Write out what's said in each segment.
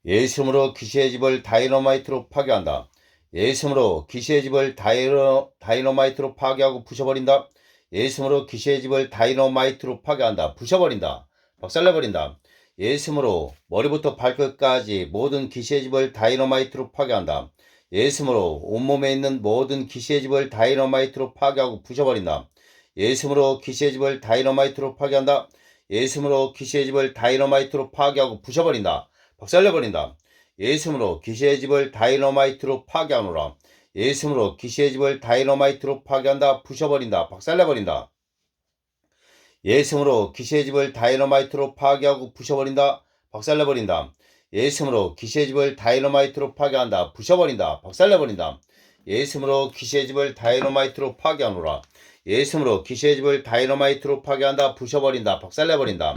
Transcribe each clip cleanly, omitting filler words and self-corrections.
예수님으로 귀신의 집을 다이너마이트로 파괴한다. 예수님으로 귀신의 집을 다이너마이트로 파괴하고 부셔버린다. 예수님으로 귀신의 집을 다이너마이트로 파괴한다. 부셔버린다. 박살내버린다. 예수님으로 머리부터 발끝까지 모든 귀신의 집을 다이너마이트로 파괴한다. 예수님으로 온몸에 있는 모든 귀신의 집을 다이너마이트로 파괴하고 부셔버린다. 예수님으로 귀신의 집을 다이너마이트로 파괴한다. 예수님으로 귀신의 집을 다이너마이트로 파괴하고 부셔버린다. 박살내버린다. 예수님으로 귀신의 집을 다이너마이트로 파괴하노라. 예수님으로 귀신의 집을 다이너마이트로 파괴한다. 부셔버린다. 박살내버린다. 예수님으로 귀신의 집을 다이너마이트로 파괴하고 부셔버린다. 박살내버린다. 예수님으로 귀신의 집을 다이너마이트로 파괴한다. 부셔버린다. 박살내버린다. 예수님으로 귀신의 집을 다이너마이트로 파괴하노라. 예수님으로 귀신의 집을 다이너마이트로 파괴한다. 부셔버린다. 박살내버린다.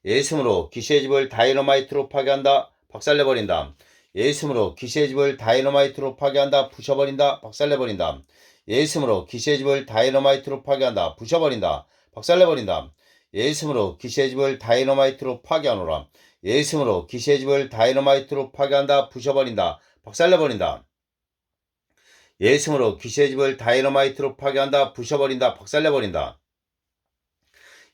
예수님으로 귀신의 집을 다이너마이트로 파괴한다. 박살내버린다. 예수님으로 귀신의 집을 다이너마이트로 파괴한다. 부셔버린다. 박살내버린다. 예수님으로 귀신의 집을 다이너마이트로 파괴한다. 부셔버린다. 박살내버린다. 예수님으로 귀신의 집을 다이너마이트로 파괴하노라. 예수님으로 귀신의 집을 다이너마이트로 파괴한다. 부셔버린다. 박살내버린다. 예수님으로 귀신의 집을 다이너마이트로 파괴한다. 부셔버린다. 박살내버린다.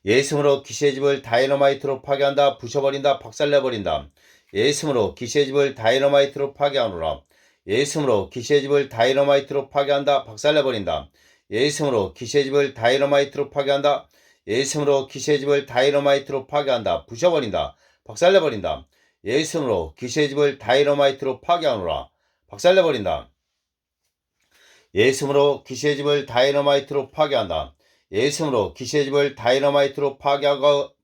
예수님으로 귀신의 집을 다이너마이트로 파괴한다. 부셔버린다. 박살내버린다. 예수님으로 귀신의 집을 다이너마이트로 파괴하노라. 예수님으로 귀신의 집을 다이너마이트로 파괴한다. 박살내버린다. 예수님으로 귀신의 집을 다이너마이트로 파괴한다. 예수님으로 귀신의 집을 다이너마이트로 파괴한다. 부셔버린다. 박살내버린다. 예수님으로 귀신의 집을 다이너마이트로 파괴하노라. 박살내버린다. 예수님으로 귀신의 집을 다이너마이트로 파괴한다. 예수님으로 귀신의 집을 다이너마이트로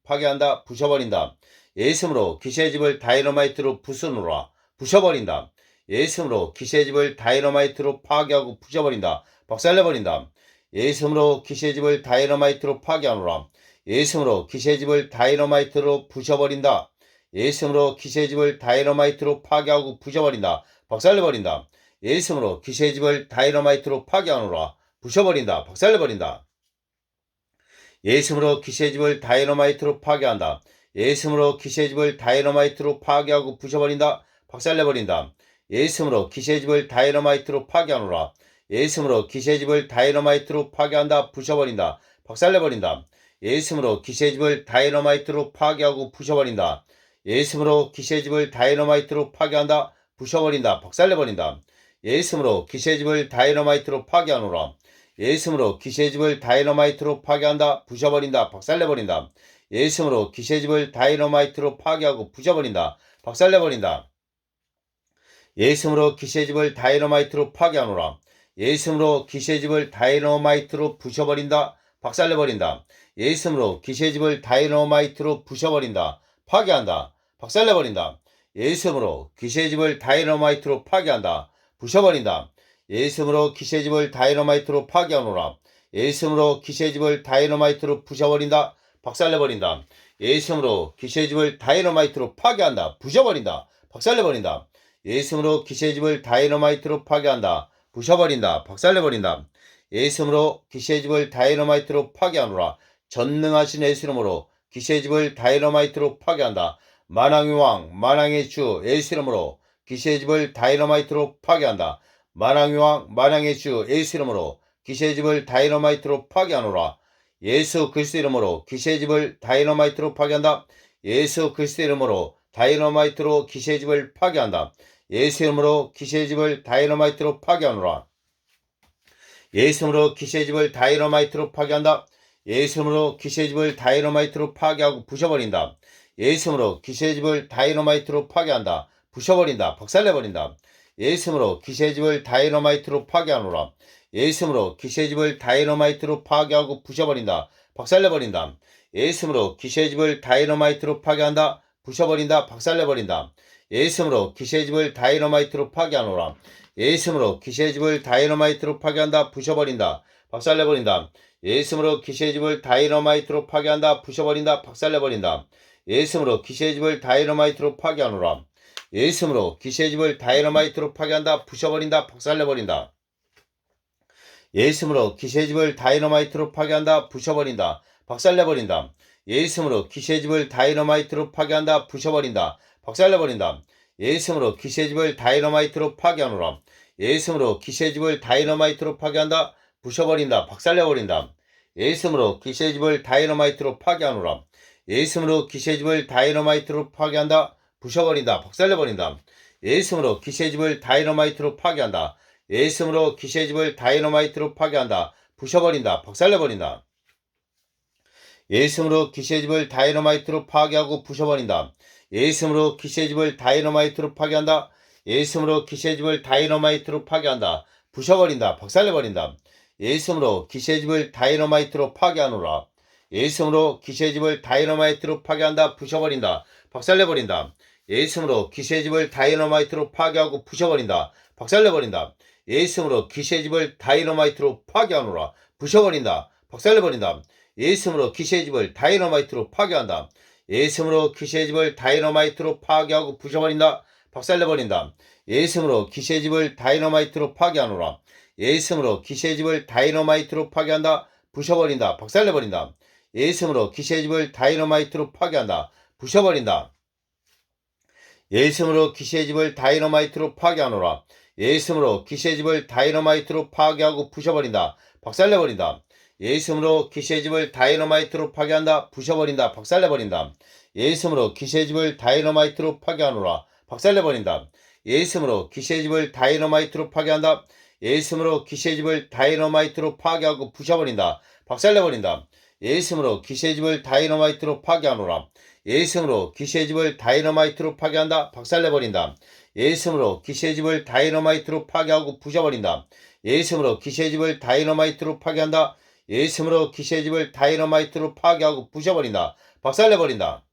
파괴한다. 부셔버린다. 예수님으로 귀신의 집을 다이너마이트로 부수노라. 부셔버린다. 예수님으로 귀신의 집을 다이너마이트로 파괴하고 부셔버린다. 박살내버린다. 예수님으로 귀신의 집을 다이너마이트로 파괴하노라. 예수님으로 귀신의 집을 다이너마이트로 부셔버린다. 예수님으로 귀신의 집을 다이너마이트로 파괴하고 부셔버린다. 박살내버린다. 예수님으로 귀신의 집을 다이너마이트로 파괴하노라. 부셔버린다. 박살내버린다. 예수님으로 귀신의 집을 다이너마이트로 파괴한다. 예수님으로 귀신의 집을 다이너마이트로 파괴하고 부셔버린다. 박살내버린다. 예수님으로 귀신의 집을 다이너마이트로 파괴하노라. 예수님으로 귀신의 집을 다이너마이트로 파괴한다. 부셔버린다. 박살내버린다. 예수님으로 귀신의 집을 다이너마이트로 파괴하고 부셔버린다. 예수님으로 귀신의 집을 다이너마이트로 파괴한다. 부셔버린다. 박살내버린다. 예수님으로 귀신의 집을 다이너마이트로 파괴하노라. 예수님으로 귀신의 집을 다이너마이트로 파괴한다. 부셔버린다. 박살내버린다. 예수님으로 귀신의 집을 다이너마이트로 파괴하고 부셔버린다. 박살내버린다. 예수님으로 귀신의 집을 다이너마이트로 파괴하노라. 예수님으로 귀신의 집을 다이너마이트로 부셔버린다. 박살내버린다. 예수님으로 귀신의 집을 다이너마이트로 부셔버린다. 파괴한다. 박살내버린다. 예수님으로 귀신의 집을 다이너마이트로 파괴한다. 부셔버린다. 예수님으로 귀신의 집을 다이너마이트로 파괴하노라. 예수님으로 귀신의 집을 다이너마이트로 부셔버린다. 박살내버린다. 예수님으로 귀신의 집을 다이너마이트로 파괴한다. 부셔버린다. 박살내버린다. 예수님으로 귀신의 집을 다이너마이트로 파괴한다. 부셔버린다. 박살내버린다. 예수님으로 귀신의 집을 다이너마이트로 파괴하노라. 전능하신 예수 이름으로 귀신의 집을 다이너마이트로 파괴한다. 만왕의 왕 만왕의 주 예수 이름으로 귀신의 집을 다이너마이트로 파괴한다. 만왕의 왕 만왕의 주 예수 이름으로 귀신의 집을 다이너마이트로 파괴하노라. 예수 그리스도 이름으로 귀신의 집을 다이너마이트로 파괴한다. 예수 그리스도 이름으로 다이너마이트로 귀신의 집을 파괴한다. 예수 이름으로 귀신의 집을 다이너마이트로 파괴하노라. 예수 이름으로 귀신의 집을 다이너마이트로 파괴한다. 예수 이름으로 귀신의 집을 다이너마이트로 파괴하고 부셔버린다. 예수 이름으로 귀신의 집을 다이너마이트로 파괴한다. 부셔버린다. 박살내버린다. 예수 이름으로 귀신의 집을 다이너마이트로 파괴하노라. 예수 이름으로 귀신의 집을 다이너마이트로 파괴하고 부셔버린다. 박살내버린다. 예수 이름으로 귀신의 집을 다이너마이트로 파괴한다. 부셔버린다. 박살내버린다. 예수 이름으로 귀신의 집을 다이너마이트로 파괴하노라. 예수 이름으로 귀신의 집을 다이너마이트로 파괴한다. 부셔버린다. 박살내버린다. 예수 이름으로 귀신의 집을 다이너마이트로 파괴한다. 부셔버린다. 박살내버린다. 예수 이름으로 귀신의 집을 다이너마이트로 파괴하노라. 예수 이름으로 귀신의 집을 다이너마이트로 파괴한다. 부셔버린다. 박살내버린다. 예수 이름으로 귀신의 집을 다이너마이트로 파괴한다. 부셔버린다. 박살내버린다. 예수 이름으로 귀신의 집을 다이너마이트로 파괴한다. 부셔버린다. 박살내버린다. 예수님으로 귀신의 집을 다이너마이트로 파괴하노라. 예수님으로 귀신의 집을 다이너마이트로 파괴한다. 부셔버린다. 박살내버린다. 예수님으로 귀신의 집을 다이너마이트로 파괴하노라. 예수님으로 귀신의 집을 다이너마이트로 파괴한다. 부셔버린다. 박살내버린다. 예수님으로 귀신의 집을 다이너마이트로 파괴한다. 예수님으로 귀신의 집을 다이너마이트로 파괴한다. 부셔버린다. 박살내버린다. 예수님으로 귀신의 집을 다이너마이트로 파괴하고 부셔버린다. 예수님으로 귀신의 집을 다이너마이트로 파괴한다. 예수님으로 귀신의 집을 다이너마이트로 파괴한다. 부셔버린다. 박살내버린다. 예수님으로 귀신의 집을 다이너마이트로 파괴하노라. 예수님으로 귀신의 집을 다이너마이트로 파괴한다. 부셔버린다. 박살내버린다. 예수님으로 귀신의 집을 다이너마이트로 파괴하고 부셔버린다. 박살내버린다. 예수님으로 귀신의 집을 다이너마이트로 파괴하노라. 부셔버린다. 박살내버린다. 예수님으로 귀신의 집을 다이너마이트로 파괴한다. 예수님으로 귀신의 집을 다이너마이트로 파괴하고 부셔버린다. 박살내버린다. 예수님으로 귀신의 집을 다이너마이트로 파괴하노라. 예수님으로 귀신의 집을 다이너마이트로 파괴한다. 부셔버린다. 박살내버린다. 예수님으로 귀신의 집을 다이너마이트로 파괴한다. 부셔버린다. 예수님으로 귀신의 집을 다이너마이트로 파괴하노라. 예수님으로 귀신의 집을 다이너마이트로 파괴하고 부셔버린다. 박살내버린다. 예수님으로 귀신의 집을 다이너마이트로 파괴한다. 부셔버린다. 박살내버린다. 예수님으로 귀신의 집을 다이너마이트로 파괴하노라. 박살내버린다. 예수님으로 귀신의 집을 다이너마이트로 파괴한다. 예수님으로 귀신의 집을 다이너마이트로 파괴하고 부셔버린다. 박살내버린다. 예수님으로 귀신의 집을 다이너마이트로 파괴하노라. 예수님으로 귀신의 집을 다이너마이트로 파괴한다. 박살내버린다. 예수님으로 귀신의 집을 다이너마이트로 파괴하고 부셔버린다. 예수님으로 귀신의 집을 다이너마이트로 파괴한다. 예수님으로 귀신의 집을 다이너마이트로 파괴하고 부셔버린다. 박살내버린다.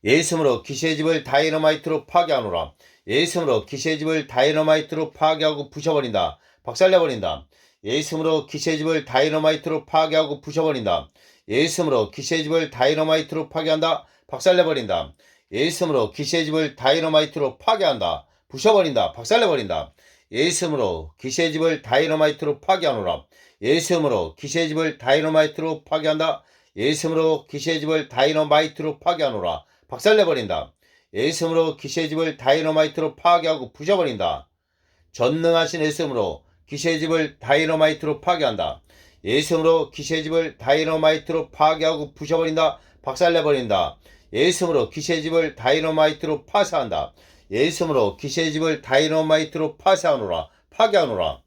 예수님으로 귀신의 집을 다이너마이트로 파괴하노라. 예수님으로 귀신의 집을 다이너마이트로 파괴하고 부셔버린다. 박살내버린다. 예수님으로 귀신의 집을 다이너마이트로 파괴하고 부셔버린다. 예수님으로 귀신의 집을 다이너마이트로 파괴한다. 박살내버린다. 예수님으로 귀신의 집을 다이너마이트로 파괴한다. 부셔버린다. 박살내버린다. 예수님으로 귀신의 집을 다이너마이트로 파괴하노라. 예수님으로 귀신의 집을 다이너마이트로 파괴한다. 예수님으로 귀신의 집을 다이너마이트로 파괴하노라. 박살내버린다. 예수님으로 귀신의 집을 다이너마이트로 파괴하고 부셔버린다. 전능하신 예수님으로 귀신의 집을 다이너마이트로 파괴한다. 예수님으로 귀신의 집을 다이너마이트로 파괴하고 부셔버린다. 박살내버린다. 예수님으로 귀신의 집을 다이너마이트로 파쇄한다. 예수님으로 귀신의 집을 다이너마이트로 파쇄하노라. 파괴하노라.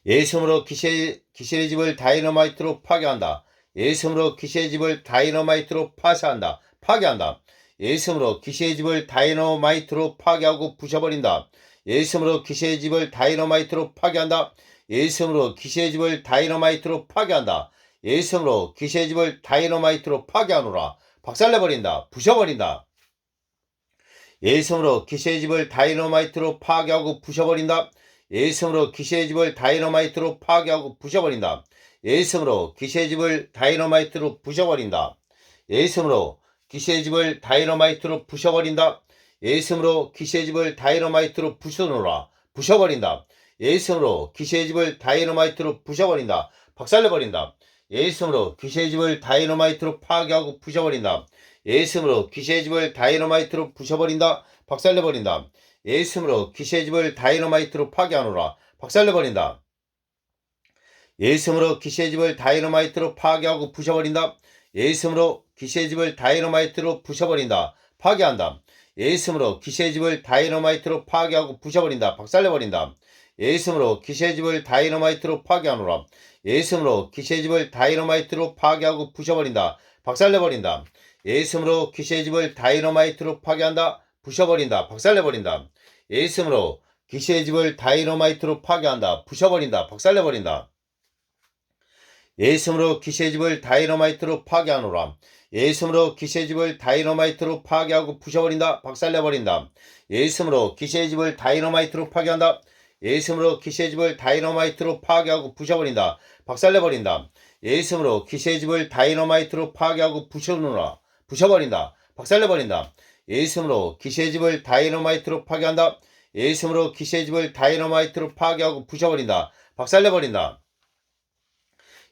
예수님으로 귀신의 집을 다이너마이트로 파괴한다. 예수님으로 귀신의 집을 다이너마이트로 파쇄한다. 파괴한다. 예수님으로 귀신의 집을 다이너마이트로 파괴하고 부셔버린다. 예수님으로 귀신의 집을 다이너마이트로 파괴한다. 예수님으로 귀신의 집을 다이너마이트로 파괴한다. 예수님으로 귀신의 집을 다이너마이트로 파괴하노라. 박살내버린다. 부셔버린다. 예수님으로 귀신의 집을 다이너마이트로 파괴하고 부셔버린다. 예수님으로 귀신의 집을 다이너마이트로 파괴하고 부셔버린다. 예수님으로 귀신의 집을 다이너마이트로 부셔버린다. 예수님으로 귀신의 집을 다이너마이트로 부셔버린다. 예수님으로 귀신의 집을 다이너마이트로 부숴놓으라. 부셔버린다. 예수님으로 귀신의 집을 다이너마이트로 부셔버린다. 박살내버린다. 예수님으로 귀신의 집을 다이너마이트로 파괴하고 부셔버린다. 예수님으로 귀신의 집을 다이너마이트로 부셔버린다. 박살내버린다. 예수님으로 귀신의 집을 다이너마이트로 파괴하노라. 박살내버린다. 예수님으로 귀신의 집을 다이너마이트로 파괴하고 부셔버린다. 예수님으로 귀신의 집을 다이너마이트로 부셔버린다. 파괴한다. 예수님으로 귀신의 집을 다이너마이트로 파괴하고 부셔버린다. 박살내버린다. 예수님으로 귀신의 집을 다이너마이트로 파괴하노라. 예수님으로 귀신의 집을 다이너마이트로 파괴하고 부셔버린다. 박살내버린다. 예수님으로 귀신의 집을 다이너마이트로 파괴한다. 부셔버린다. 박살내버린다. 예수님으로 귀신의 집을 다이너마이트로 파괴한다. 부셔버린다. 박살내버린다. 예수님으로 귀신의 집을 다이너마이트로 파괴하노라. 예수님으로 귀신의 집을 다이너마이트로 파괴하고 부셔버린다. 박살내버린다. 예수님으로 귀신의 집을 다이너마이트로 파괴한다. 예수님으로 귀신의 집을 다이너마이트로 파괴하고 부셔버린다. 박살내버린다. 예수님으로 귀신의 집을 다이너마이트로 파괴하고 부셔놓으라. 부셔버린다. 박살내버린다. 예수님으로 귀신의 집을 다이너마이트로 파괴한다. 예수님으로 귀신의 집을 다이너마이트로 파괴하고 부셔버린다. 박살내버린다.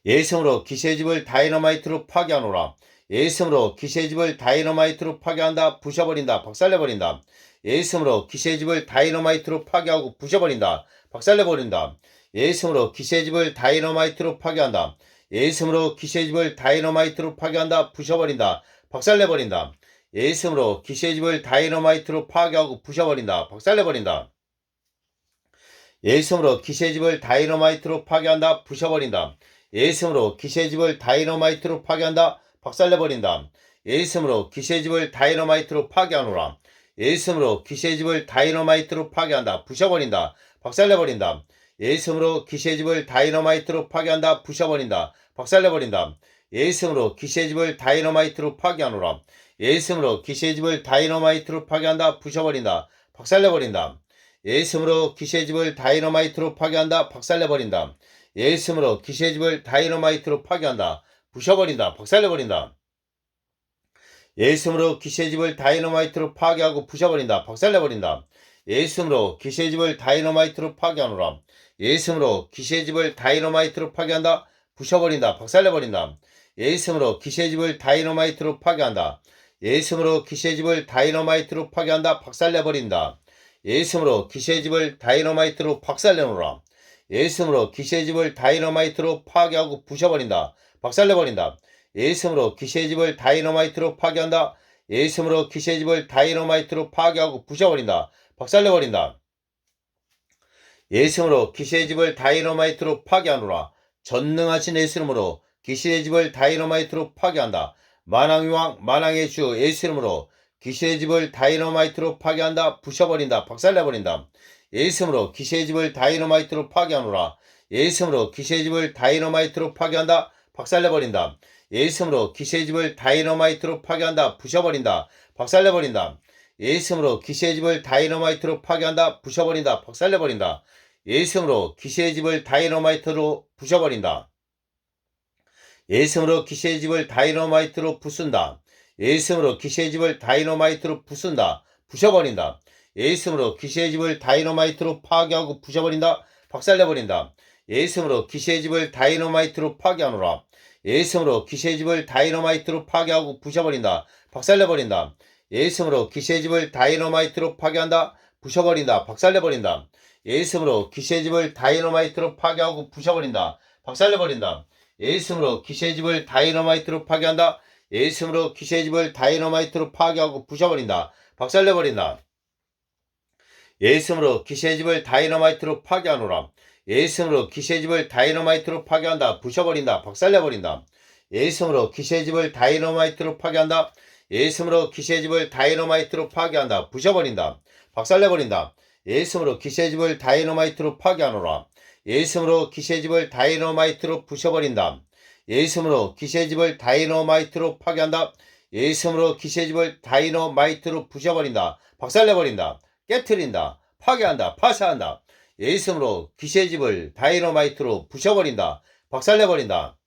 예수님으로 귀신의 집을 다이너마이트로 파괴하노라. 예수님으로 귀신의 집을 다이너마이트로 파괴한다. 부셔버린다. 박살내버린다. 예수님으로 귀신의 집을 다이너마이트로 파괴하고 부셔버린다. 박살내버린다. 예수님으로 귀신의 집을 다이너마이트로 파괴한다. 예수님으로 귀신의 집을 다이너마이트로 파괴한다. 부셔버린다. 박살내버린다. 예수님으로 귀신의 집을 다이너마이트로 파괴하고 부셔버린다. 박살내버린다. 예수님으로 귀신의 집을 다이너마이트로 파괴한다. 부셔버린다. 예수님으로 귀신의 집을 다이너마이트로 파괴한다. 박살내버린다. 예수님으로 귀신의 집을 다이너마이트로 파괴하노라. 예수님으로 귀신의 집을 다이너마이트로 파괴한다. 부셔버린다. 박살내버린다. 예수님으로 귀신의 집을 다이너마이트로 파괴한다. 부셔버린다. 박살내버린다. 예수님으로 귀신의 집을 다이너마이트로 파괴하노라. 예수님으로 귀신의 집을 다이너마이트로 파괴한다. 부셔버린다. 박살내버린다. 예수님으로 귀신의 집을 다이너마이트로 파괴한다. 박살내버린다. 예수님으로 귀신의 집을 다이너마이트로 파괴한다. 부셔버린다. 박살내버린다. 예수님으로 귀신의 집을 다이너마이트로 파괴하고 부셔버린다. 박살내버린다. 예수님으로 귀신의 집을 다이너마이트로 파괴하노라. 예수님으로 귀신의 집을 다이너마이트로 파괴한다. 부셔버린다. 박살내버린다. 예수님으로 귀신의 집을 다이너마이트로 파괴한다. 예수님으로 귀신의 집을 다이너마이트로 파괴한다. 박살내버린다. 예수님으로 귀신의 집을 다이너마이트로 박살내노라. 예수님으로 귀신의 집을 다이너마이트로 파괴하고 부셔버린다. 박살내버린다. 예수님으로 귀신의 집을 다이너마이트로 파괴한다. 예수님으로 귀신의 집을 다이너마이트로 파괴하고 부셔버린다. 박살내버린다. 예수님으로 귀신의 집을 다이너마이트로 파괴하노라. 전능하신 예수님으로 귀신의 집을 다이너마이트로 파괴한다. 만왕의 왕 만왕의 주 예수님으로 귀신의 집을 다이너마이트로 파괴한다. 부셔버린다. 박살내버린다. 예수님으로 귀신의 집을 다이너마이트로 파괴하노라. 예수님으로 귀신의 집을 다이너마이트로 파괴한다. 박살내버린다. 예수님으로 귀신의 집을 다이너마이트로 파괴한다. 부셔버린다. 박살내버린다. 예수님으로 귀신의 집을 다이너마이트로 파괴한다. 부셔버린다. 박살내버린다. 예수님으로 귀신의 집을 다이너마이트로 부셔버린다. 예수님으로 귀신의 집을 다이너마이트로 부순다. 예수님으로 귀신의 집을 다이너마이트로 부순다. 부셔버린다. 예수님으로 귀신의 집을 다이너마이트로 파괴하고 부셔버린다. 박살내버린다. 예수님으로 귀신의 집을 다이너마이트로 파괴하노라. 예수님으로 귀신의 집을 다이너마이트로 파괴하고 부셔버린다. 박살내버린다. 예수님으로 귀신의 집을 다이너마이트로 파괴한다. 부셔버린다. 박살내버린다. 예수님으로 귀신의 집을 다이너마이트로 파괴하고 부셔버린다. 박살내버린다. 예수님으로 귀신의 집을 다이너마이트로 파괴한다. 예수님으로 귀신의 집을 다이너마이트로 파괴하고 부셔버린다. 박살내버린다. 예수님으로 귀신의 집을 다이너마이트로 파괴하노라. 예수님으로 귀신의 집을 다이너마이트로 파괴한다. 부셔버린다. 박살내버린다. 예수님으로 귀신의 집을 다이너마이트로 파괴한다. 예수님으로 귀신의 집을 다이너마이트로 파괴한다. 부셔버린다. 박살내버린다. 예수님으로 귀신의 집을 다이너마이트로 파괴하노라. 예수님으로 귀신의 집을 다이너마이트로 부셔버린다. 예수님으로 귀신의 집을 다이너마이트로 파괴한다. 예수님으로 귀신의 집을 다이너마이트로 부셔버린다. 박살내버린다. 깨트린다. 파괴한다. 파쇄한다. 예수님으로 귀신의 집을 다이너마이트로 부셔버린다. 박살내버린다.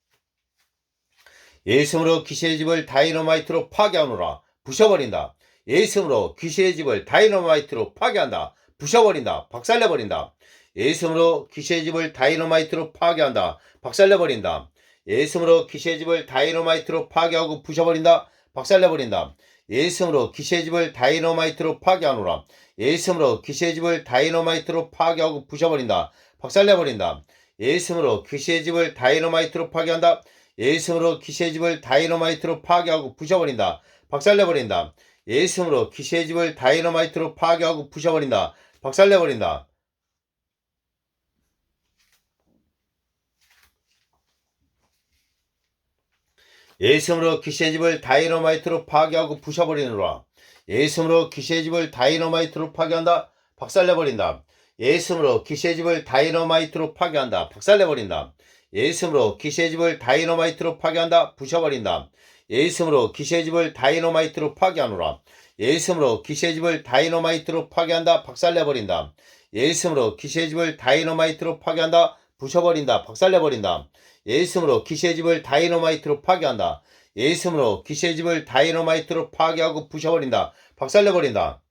예수님으로 귀신의 집을 다이너마이트로 파괴하노라. 부셔버린다. 예수님으로 귀신의 집을 다이너마이트로 파괴한다. 부셔버린다. 박살내버린다. 예수님으로 귀신의 집을 다이너마이트로 파괴한다. 박살내버린다. 예수님으로 귀신의 집을 다이너마이트로 파괴하고 부셔버린다. 박살내버린다. 예수님으로 귀신의 집을 다이너마이트로 파괴하노라. 예수님으로 귀신의 집을 다이너마이트로 파괴하고 부셔버린다. 박살내버린다. 예수님으로 귀신의 집을 다이너마이트로 파괴한다. 예수님으로 귀신의 집을 다이너마이트로 파괴하고 부셔버린다. 박살내버린다. 예수님으로 귀신의 집을 다이너마이트로 파괴하고 부셔버린다. 박살내버린다. 예수님으로 귀신의 집을 다이너마이트로 파괴하고 부셔버리노라. 예수님으로 귀신의 집을 다이너마이트로 파괴한다. 박살내버린다. 예수님으로 귀신의 집을 다이너마이트로 파괴한다. 박살내버린다. 예수님으로 귀신의 집을 다이너마이트로 파괴한다. 부셔버린다. 예수님으로 귀신의 집을 다이너마이트로 파괴하노라. 예수님으로 귀신의 집을 다이너마이트로 파괴한다. 박살내버린다. 예수님으로 귀신의 집을 다이너마이트로 파괴한다. 부셔버린다. 박살내버린다. 예수님으로 귀신의 집을 다이너마이트로 파괴한다. 예수님으로 귀신의 집을 다이너마이트로 파괴하고 부셔버린다. 박살내버린다.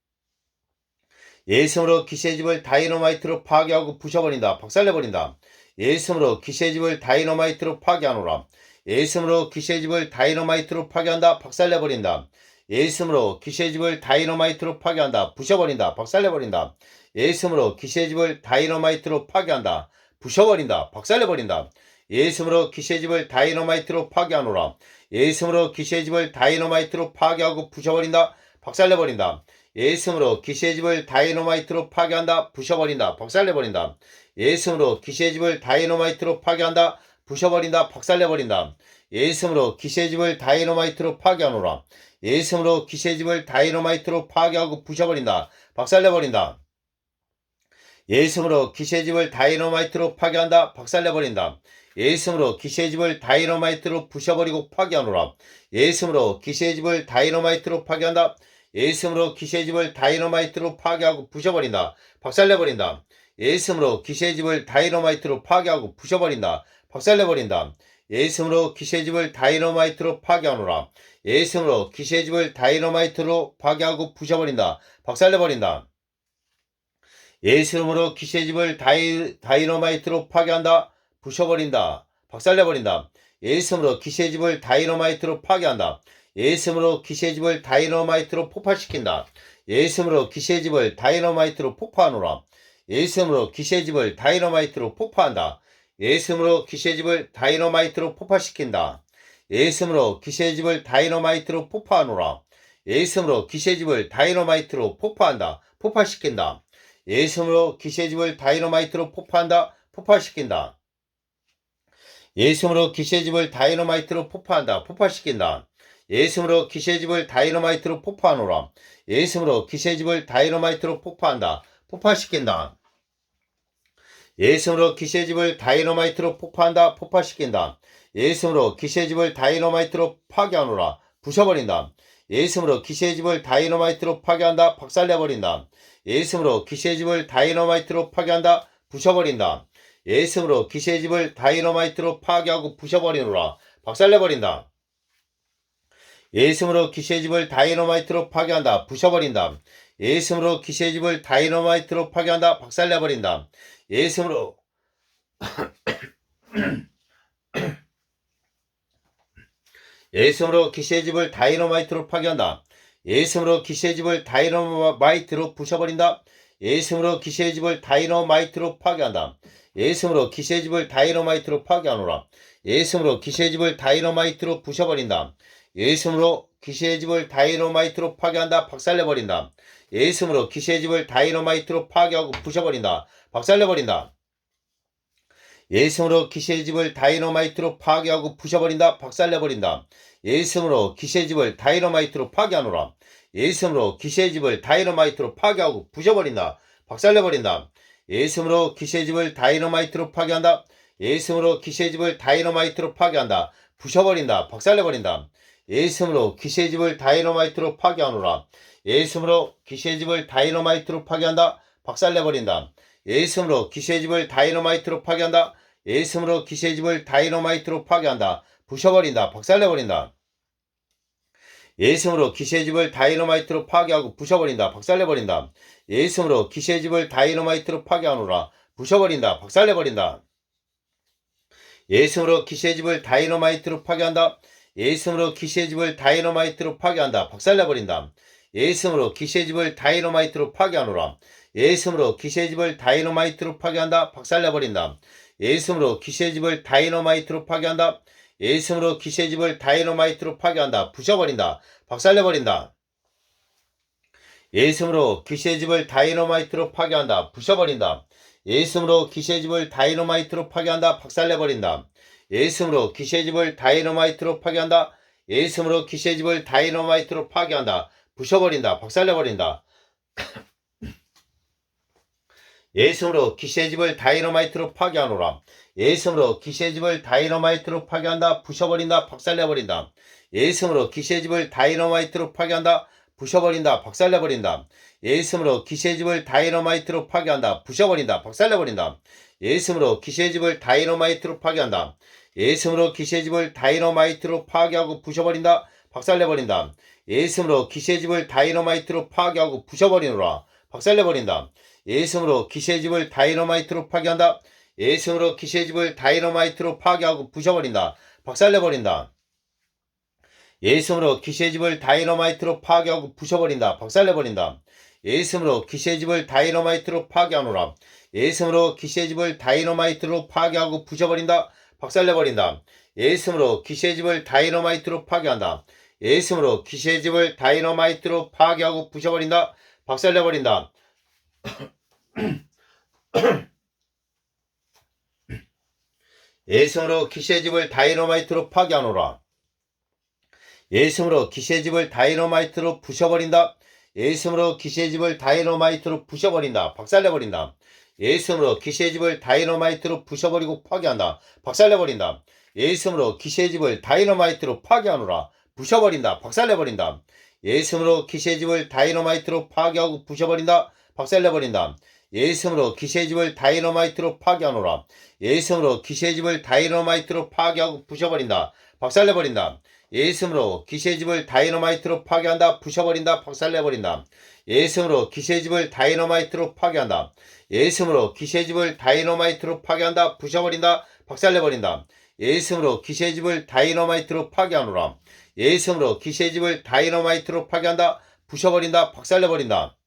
예수님으로 귀신의 집을 다이너마이트로 파괴하고 부셔버린다. 박살내버린다. 예수님으로 귀신의 집을 다이너마이트로 파괴하노라. 예수님으로 귀신의 집을 다이너마이트로 파괴한다. 박살내버린다. 예수님으로 귀신의 집을 다이너마이트로 파괴한다. 부셔버린다. 박살내버린다. 예수님으로 귀신의 집을 다이너마이트로 파괴한다. 부셔버린다. 박살내버린다. 예수님으로 귀신의 집을 다이너마이트로 파괴하노라. 예수님으로 귀신의 집을 다이너마이트로 파괴하고 부셔버린다. 박살내버린다. 예수님으로 귀신의 집을 다이너마이트로 파괴한다. 부셔버린다. 박살내버린다. 예수님으로 귀신의 집을 다이너마이트로 파괴한다. 부셔버린다. 박살내버린다. 예수님으로 귀신의 집을 다이너마이트로 파괴하노라. 예수님으로 귀신의 집을 다이너마이트로 파괴하고 부셔버린다. 박살내버린다. 예수님으로 귀신의 집을 다이너마이트로 파괴한다. 박살내버린다. 예수님으로 귀신의 집을 다이너마이트로 부셔버리고 파괴하노라. 예수님으로 귀신의 집을 다이너마이트로 파괴한다. 예수님으로 귀신의 집을 다이너마이트로 파괴하고 부셔버린다. 박살내버린다. 예수님으로 귀신의 집을 다이너마이트로 파괴하고 부셔버린다. 박살내버린다. 예수님으로 귀신의 집을 다이너마이트로 파괴하노라. 예수님으로 귀신의 집을 다이너마이트로 파괴하고 부셔버린다. 박살내버린다. 예수님으로 귀신의 집을 다이너마이트로 파괴한다. 부셔버린다. 박살내버린다. 예수님으로 귀신의 집을 다이너마이트로 파괴한다. 예수님으로 귀신의 집을 다이너마이트로 폭발시킨다. 예수님으로 귀신의 집을 다이너마이트로 폭파하노라. 예수님으로 귀신의 집을 다이너마이트로 폭파한다. 예수님으로 귀신의 집을 다이너마이트로 폭파시킨다. 예수님으로 귀신의 집을 다이너마이트로 폭파하노라. 예수님으로 귀신의 집을 다이너마이트로 폭파한다. 폭파시킨다. 예수님으로 귀신의 집을 다이너마이트로 폭파한다. 폭파시킨다. 예수님으로 귀신의 집을 다이너마이트로 폭파한다. 폭파시킨다. 예수님으로 귀신의 집을 다이너마이트로 폭파하노라. 예수님으로 귀신의 집을 다이너마이트로 폭파한다. 폭파시킨다. 예수님으로 귀신의 집을 다이너마이트로 폭파한다. 폭파시킨다. 예수님으로 귀신의 집을 다이너마이트로 파괴하노라. 부셔버린다. 예수님으로 귀신의 집을 다이너마이트로 파괴한다. 박살내버린다. 예수님으로 귀신의 집을 다이너마이트로 파괴한다. 부셔버린다. 예수님으로 귀신의 집을 다이너마이트로 파괴하고 부셔버리노라. 박살내버린다. 예수님으로 귀신의 집을 다이너마이트로 파괴한다. 부셔버린다. 예수님으로 귀신의 집을 다이너마이트로 파괴한다. 박살내버린다. 예수님으로 예수님으로 귀신의 집을 다이너마이트로 파괴한다. 예수님으로 귀신의 집을 다이너마이트로 부셔버린다. 예수님으로 귀신의 집을 다이너마이트로 파괴한다. 예수님으로 귀신의 집을 다이너마이트로 파괴하노라. 예수님으로 귀신의 집을 다이너마이트로 부셔버린다. 예수님으로 귀신의 집을 다이너마이트로 파괴한다. 박살내버린다. 예수님으로 귀신의 집을 다이너마이트로 파괴하고 부셔버린다. 박살내버린다. 예수님으로 귀신의 집을 다이너마이트로 파괴하고 부셔버린다. 박살내버린다. 예수님으로 귀신의 집을 다이너마이트로 파괴하노라. 예수님으로 귀신의 집을 다이너마이트로 파괴하고 부셔버린다. 박살내버린다. 예수님으로 귀신의 집을 다이너마이트로 파괴한다. 예수님으로 귀신의 집을 다이너마이트로 파괴한다. 부셔버린다. 박살내버린다. 예수님으로 귀신의 집을 다이너마이트로 파괴하노라. 예수님으로 귀신의 집을 다이너마이트로 파괴한다. 박살내버린다. 예수님으로 귀신의 집을 다이너마이트로 파괴한다. 예수님으로 귀신의 집을 다이너마이트로 파괴한다. 부셔버린다. 박살내버린다. 예수님으로 귀신의 집을 다이너마이트로 파괴하고 부셔버린다. 박살내버린다. 예수님으로 귀신의 집을 다이너마이트로 파괴하노라. 부셔버린다. 박살내버린다. 예수님으로 귀신의 집을 다이너마이트로 파괴한다. 예수님으로 귀신의 집을 다이너마이트로 파괴한다. 박살내버린다. 예수님으로 귀신의 집을 다이너마이트로 파괴하노라. 예수님으로 귀신의 집을 다이너마이트로 파괴한다. 박살내버린다. 예수님으로 귀신의 집을 다이너마이트로 파괴한다. 예수님으로 귀신의 집을 다이너마이트로 파괴한다. 부셔버린다. 박살내버린다. 예수님으로 귀신의 집을 다이너마이트로 파괴한다. 부셔버린다. 예수님으로 귀신의 집을 다이너마이트로 파괴한다. 박살내버린다. 예수님으로 귀신의 집을 다이너마이트로 파괴한다. 예수님으로 귀신의 집을 다이너마이트로 파괴한다. 부셔버린다. 박살내버린다. 예수님으로 귀신의 집을 다이너마이트로 파괴하노라. 예수님으로 귀신의 집을 다이너마이트로 파괴한다. 부셔버린다. 박살내버린다. 예수님으로 귀신의 집을 다이너마이트로 파괴한다. 부셔버린다. 박살내버린다. 예수님으로 귀신의 집을 다이너마이트로 파괴한다. 부셔버린다. 박살내버린다. 예수님으로 귀신의 집을 다이너마이트로 파괴한다. 예수님으로 귀신의 집을 다이너마이트로 파괴하고 부셔버린다. 박살내버린다. 예수님으로 귀신의 집을 다이너마이트로 파괴하고 부셔버리노라. 박살내버린다. 예수님으로 귀신의 집을 다이너마이트로 파괴한다. 예수님으로 귀신의 집을 다이너마이트로 파괴하고 부셔버린다. 박살내버린다. 예수 이름으로 귀신의 집을 다이너마이트로 파괴하고 부셔버린다. 박살내버린다. 예수 이름으로 귀신의 집을 다이너마이트로 파괴하노라. 예수 이름으로 귀신의 집을 다이너마이트로 파괴하고 부셔버린다. 박살내버린다. 예수 이름으로 귀신의 집을 다이너마이트로 파괴한다. 예수 이름으로 귀신의 집을 다이너마이트로 파괴하고 부셔버린다. 박살내버린다. 예수 이름으로 귀신의 집을 다이너마이트로 파괴하노라. 예수 이름으로 귀신의 집을 다이너마이트로 부셔버린다. 예수 이름으로 귀신의 집을 다이너마이트로 부셔버린다. 박살내버린다. 예수 이름으로 귀신의 집을 다이너마이트로 부셔버리고 파괴한다. 박살내버린다. 예수 이름으로 귀신의 집을 다이너마이트로 파괴하노라. 부셔버린다. 박살내버린다. 예수 이름으로 귀신의 집을 다이너마이트로 파괴하고 부셔버린다. 박살내버린다. 예수 이름으로 귀신의 집을 다이너마이트로 파괴하노라. 예수 이름으로 귀신의 집을 다이너마이트로 파괴하고 부셔버린다. 박살내버린다. 예수 이름으로 귀신의 집을 다이너마이트로 파괴한다. 부셔버린다. 박살내버린다. 예수 이름으로 귀신의 집을 다이너마이트로 파괴한다. 예수 이름으로 귀신의 집을 다이너마이트로 파괴한다. 부셔버린다. 박살내버린다. 예수 이름으로 귀신의 집을 다이너마이트로 파괴하노라. 예수 이름으로 귀신의 집을 다이너마이트로 파괴한다. 부셔버린다. 박살내버린다.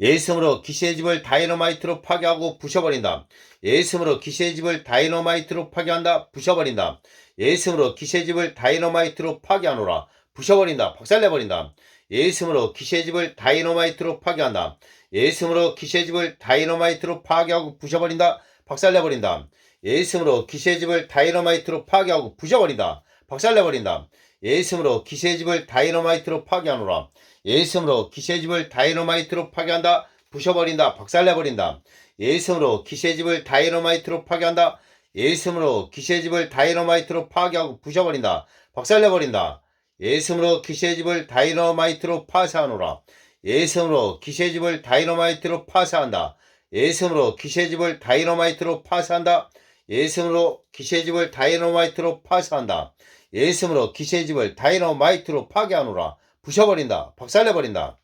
예수 이름으로 귀신의 집을 다이너마이트로 파괴하고 부셔버린다. 예수 이름으로 귀신의 집을 다이너마이트로 파괴한다. 부셔버린다. 예수 이름으로 귀신의 집을 다이너마이트로 파괴하노라. 부셔버린다. 박살내버린다. 예수 이름으로 귀신의 집을 다이너마이트로 파괴한다. 예수 이름으로 귀신의 집을 다이너마이트로 파괴하고 부셔버린다. 박살내버린다. 예수 이름으로 귀신의 집을 다이너마이트로 파괴하고 부셔버린다. 박살내버린다. 예수 이름으로 귀신의 집을 다이너마이트로 파괴하노라. 예수 이름으로 귀신의 집을 다이너마이트로 파괴한다. 부셔버린다. 박살내버린다. 예수 이름으로 귀신의 집을 다이너마이트로 파괴한다. 예수 이름으로 귀신의 집을 다이너마이트로 파괴하고 부셔버린다. 박살내버린다. 예수 이름으로 귀신의 집을 다이너마이트로 파쇄하노라. 예수 이름으로 귀신의 집을 다이너마이트로 파쇄한다. 예수 이름으로 귀신의 집을 다이너마이트로 파쇄한다. 예수 이름으로 귀신의 집을 다이너마이트로 파쇄한다. 예수 이름으로 귀신의 집을 다이너마이트로 파괴하노라. 부셔버린다. 박살내버린다.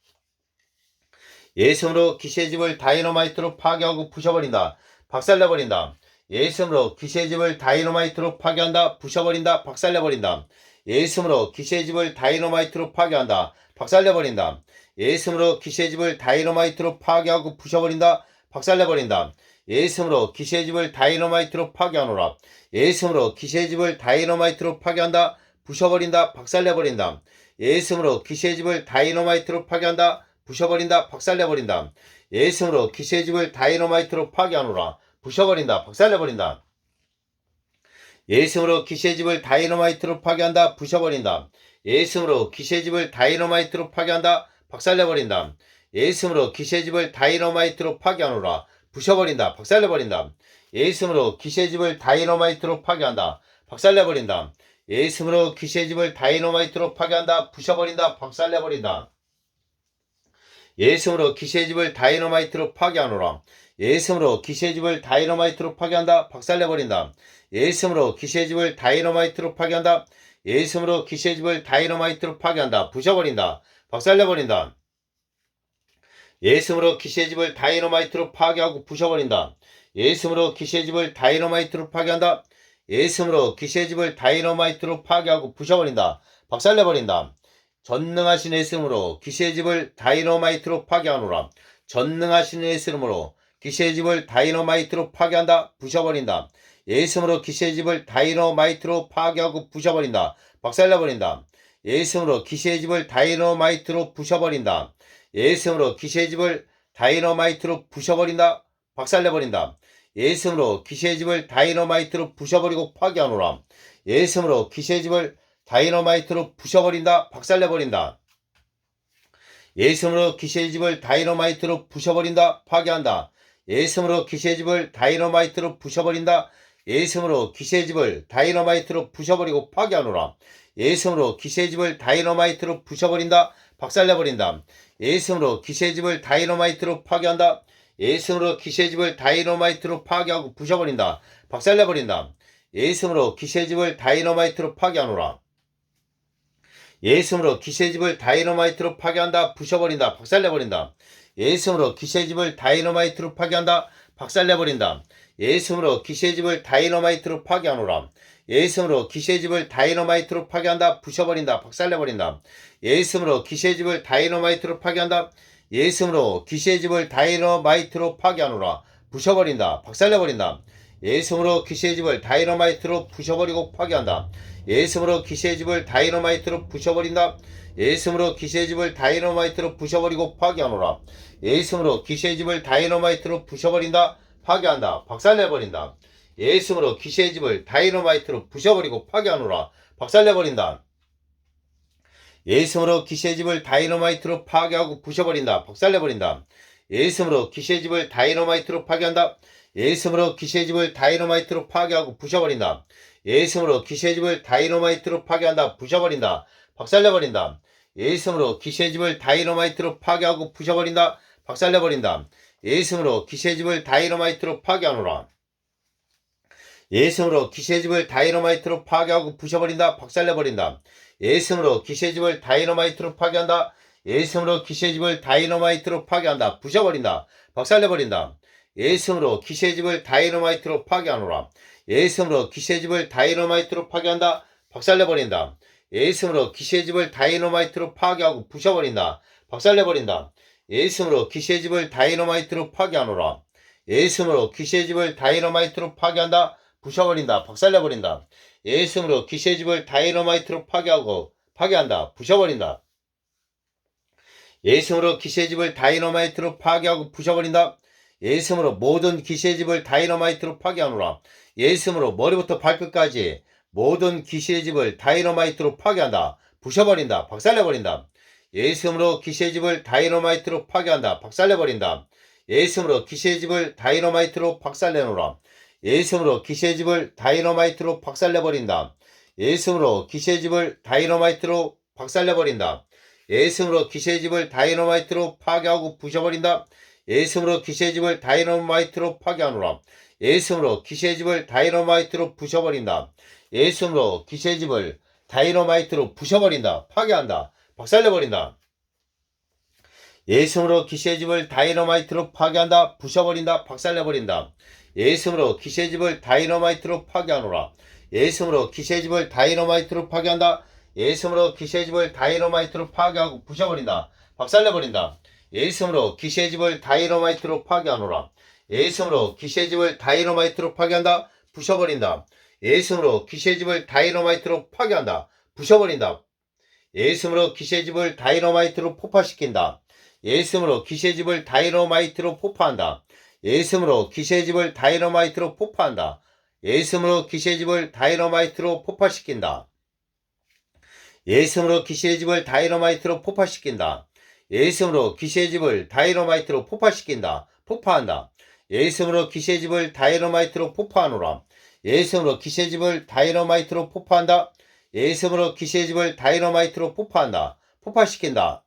예수 이름으로 귀신의 집을 다이너마이트로 파괴하고 부셔버린다. 박살내버린다. 예수 이름으로 귀신의 집을 다이너마이트로 파괴한다. 부셔버린다. 박살내버린다. 예수 이름으로 귀신의 집을 다이너마이트로 파괴한다. 박살내버린다. 예수 이름으로 귀신의 집을 다이너마이트로 파괴하고 부셔버린다. 박살내버린다. 예수 이름으로 귀신의 집을 다이너마이트로 파괴하노라. 예수 이름으로 귀신의 집을 다이너마이트로 파괴한다. 부셔버린다. 박살내버린다. 예수 이름으로 귀신의 집을 다이너마이트로 파괴한다. 부셔버린다. 박살내버린다. 예수 이름으로 귀신의 집을 다이너마이트로 파괴하노라. 부셔버린다. 박살내버린다. 예수 이름으로 귀신의 집을 다이너마이트로 파괴한다. 부셔버린다. 예수 이름으로 귀신의 집을 다이너마이트로 파괴한다. 박살내버린다. 예수 이름으로 귀신의 집을 다이너마이트로 파괴하노라. 부셔버린다. 박살내버린다. 예수 이름으로 귀신의 집을 다이너마이트로 파괴한다. 박살내버린다. 예수 이름으로 귀신의 집을 다이너마이트로 파괴한다. 부셔버린다. 박살내버린다. 예수 이름으로 귀신의 집을 다이너마이트로 파괴하노라. 예수 이름으로 귀신의 집을 다이너마이트로 파괴한다. 박살내버린다. 예수 이름으로 귀신의 집을 다이너마이트로 파괴한다. 예수 이름으로 귀신의 집을 다이너마이트로 파괴한다. 부셔버린다. 박살내버린다. 예수 이름으로 귀신의 집을 다이너마이트로 파괴하고 부셔버린다. 예수 이름으로 귀신의 집을 다이너마이트로 파괴한다. 예수 이름으로 귀신의 집을 다이너마이트로 파괴하고 부셔버린다. 박살내버린다. 전능하신 예수 이름으로 귀신의 집을 다이너마이트로 파괴하노라. 전능하신 예수 이름으로 귀신의 집을 다이너마이트로 파괴한다. 부셔버린다. 예수 이름으로 귀신의 집을 다이너마이트로 파괴하고 부셔버린다. 박살내버린다. 예수 이름으로 귀신의 집을 다이너마이트로 부셔버린다. 예수 이름으로 귀신의 집을 다이너마이트로 부셔버린다. 박살내버린다. 예수 이름으로 귀신의 집을 다이너마이트로 부셔버리고 파괴하노라. 예수 이름으로 귀신의 집을 다이너마이트로 부셔버린다. 박살내버린다. 예수 이름으로 귀신의 집을 다이너마이트로 부셔버린다. 파괴한다. 예수 이름으로 귀신의 집을 다이너마이트로 부셔버린다. 예수 이름으로 귀신의 집을 다이너마이트로 부셔버리고 파괴하노라. 예수 이름으로 귀신의 집을 다이너마이트로 부셔버린다. 박살내버린다. 예수 이름으로 귀신의 집을 다이너마이트로 파괴한다. 예수 이름으로 귀신의 집을 다이너마이트로 파괴하고 부셔버린다. 박살내버린다. 예수 이름으로 귀신의 집을 다이너마이트로 파괴하노라. 예수 이름으로 귀신의 집을 다이너마이트로 파괴한다. 부셔버린다. 박살내버린다. 예수 이름으로 귀신의 집을 다이너마이트로 파괴한다. 박살내버린다. 예수 이름으로 귀신의 집을 다이너마이트로 파괴하노라. 예수 이름으로 귀신의 집을 다이너마이트로 파괴한다. 부셔버린다. 박살내버린다. 예수 이름으로 귀신의 집을 다이너마이트로 파괴한다. 예수 이름으로 귀신의 집을 다이너마이트로 파괴하노라. 부셔버린다. 박살내버린다. 예수 이름으로 귀신의 집을 다이너마이트로 부셔버리고 파괴한다. 예수 이름으로 귀신의 집을 다이너마이트로 부셔버린다. 예수 이름으로 귀신의 집을 다이너마이트로 부셔버리고 파괴하노라. 예수 이름으로 귀신의 집을 다이너마이트로 부셔버린다. 파괴한다. 박살내버린다. 예수 이름으로 귀신의 집을 다이너마이트로 부셔버리고 파괴하노라. 박살내버린다. 예수 이름으로 귀신의 집을 다이너마이트로 파괴하고 부셔버린다. 박살내버린다. 예수 이름으로 귀신의 집을 다이너마이트로 파괴한다. 예수 이름으로 귀신의 집을 다이너마이트로 파괴하고 부셔버린다. 예수 이름으로 귀신의 집을 다이너마이트로 파괴한다. 부셔버린다. 박살내버린다. 예수 이름으로 귀신의 집을 다이너마이트로 파괴하고 부셔버린다. 박살내버린다. 예수 이름으로 귀신의 집을 다이너마이트로 파괴하노라. 예수 이름으로 귀신의 집을 다이너마이트로 파괴하고 부셔버린다. 박살내버린다. 예수 이름으로 귀신의 집을 다이너마이트로 파괴한다. 예수 이름으로 귀신의 집을 다이너마이트로 파괴한다. 부셔버린다. 박살내버린다. 예수 이름으로 귀신의 집을 다이너마이트로 파괴하노라. 예수 이름으로 귀신의 집을 다이너마이트로 파괴한다. 박살내버린다. 예수 이름으로 귀신의 집을 다이너마이트로 파괴하고 부셔버린다. 박살내버린다. 예수 이름으로 귀신의 집을 다이너마이트로 파괴하노라. 예수 이름으로 귀신의 집을 다이너마이트로 파괴한다. 부셔버린다. 박살내버린다. 예수 이름으로 귀신의 집을 다이너마이트로 파괴한다. 부셔버린다. 예수 이름으로 귀신의 집을 다이너마이트로 파괴하고 부셔버린다. 예수 이름으로 모든 귀신의 집을 다이너마이트로 파괴하노라. 예수 이름으로 머리부터 발끝까지 모든 귀신의 집을 다이너마이트로 파괴한다. 부셔버린다. 박살내버린다. 예수 이름으로 귀신의 집을 다이너마이트로 파괴한다. 박살내버린다. 예수 이름으로 귀신의 집을 다이너마이트로 박살내노라. 예수 이름으로 귀신의 집을 다이너마이트로 박살내버린다. 예수 이름으로 귀신의 집을 다이너마이트로 박살내버린다. 예수 이름으로 귀신의 집을 다이너마이트로 파괴하고 부셔버린다. 예수 이름으로 귀신의 집을 다이너마이트로 파괴하노라. 예수 이름으로 귀신의 집을 다이너마이트로 부셔버린다. 예수 이름으로 귀신의 집을 다이너마이트로 부셔버린다. 파괴한다. 박살내버린다. 예수 이름으로 귀신의 집을 다이너마이트로 파괴한다. 부셔버린다. 박살내버린다. 예수 이름으로 귀신의 집을 다이너마이트로 파괴하노라. 예수 이름으로 귀신의 집을 다이너마이트로 파괴한다. 예수 이름으로 귀신의 집을 다이너마이트로 파괴하고 부셔버린다. 박살내버린다. 예수 이름으로 귀신의 집을 다이너마이트로 파괴하노라. 예수 이름으로 귀신의 집을 다이너마이트로 파괴한다. 부셔버린다. 예수 이름으로 귀신의 집을 다이너마이트로 파괴한다. 부셔버린다. 예수 이름으로 귀신의 집을 다이너마이트로 폭파시킨다. 예수 이름으로 귀신의 집을 다이너마이트로 폭파한다. 예수 이름으로 귀신의 집을 다이너마이트로 폭파한다. 예수 이름으로 귀신의 집을 다이너마이트로 폭파시킨다. 예수 이름으로 귀신의 집을 다이너마이트로 폭파시킨다. 예수 이름으로 귀신의 집을 다이너마이트로 폭파시킨다. 폭파한다. 예수 이름으로 귀신의 집을 다이너마이트로 폭파하노라. 예수 이름으로 귀신의 집을 다이너마이트로 폭파한다. 예수 이름으로 귀신의 집을 다이너마이트로 폭파한다. 폭파시킨다.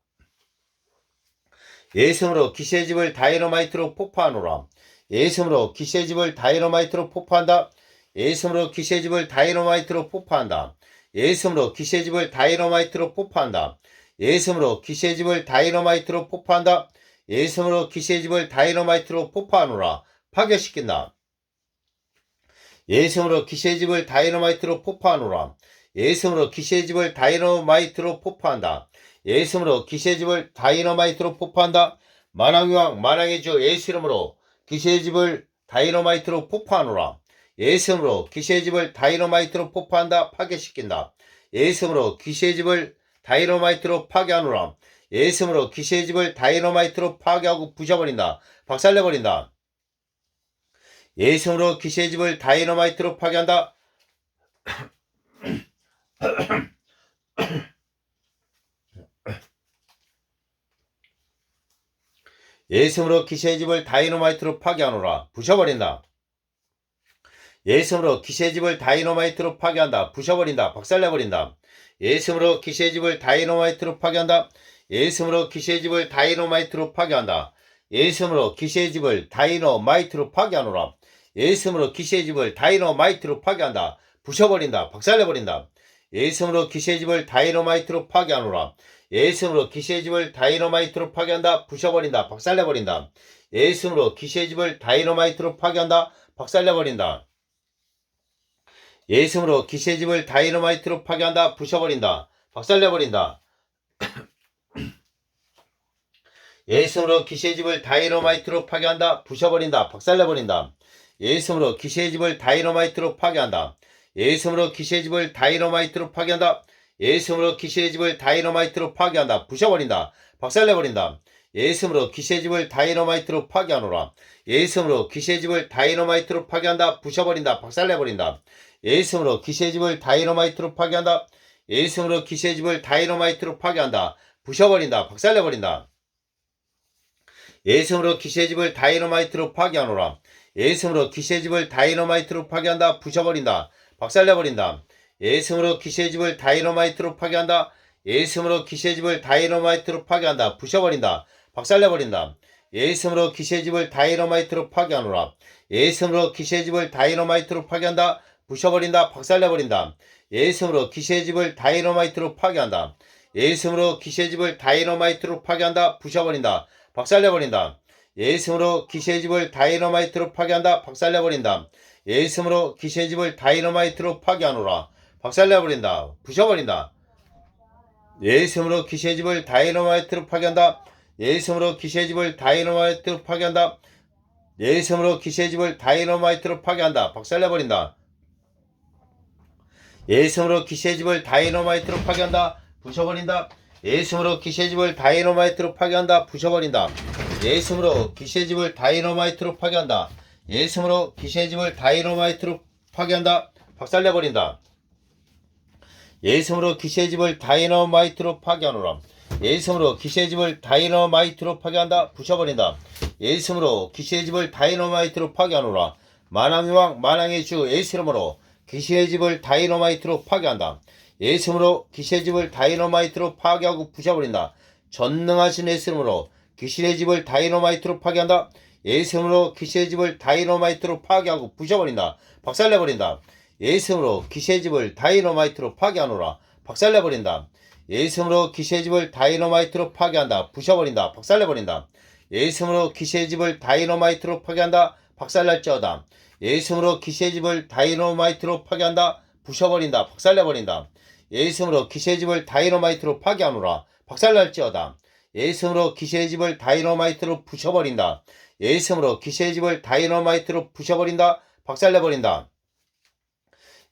예수 이름으로 귀신의 집을 다이너마이트로 폭파하노라. 예수 이름으로 귀신의 집을 다이너마이트로 폭파한다. 예수 이름으로 귀신의 집을 다이너마이트로 폭파한다. 예수 이름으로 귀신의 집을 다이너마이트로 폭파한다. 예수 이름으로 귀신의 집을 다이너마이트로 폭파한다. 예수 이름으로 귀신의 집을 다이너마이트로 폭파하노라. 파괴시킨다. 예수 이름으로 귀신의 집을 다이너마이트로 폭파하노라. 예수 이름으로 귀신의 집을 다이너마이트로 폭파한다. 예수 이름으로 귀신의 집을 다이너마이트로 폭파한다. 만왕의 만왕의 주 예수 이름으로 귀신의 집을 다이너마이트로 폭파하노라. 예수 이름으로 귀신의 집을 다이너마이트로 폭파한다. 파괴시킨다. 예수 이름으로 귀신의 집을 다이너마이트로 파괴하노라. 예수 이름으로 귀신의 집을 다이너마이트로 파괴하고 부셔버린다. 박살내버린다. 예수 이름으로 귀신의 집을 다이너마이트로 파괴한다. 예수 이름으로 귀신의 집을 다이너마이트로 파괴하노라. 부셔버린다. 예수 이름으로 귀신의 집을 다이너마이트로 파괴한다. 부셔버린다. 박살내버린다. 예수 이름으로 귀신의 집을 다이너마이트로 파괴한다. 예수 이름으로 귀신의 집을 다이너마이트로 파괴한다. 예수 이름으로 귀신의 집을 다이너마이트로 파괴하노라. 예수 이름으로 귀신의 집을 다이너마이트로 파괴한다. 부셔버린다. 박살내버린다. 예수 이름으로 귀신의 집을 다이너마이트로 파괴하노라. 예수 이름으로 귀신의 집을 다이너마이트로 파괴한다. 부셔버린다. 박살내버린다. 예수 이름으로 귀신의 집을 다이너마이트로 파괴한다. 박살내버린다. 예수님으로 귀신의 집을 다이너마이트로 파괴한다. 부셔버린다. 박살내버린다. 예수님으로 귀신의 집을 다이너마이트로 파괴한다. 부셔버린다. 박살내버린다. 예수님으로 귀신의 집을 다이너마이트로 파괴한다. 예수님으로 귀신의 집을 다이너마이트로 파괴한다. 예수님으로 귀신의 집을 다이너마이트로 파괴한다. 부셔버린다. 박살내버린다. 예수님으로 귀신의 집을 다이너마이트로 파괴하노라. 예수님으로 귀신의 집을 다이너마이트로 파괴한다. 부셔버린다. 박살내버린다. 예수님으로 귀신의 집을 다이너마이트로 파괴한다. 예수님으로 귀신의 집을 다이너마이트로 파괴한다. 부셔버린다. 박살내버린다. 예수님으로 귀신의 집을 다이너마이트로 파괴하노라. 예수님으로 귀신의 집을 다이너마이트로 파괴한다. 부셔버린다. 박살내버린다. 예수님으로 귀신의 집을 다이너마이트로 파괴한다. 예수님으로 귀신의 집을 다이너마이트로 파괴한다. 부셔버린다. 박살내버린다. 예수님으로 귀신의 집을 다이너마이트로 파괴하노라. 예수님으로 귀신의 집을 다이너마이트로 파괴한다. 부셔버린다. 박살내버린다. 예수님으로 귀신의 집을 다이너마이트로 파괴한다. 예수님으로 귀신의 집을 다이너마이트로 파괴한다. 부셔버린다. 박살내버린다. 예수님으로 귀신의 집을 다이너마이트로 파괴한다. 박살내버린다. 예수님으로 귀신의 집을 다이너마이트로 파괴하노라. 박살내버린다. 부셔버린다. 예수님으로 귀신의 집을 다이너마이트로 파괴한다. 예수님으로 귀신의 집을 다이너마이트로 파괴한다. 예수님으로 귀신의 집을 다이너마이트로 파괴한다. 박살내버린다. 예수님으로 귀신의 집을 다이너마이트로 파괴한다. 부셔버린다. 예수님으로 귀신의 집을 다이너마이트로 파괴한다. 부셔버린다. 예수님으로 귀신의 집을 다이너마이트로 파괴한다. 예수님으로 귀신의 집을 다이너마이트로 파괴한다. 박살내버린다. 예수님으로 귀신의 집을 다이너마이트로 파괴하노라. 예수님으로 귀신의 집을 다이너마이트로 파괴한다. 부셔버린다. 예수님으로 귀신의 집을 다이너마이트로 파괴하노라. 만왕의 왕 만왕의 주 예수 이름으로 귀신의 집을 다이너마이트로 파괴한다. 예수님으로 귀신의 집을 다이너마이트로 파괴하고 부셔버린다. 전능하신 예수 이름으로 귀신의 집을 다이너마이트로 파괴한다. 예수님으로 귀신의 집을 다이너마이트로 파괴하고 부셔버린다. 박살내버린다. 예수님으로 귀신의 집을 다이너마이트로 파괴하노라. 박살내버린다. 예수님으로 귀신의 집을 다이너마이트로 파괴한다. 부셔버린다. 박살내버린다. 예수님으로 귀신의 집을 다이너마이트로 파괴한다. 박살날지어다. 예수님으로 귀신의 집을 다이너마이트로 파괴한다. 부셔버린다. 박살내버린다. 예수님으로 귀신의 집을 다이너마이트로 파괴하노라. 박살날지어다. 예수님으로 귀신의 집을 다이너마이트로 부셔버린다. 예수님으로 귀신의 집을 다이너마이트로 부셔버린다. 박살내버린다.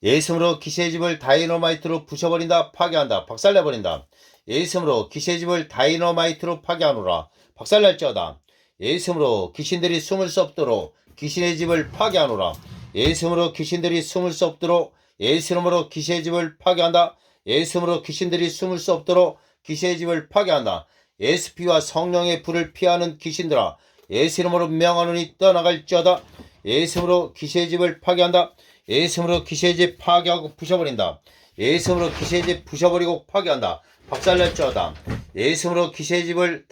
예수님으로 귀신의 집을 다이너마이트로 부셔버린다. 파괴한다. 박살내버린다. 예수님으로 귀신의 집을 다이너마이트로 파괴하노라. 박살날지어다. 예수님으로 귀신들이 숨을 수 없도록 귀신의 집을 파괴하노라. 예수님으로 귀신들이 숨을 수 없도록 예수님으로 귀신의 집을 파괴한다. 예수님으로 귀신들이 숨을 수 없도록 귀신의 집을 파괴한다. 예수 피와 성령의 불을 피하는 귀신들아 예수 이름으로 명하노니 떠나갈지어다. 예수님으로 귀신의 집을 파괴한다. 예수님으로 귀신의 집 파괴하고 부셔버린다. 예수님으로 귀신의 집 부셔버리고 파괴한다. 박살날지어다. 예수님으로 귀신의 집을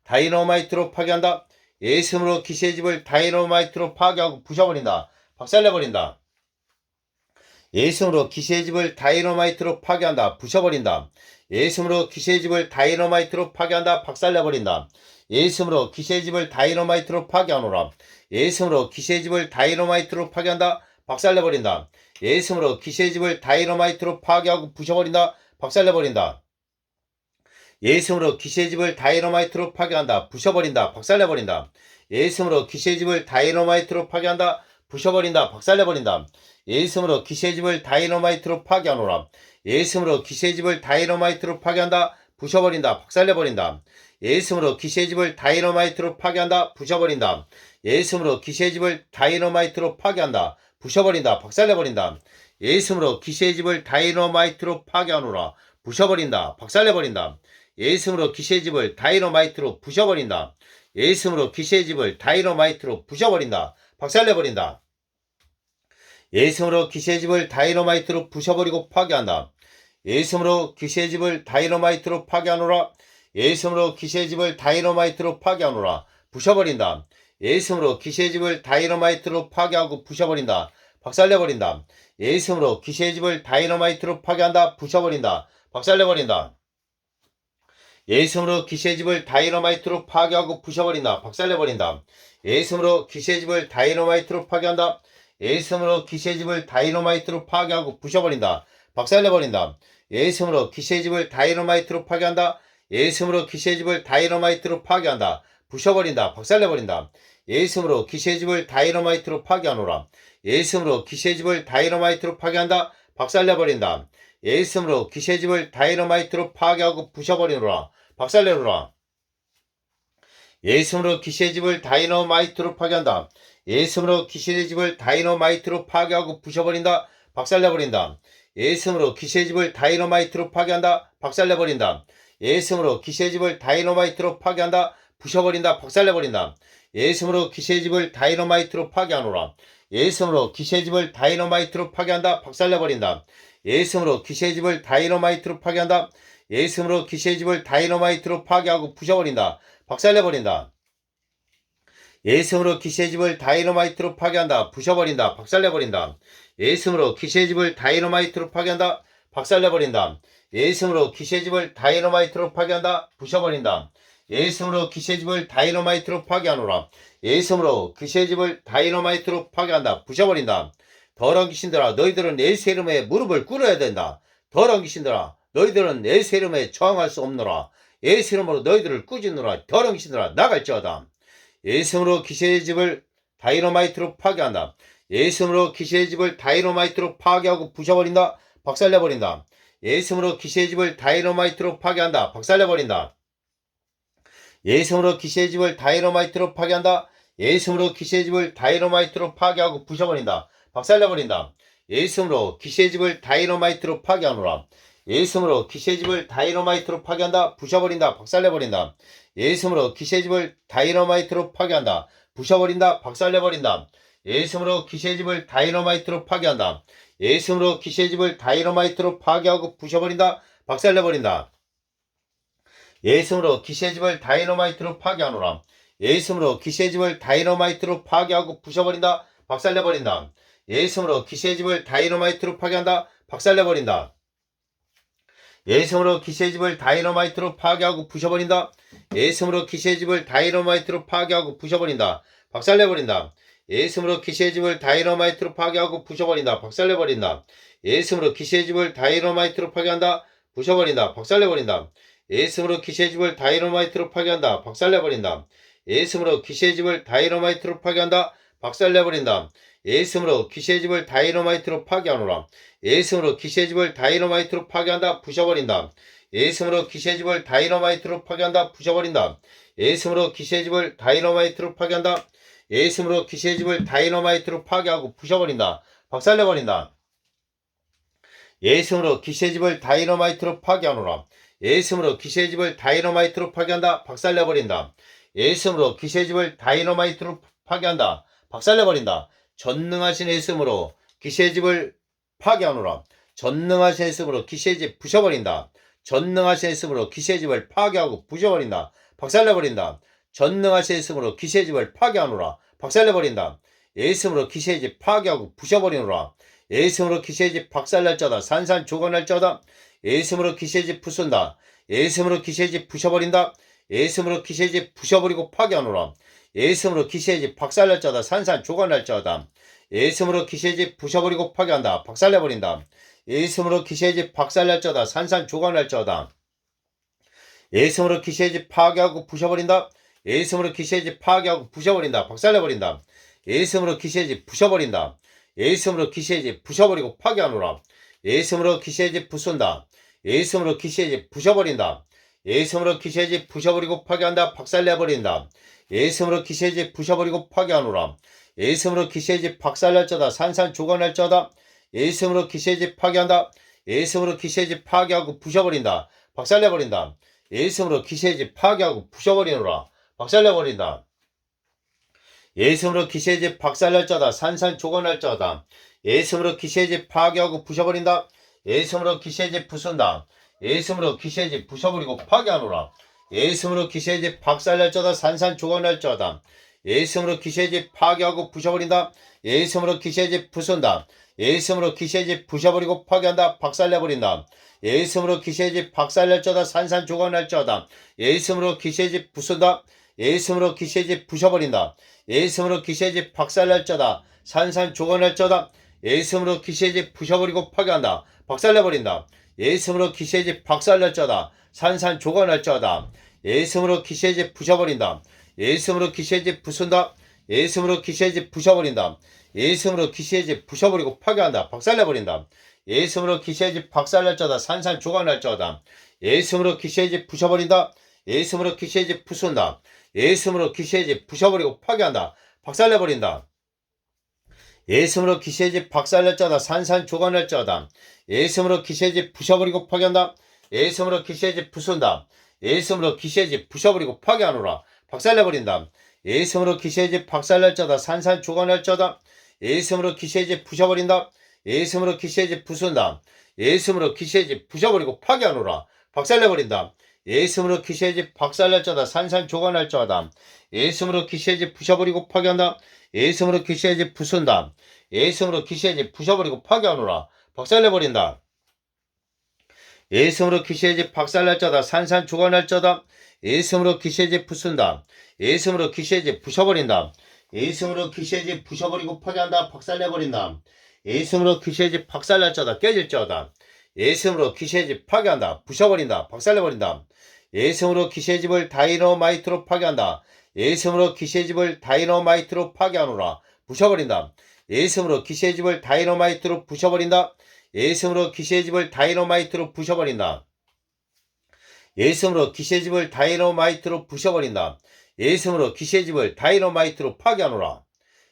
다이너마이트로 파괴한다. 예수님으로 귀신의 집을 다이너마이트로 파괴하고 부셔버린다. 박살내버린다. 예수님으로 귀신의 집을 다이너마이트로 파괴한다. 부셔버린다. 예수님으로 귀신의 집을 다이너마이트로 파괴한다. 박살내버린다. 예수님으로 귀신의 집을 다이너마이트로 파괴하노라. 예수님으로 귀신의 집을 다이너마이트로 파괴한다. 박살내버린다. 예수님으로 귀신의 집을 다이너마이트로 파괴하고 부셔버린다. 박살내버린다. 예수님으로 귀신의 집을 다이너마이트로 파괴한다. 부셔버린다. 박살내버린다. 예수님으로 귀신의 집을 다이너마이트로 파괴한다. 부셔버린다. 박살내버린다. 예수님으로 귀신의 집을 다이너마이트로 파괴하노라. 예수님으로 귀신의 집을 다이너마이트로 파괴한다. 부셔버린다. 박살내버린다. 예수님으로 귀신의 집을 다이너마이트로 파괴한다. 부셔버린다. 예수님으로 귀신의 집을 다이너마이트로 파괴한다. 부셔버린다. 박살내버린다. 예수님으로 귀신의 집을 다이너마이트로 파괴하노라. 부셔버린다. 박살내버린다. 예수님으로 귀신의 집을 다이너마이트로 부셔버린다. 예수님으로 귀신의 집을 다이너마이트로 부셔버린다. 박살내버린다. 예수님으로 귀신의 집을 다이너마이트로 부셔버리고 파괴한다. 예수님으로 귀신의 집을 다이너마이트로 파괴하노라. 예수님으로 귀신의 집을 다이너마이트로 파괴하노라. 부셔버린다. 예수님으로 귀신의 집을 다이너마이트로 파괴하고 부셔버린다. 박살내버린다. 예수님으로 귀신의 집을 다이너마이트로 파괴한다. 부셔버린다. 박살내버린다. 예수님으로 귀신의 집을 다이너마이트로 파괴하고 부셔버린다. 박살내버린다. 예수님으로 귀신의 집을 다이너마이트로 파괴한다. 예수님으로 귀신의 집을 다이너마이트로 파괴하고 부셔버린다. 박살내버린다. 예수님으로 귀신의 집을 다이너마이트로 파괴한다. 예수님으로 귀신의 집을 다이너마이트로 파괴한다. 부셔버린다. 박살내버린다. 예수님으로 귀신의 집을 다이너마이트로 파괴하노라. 예수님으로 귀신의 집을 다이너마이트로 파괴한다. 박살내버린다. 예수님으로 귀신의 집을 다이너마이트로 파괴하고 부셔버리노라. 박살내노라. 예수님으로 귀신의 집을 다이너마이트로 파괴한다. 예수님으로 귀신의 집을 다이너마이트로 파괴하고 부셔버린다. 박살내버린다. 예수님으로 귀신의 집을 다이너마이트로 파괴한다. 박살내버린다. 예수님으로 귀신의 집을 다이너마이트로 파괴한다. 부셔버린다. 박살내버린다. 예수님으로 귀신의 집을 다이너마이트로 파괴하노라. 예수님으로 귀신의 집을 다이너마이트로 파괴한다. 박살내버린다. 예수님으로 귀신의 집을 다이너마이트로 파괴한다. 예수님으로 귀신의 집을 다이너마이트로 파괴하고 부셔버린다. 박살내버린다. 예수님으로 귀신의 집을 다이너마이트로 파괴한다. 부셔버린다. 박살내버린다. 예수님으로 귀신의 집을 다이너마이트로 파괴한다. 박살내버린다. 예수님으로 귀신의 집을 다이너마이트로 파괴한다. 부셔버린다. 예수님으로 귀신의 집을 다이너마이트로 파괴하노라. 예수님으로 귀신의 집을 다이너마이트로 파괴한다. 부셔버린다. 더러운 귀신들아, 너희들은 예수의 이름에 무릎을 꿇어야 된다. 더러운 귀신들아, 너희들은 예수의 이름에 저항할 수 없노라. 예수 이름으로 너희들을 꾸짖노라. 더러운 귀신들아, 나갈지어다. 예수님으로 귀신의 집을 다이너마이트로 파괴한다. 예수님으로 귀신의 집을 다이너마이트로 파괴하고 부셔버린다. 박살내버린다. 예수님으로 귀신의 집을 다이너마이트로 파괴한다. 박살내버린다. 예수님으로 귀신의 집을 다이너마이트로 파괴한다. 예수님으로 귀신의 집을 다이너마이트로 파괴하고 부셔버린다. 박살내버린다. 예수님으로 귀신의 집을 다이너마이트로 파괴하노라. 예수님으로 귀신의 집을 다이너마이트로 파괴한다. 부셔버린다. 박살내버린다. 예수님으로 귀신의 집을 다이너마이트로 파괴한다. 부셔버린다. 박살내버린다. 예수님으로 귀신의 집을 다이너마이트로 파괴한다. 예수님으로 귀신의 집을 다이너마이트로 파괴하고 부셔버린다. 박살내버린다. 예수님으로 귀신의 집을 다이너마이트로 파괴하노라. 예수님으로 귀신의 집을 다이너마이트로 파괴하고 부셔버린다. 박살내버린다. 예수님으로 귀신의 집을 다이너마이트로 파괴한다. 박살내버린다. 예수님으로 귀신의 집을 다이너마이트로 파괴하고 부셔버린다. 예수님으로 귀신의 집을 다이너마이트로 파괴하고 부셔버린다. 박살내버린다. 예수님으로 귀신의 집을 다이너마이트로 파괴하고 부셔버린다. 박살내버린다. 예수님으로 귀신의 집을 다이너마이트로 파괴한다. 부셔버린다. 박살내버린다. 예수님으로 귀신의 집을 다이너마이트로 파괴한다. 박살내버린다. 예수님으로 귀신의 집을 다이너마이트로 파괴한다. 박살내버린다. 예수님으로 귀신의 집을 다이너마이트로 파괴하노라. 예수님으로 귀신의 집을 다이너마이트로 파괴한다. 부셔버린다. 예수님으로 귀신의 집을 다이너마이트로 파괴한다. 부셔버린다. 예수님으로 귀신의 집을 다이너마이트로 파괴한다. 예수님으로 귀신의 집을 다이너마이트로 파괴하고 부셔버린다. 박살내버린다. 예수님으로 귀신의 집을 다이너마이트로 파괴하노라. 예수님으로 귀신의 집을 다이너마이트로 파괴한다. 박살내버린다. 예수님으로 귀신의 집을 다이너마이트로 파괴한다. 박살내버린다. 전능하신 예수님으로 귀신의 집을 파괴하노라. 전능하신 예수님으로 귀신의 집 부셔버린다. 전능하신 예수님으로 귀신의 집을 파괴하고 부셔버린다. 박살내버린다. 전능하신 예수님으로 귀신의 집을 파괴하노라. 박살내버린다. 예수님으로 귀신의 집 파괴하고 부셔버리노라. 예수님으로 귀신의 집 박살날자다. 산산조각날자다. 예수님으로 귀신의 집 부순다. 예수님으로 귀신의 집 부셔버린다. 예수님으로 귀신의 집 부셔버리고 파괴하노라. 예수님으로 귀신의 집 박살날자다. 산산조각날자다. 예수님으로 귀신의 집 부셔버리고 파괴한다. 박살내버린다. 예수님으로 귀신의 집 박살날자다. 산산조각날자다. 예수님으로 귀신의 집 파괴하고 부셔버린다. 예수님으로 귀신의 집 파괴하고 부셔버린다. 박살내버린다. 예수님으로 귀신의 집 부셔버린다. 예수님으로 귀신의 집 부셔버리고 파괴하노라. 예수님으로 귀신의 집 부순다. 예수님으로 귀신의 집 부셔버린다. 예수님으로 귀신의 집 부셔버리고 파괴한다. 박살내버린다. 예수님으로 귀신의 집 부셔버리고 파괴하노라. 예수님으로 귀신의 집 박살날자다. 산산조각날자다. 예수님으로 귀신의 집 파괴한다. 예수님으로 귀신의 집 파괴하고 부셔버린다. 박살내버린다. 예수님으로 귀신의 집 파괴하고 부셔버리노라. 박살내버린다. 예수님으로 귀신의 집 박살날자다. 산산조각날자다. 예수님으로 귀신의 집 파괴하고 부셔버린다. 예수님으로 귀신의 집 부순다. 예수님으로 귀신의 집 부셔버리고 파괴하노라. 예수님으로 귀신의 집 박살날자다. 산산조각날자다. 예수님으로 귀신의 집 파괴하고 부셔버린다. 예수님으로 귀신의 집 부순다. 예수님으로 귀신의 집 부셔버리고 파괴한다. 박살내버린다. 예수님으로 귀신의 집 박살날자다. 산산조각날자다. 예수님으로 귀신의 집 부순다. 예수님으로 귀신의 집 부셔버린다. 예수님으로 귀신의 집 박살날쩌다. 산산조각날쩌다. 예수님으로 귀신의 집 부셔버리고 파괴한다. 박살내버린다. 예수님으로 귀신의 집 박살날쩌다. 산산조각날쩌다. 예수님으로 귀신의 집 부셔버린다. 예수님으로 귀신의 집 부순다. 예수님으로 귀신의 집 부셔버린다. 예수님으로 귀신의 집 부셔버리고 파괴한다. 박살내버린다. 예수님으로 귀신의 집 박살날쩌다. 산산조각날쩌다. 예수님으로 귀신의 집 부셔버린다. 예수님으로 귀신의 집 부순다. 예수님으로 귀신의 집 부셔버리고 파괴한다. 박살내버린다. 예수님으로 귀신의 집 박살날쩌다. 산산조각날쩌다. 예수님으로 귀신의 집 부셔버리고 파괴한다. 예수님으로 귀신의 집 부순다. 예수님으로 귀신의 집 부셔버리고 파괴하노라. 박살내버린다. 예수님으로 귀신의 집 박살날쩌다. 산산조각날쩌다. 예수님으로 귀신의 집 부셔버린다. 예수님으로 귀신의 집 부순다. 예수님으로 귀신의 집 부셔버리고 파괴하노라. 박살내버린다. 예수님으로 귀신의 집 박살날쩌다. 산산조각날쩌다. 예수님으로 귀신의 집 부셔버리고 파괴한다. 예수님으로 귀신의 집 부순다. 예수님으로 귀신의 집 부셔버리고 파괴하노라. 박살내버린다. 예수님으로 귀신의 집 박살날쩌다. 산산조각날쩌다. 예수님으로 귀신의 집 부순다. 예수님으로 귀신의 집 부셔버린다. 예수님으로 귀신의 집 부셔버리고 파괴한다. 박살내버린다. 예수님으로 귀신의 집 박살날쩌다. 깨질쩌다. 예수님으로 귀신의 집 파괴한다. 부셔버린다. 박살내버린다. 예수님으로 귀신의 집을 다이너마이트로 파괴한다. 예수님으로 귀신의 집을 다이너마이트로 파괴하노라. 부셔버린다. 예수님으로 귀신의 집을 다이너마이트로 부셔버린다. 예수님으로 귀신의 집을 다이너마이트로 부셔버린다. 예수님으로 귀신의 집을 다이너마이트로 부셔버린다. 예수님으로 귀신의 집을 다이너마이트로 파괴하노라.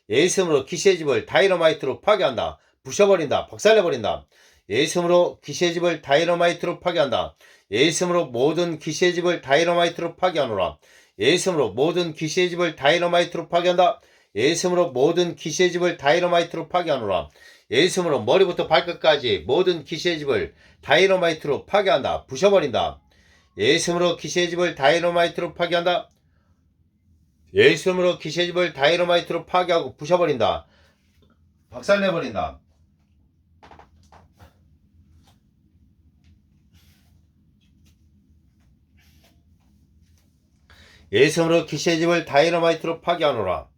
예수님으로 귀신의 집을 다이너마이트로 파괴한다. 부셔버린다. 박살내버린다. 예수님으로 귀신의 집을 다이너마이트로 파괴한다. 예수님으로 모든 귀신의 집을 다이너마이트로 파괴하노라. 예수님으로 모든 귀신의 집을 다이너마이트로 파괴한다. 예수님으로 모든 귀신의 집을 다이너마이트로 파괴하노라. 예수님으로 머리부터 발끝까지 모든 귀신의 집을 다이너마이트로 파괴한다. 부셔버린다. 예수님으로 귀신의 집을 다이너마이트로 파괴한다. 예수님으로 귀신의 집을 다이너마이트로 파괴하고 부셔버린다. 박살내버린다. 예수님으로 귀신의 집을 다이너마이트로 파괴하노라.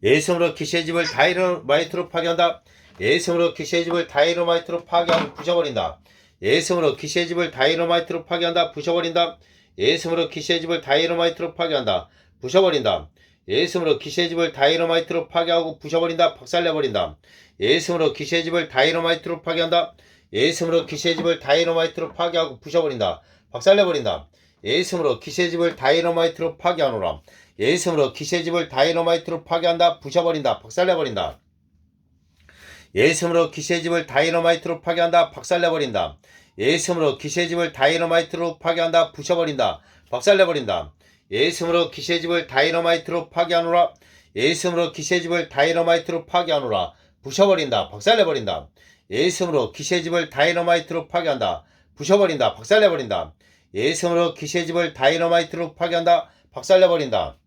예수님으로 귀신의 집을 다이너마이트로 파괴한다. 예수님으로 귀신의 집을 다이너마이트로 파괴하고 부셔버린다. 예수님으로 귀신의 집을 다이너마이트로 파괴한다. 부셔버린다. 예수님으로 귀신의 집을 다이너마이트로 파괴한다. 부셔버린다. 예수님으로 귀신의 집을 다이너마이트로 파괴하고 부셔버린다. 박살내버린다. 예수님으로 귀신의 집을 다이너마이트로 파괴한다. 예수님으로 귀신의 집을 다이너마이트로 파괴하고 부셔버린다. 박살내버린다. 예수님으로 귀신의 집을 다이너마이트로 파괴하노라. 예수님으로 귀신의 집을 다이너마이트로 파괴한다. 부셔버린다. 박살내버린다. 예수님으로 귀신의 집을 다이너마이트로 파괴한다. 박살내버린다. 예수님으로 귀신의 집을 다이너마이트로 파괴한다. 부셔버린다. 박살내버린다. 예수님으로 귀신의 집을 다이너마이트로 파괴하노라. 예수님으로 귀신의 집을 다이너마이트로 파괴하노라. 부셔버린다. 박살내버린다. 예수님으로 귀신의 집을 다이너마이트로 파괴한다. 부셔버린다. 박살내버린다. 예수님으로 귀신의 집을 다이너마이트로 파괴한다. 박살내버린다.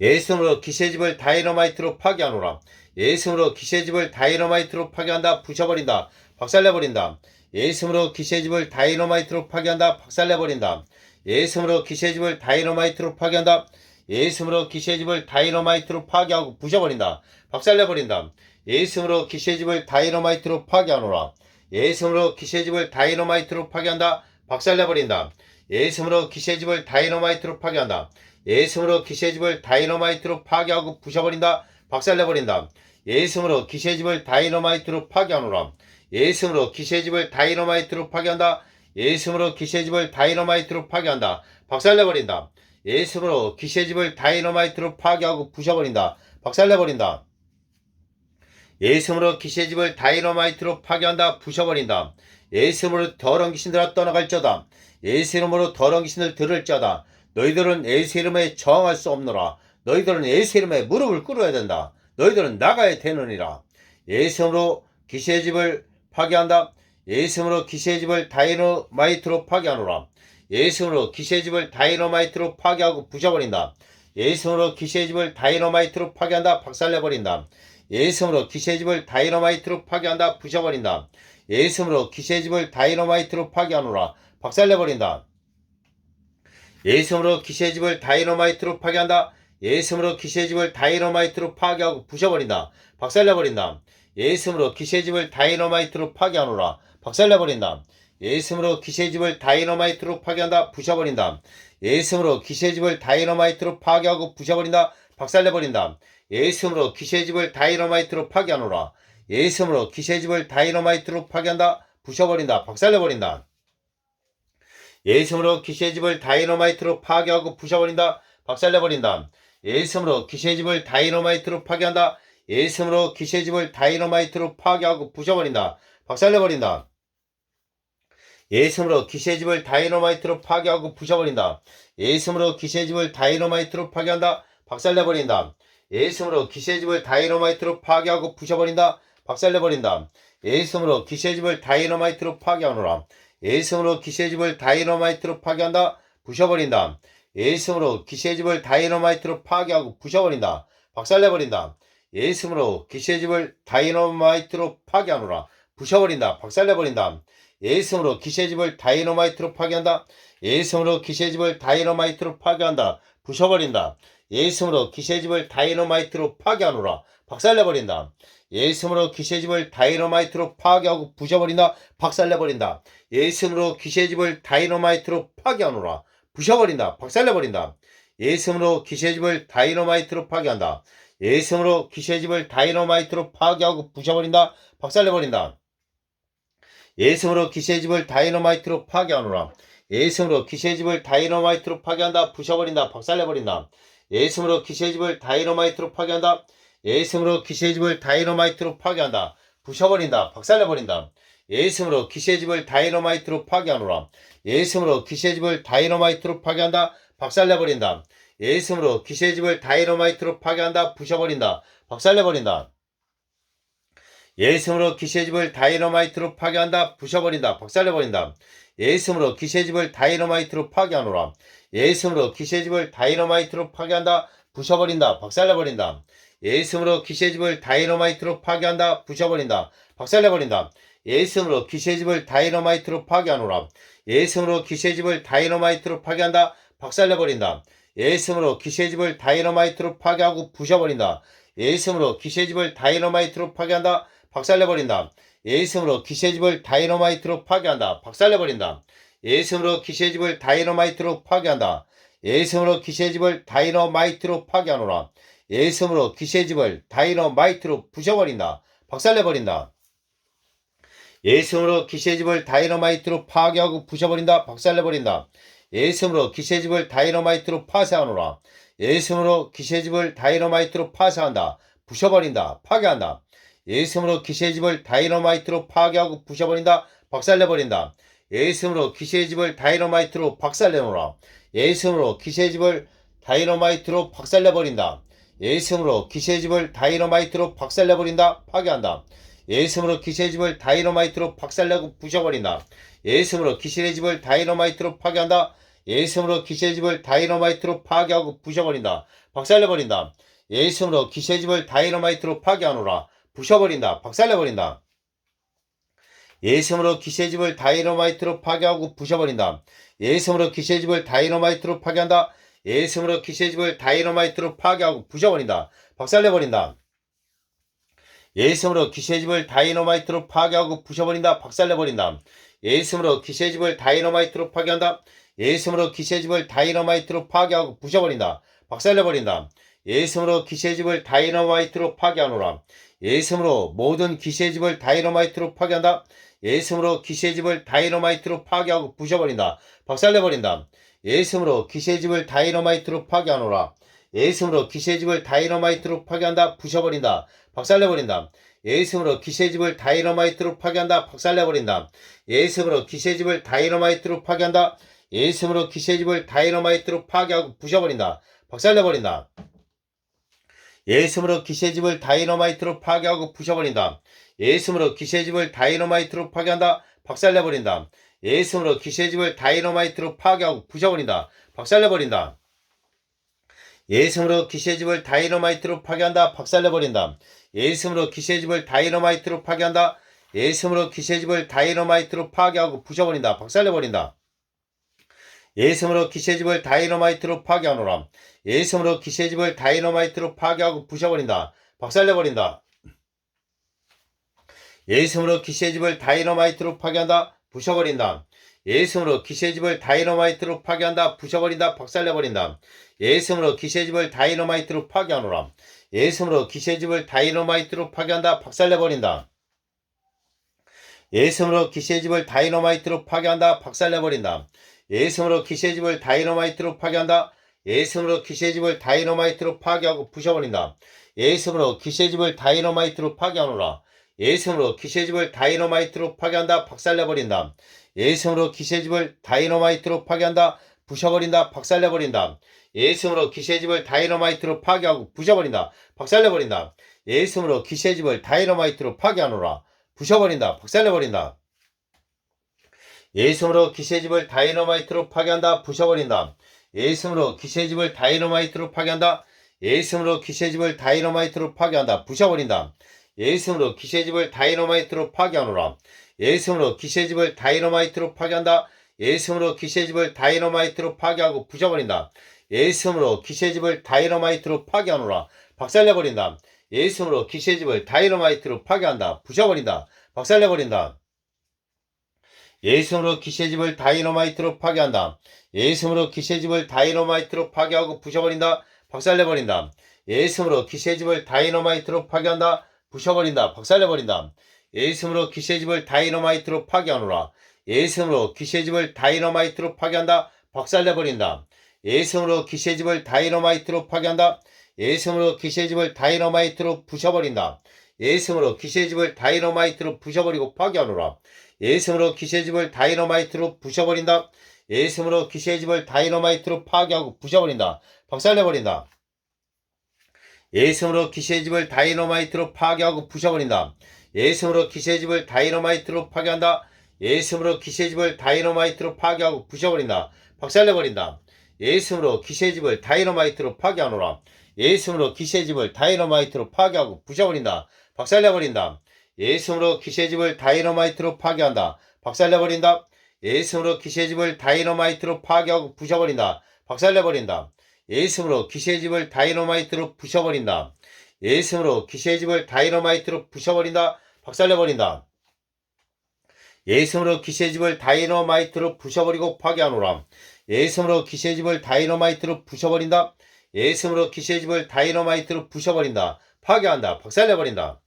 예수님으로 귀신의 집을 다이너마이트로 파괴하노라. 예수님으로 귀신의 집을 다이너마이트로 파괴한다. 부셔버린다. 박살내버린다. 예수님으로 귀신의 집을 다이너마이트로 파괴한다. 박살내버린다. 예수님으로 귀신의 집을 다이너마이트로 파괴한다. 예수님으로 귀신의 집을 다이너마이트로 파괴하고 부셔버린다. 박살내버린다. 예수님으로 귀신의 집을 다이너마이트로 파괴하노라. 예수님으로 귀신의 집을 다이너마이트로 파괴한다. 박살내버린다. 예수님으로 귀신의 집을 다이너마이트로 파괴한다. 예수님으로 귀신의 집을 다이너마이트로 파괴하고 부셔버린다. 박살내버린다. 예수님으로 귀신의 집을 다이너마이트로 파괴하노라. 예수님으로 귀신의 집을 다이너마이트로 파괴한다. 예수님으로 귀신의 집을 다이너마이트로 파괴한다. 박살내버린다. 예수님으로 귀신의 집을 다이너마이트로 파괴하고 부셔버린다. 박살내버린다. 예수님으로 귀신의 집을 다이너마이트로 파괴한다. 부셔버린다. 예수님으로 더러운 귀신들아 떠나갈쩌다. 예수 이름으로 더러운 귀신을 들을쩌다. 너희들은 예수 이름에 저항할 수 없노라. 너희들은 예수 이름에 무릎을 꿇어야 된다. 너희들은 나가야 되느니라. 예수 이름으로 귀신의 집을 파괴한다. 예수 이름으로 귀신의 집을 다이너마이트로 파괴하노라. 예수 이름으로 귀신의 집을 다이너마이트로 파괴하고 부셔버린다. 예수 이름으로 귀신의 집을 다이너마이트로 파괴한다. 박살내버린다. 예수 이름으로 귀신의 집을 다이너마이트로 파괴한다. 부셔버린다. 예수 이름으로 귀신의 집을 다이너마이트로 파괴하노라. 박살내버린다. 예수님으로 귀신의 집을 다이너마이트로 파괴한다. 예수님으로 귀신의 집을 다이너마이트로 파괴하고 부셔버린다. 박살내버린다. 예수님으로 귀신의 집을 다이너마이트로 파괴하노라. 박살내버린다. 예수님으로 귀신의 집을 다이너마이트로 파괴한다. 부셔버린다. 예수님으로 귀신의 집을 다이너마이트로 파괴하고 부셔버린다. 박살내버린다. 예수님으로 귀신의 집을 다이너마이트로 파괴하노라. 예수님으로 귀신의 집을 다이너마이트로 파괴한다. 부셔버린다. 박살내버린다. 예수님으로 귀신의 집을 다이너마이트로 파괴하고 부셔버린다. 박살내버린다. 예수님으로 귀신의 집을 다이너마이트로 파괴한다. 예수님으로 귀신의 집을 다이너마이트로 파괴하고 부셔버린다. 박살내버린다. 예수님으로 귀신의 집을 다이너마이트로 파괴하고 부셔버린다. 예수님으로 귀신의 집을 다이너마이트로 파괴한다. 박살내버린다. 예수님으로 귀신의 집을 다이너마이트로 파괴하고 부셔버린다. 박살내버린다. 예수님으로 귀신의 집을 다이너마이트로 파괴하노라. 예수님으로 귀신의 집을 다이너마이트로 파괴한다. 부셔버린다. 예수님으로 귀신의 집을 다이너마이트로 파괴하고 부셔버린다. 박살내버린다. 예수님으로 귀신의 집을 다이너마이트로 파괴하노라. 부셔버린다. 박살내버린다. 예수님으로 귀신의 집을 다이너마이트로 파괴한다. 예수님으로 귀신의 집을 다이너마이트로 파괴한다. 부셔버린다. 예수님으로 귀신의 집을 다이너마이트로 파괴하노라. 박살내버린다. 예수님으로 귀신의 집을 다이너마이트로 파괴하고 부셔버린다. 박살내버린다. 예수님으로 귀신의 집을 다이너마이트로 파괴하노라. 부셔버린다. 박살내버린다. 예수님으로 귀신의 집을 다이너마이트로 파괴한다. 예수님으로 귀신의 집을 다이너마이트로 파괴하고 부셔버린다. 박살내버린다. 예수님으로 귀신의 집을 다이너마이트로 파괴하노라. 예수님으로 귀신의 집을 다이너마이트로 파괴한다. 부셔버린다. 박살내버린다. 예수님으로 귀신의 집을 다이너마이트로 파괴한다. 예수님으로 귀신의 집을 다이너마이트로 파괴한다. 부셔버린다. 박살내버린다. 예수님으로 귀신의 집을 다이너마이트로 파괴하노라. 예수님으로 귀신의 집을 다이너마이트로 파괴한다. 박살내버린다. 예수님으로 귀신의 집을 다이너마이트로 파괴한다. 부셔버린다. 박살내버린다. 예수님으로 귀신의 집을 다이너마이트로 파괴한다. 부셔버린다. 박살내버린다. 예수님으로 귀신의 집을 다이너마이트로 파괴하노라. 예수님으로 귀신의 집을 다이너마이트로 파괴한다. 부셔버린다. 박살내버린다. 예수님으로 귀신의 집을 다이너마이트로 파괴한다. 부셔버린다. 박살내버린다. 예수님으로 귀신의 집을 다이너마이트로 파괴하노라. 예수님으로 귀신의 집을 다이너마이트로 파괴한다. 박살내버린다. 예수님으로 귀신의 집을 다이너마이트로 파괴하고 부셔버린다. 예수님으로 귀신의 집을 다이너마이트로 파괴한다. 박살내버린다. 예수님으로 귀신의 집을 다이너마이트로 파괴한다. 박살내버린다. 예수님으로 귀신의 집을 다이너마이트로 파괴한다. 예수님으로 귀신의 집을 다이너마이트로 파괴하노라. 예수님으로 귀신의 집을 다이너마이트로 부셔버린다. 박살내버린다. 예수님으로 귀신의 집을 다이너마이트로 파괴하고 부셔버린다. 박살내버린다. 예수님으로 귀신의 집을 다이너마이트로 파쇄하노라. 예수님으로 귀신의 집을 다이너마이트로 파쇄한다. 부셔버린다. 파괴한다. 예수님으로 귀신의 집을 다이너마이트로 파괴하고 부셔버린다. 박살내버린다. 예수님으로 귀신의 집을 다이너마이트로 박살내노라. 예수님으로 귀신의 집을 다이너마이트로 박살내버린다. 예수님으로 귀신의 집을 다이너마이트로 박살내버린다. 파괴한다. 예수님으로 귀신의 집을 다이너마이트로 박살내고 부셔버린다. 예수님으로 귀신의 집을 다이너마이트로 파괴한다. 예수님으로 귀신의 집을 다이너마이트로 파괴하고 부셔버린다. 박살내버린다. 예수님으로 귀신의 집을 다이너마이트로 파괴하노라. 부셔버린다. 박살내버린다. 예수님으로 귀신의 집을 다이너마이트로 파괴하고 부셔버린다. 예수님으로 귀신의 집을 다이너마이트로 파괴한다. 예수님으로 귀신의 집을 다이너마이트로 파괴하고 부셔버린다. 박살내버린다. 예수님으로 귀신의 집을 다이너마이트로 파괴하고 부셔버린다. 박살내버린다. 예수님으로 귀신의 집을 다이너마이트로 파괴한다. 예수님으로 귀신의 집을 다이너마이트로 파괴하고 부셔버린다. 박살내버린다. 예수님으로 귀신의 집을 다이너마이트로 파괴하노라. 예수님으로 모든 귀신의 집을 다이너마이트로 파괴한다. 예수님으로 귀신의 집을 다이너마이트로 파괴하고 부셔버린다. 박살내버린다. 예수님으로 귀신의 집을 다이너마이트로 파괴하노라. 예수님으로 귀신의 집을 다이너마이트로 파괴한다. 부셔버린다. 박살내버린다. 예수님으로 귀신의 집을 다이너마이트로 파괴한다. 박살내버린다. 예수님으로 귀신의 집을 다이너마이트로 파괴한다. 예수님으로 귀신의 집을 다이너마이트로 파괴하고 부셔버린다. 박살내버린다. 예수님으로 귀신의 집을 다이너마이트로 파괴하고 부셔버린다. 예수님으로 귀신의 집을 다이너마이트로 파괴한다. 박살내버린다. 예수님으로 귀신의 집을 다이너마이트로 파괴하고 부셔버린다. 박살내버린다. 예수님으로 귀신의 집을 다이너마이트로 파괴한다. 박살내버린다. 예수님으로 귀신의 집을 다이너마이트로 파괴한다. 예수님으로 귀신의 집을 다이너마이트로 파괴하고 부셔버린다. 박살내버린다. 예수님으로 기세집을 다이너마이트로 파괴하노라. 예수님으로 기세집을 다이너마이트로 파괴하고 부셔버린다. 박살내버린다. 예수님으로 기세집을 다이너마이트로 파괴한다. 부셔버린다. 예수님으로 기세집을 다이너마이트로 파괴한다. 부셔버린다. 박살내버린다. 예수님으로 기세집을 다이너마이트로 파괴하노라. 예수님으로 기세집을 다이너마이트로 파괴한다. 박살내버린다. 예수님으로 기세집을 다이너마이트로 파괴한다. 박살내버린다. 예수님으로 기세집을 다이너마이트로 파괴한다. 예수님으로 기세집을 다이너마이트로 파괴하고 부셔버린다. 예수님으로 기세집을 다이너마이트로 파괴하노라. 예수님으로 기세집을 다이너마이트로 파괴한다. 박살내버린다. 예수님으로 기세집을 다이너마이트로 파괴한다. 부셔버린다. 박살내버린다. 예수님으로 기세집을 다이너마이트로 파괴하고 부셔버린다. 박살내버린다. 예수님으로 기세집을 다이너마이트로 파괴하노라. 부셔버린다. 박살내버린다. 예수님으로 기세집을 다이너마이트로 파괴한다. 부셔버린다. 예수님으로 기세집을 다이너마이트로 파괴한다. 예수님으로 기세집을 다이너마이트로 파괴한다. 부셔버린다. 예수님으로 기세집을 다이너마이트로 파괴하노라. 예수님으로 기세집을 다이너마이트로 파괴한다. 예수님으로 기세집을 다이너마이트로 파괴하고 부셔버린다. 예수님으로 기세집을 다이너마이트로 파괴하노라. 박살내버린다. 예수님으로 기세집을 다이너마이트로 파괴한다. 부셔버린다. 박살내버린다. 예수님으로 기세집을 다이너마이트로 파괴한다. 예수님으로 기세집을 다이너마이트로 파괴하고 부셔버린다. 박살내버린다. 예수님으로 기세집을 다이너마이트로 파괴한다. 부셔버린다. 박살내버린다. 예수님으로 기세집을 다이너마이트로 파괴하노라. 예수님으로 기세집을 다이너마이트로 파괴한다. 박살내버린다. 예수님으로 기세집을 다이너마이트로 파괴한다. 예수님으로 기세집을 다이너마이트로 부셔버린다. 예수님으로 기세집을 다이너마이트로 부셔버리고 파괴하노라. 예수님으로 기세집을 다이너마이트로 부셔버린다. 예수님으로 기세집을 다이너마이트로 파괴하고 부셔버린다. 박살내버린다. 예수님으로 기세집을 다이너마이트로 파괴하고 부셔버린다. 예수님으로 기세집을 다이너마이트로 파괴한다. 예수님으로 기세집을 다이너마이트로 파괴하고 부셔버린다. 박살내버린다. 예수님으로 기세집을 다이너마이트로 파괴하노라. 예수님으로 기세집을 다이너마이트로 파괴하고 부셔버린다. 박살내버린다. 예수님으로 기세집을 다이너마이트로 파괴한다. 박살내버린다. 예수님으로 기세집을 다이너마이트로 파괴하고 부셔버린다. 박살내버린다. 예수님으로 기세집을 다이너마이트로 부셔버린다. 예수님으로 기세집을 다이너마이트로 부셔버린다. 박살내버린다. 예수님으로 기세집을 다이너마이트로 부셔버리고 파괴하노라. 예수님으로 기세집을 다이너마이트로 부셔버린다. 예수님으로 기세집을 다이너마이트로 부셔버린다. 파괴한다. 박살내버린다.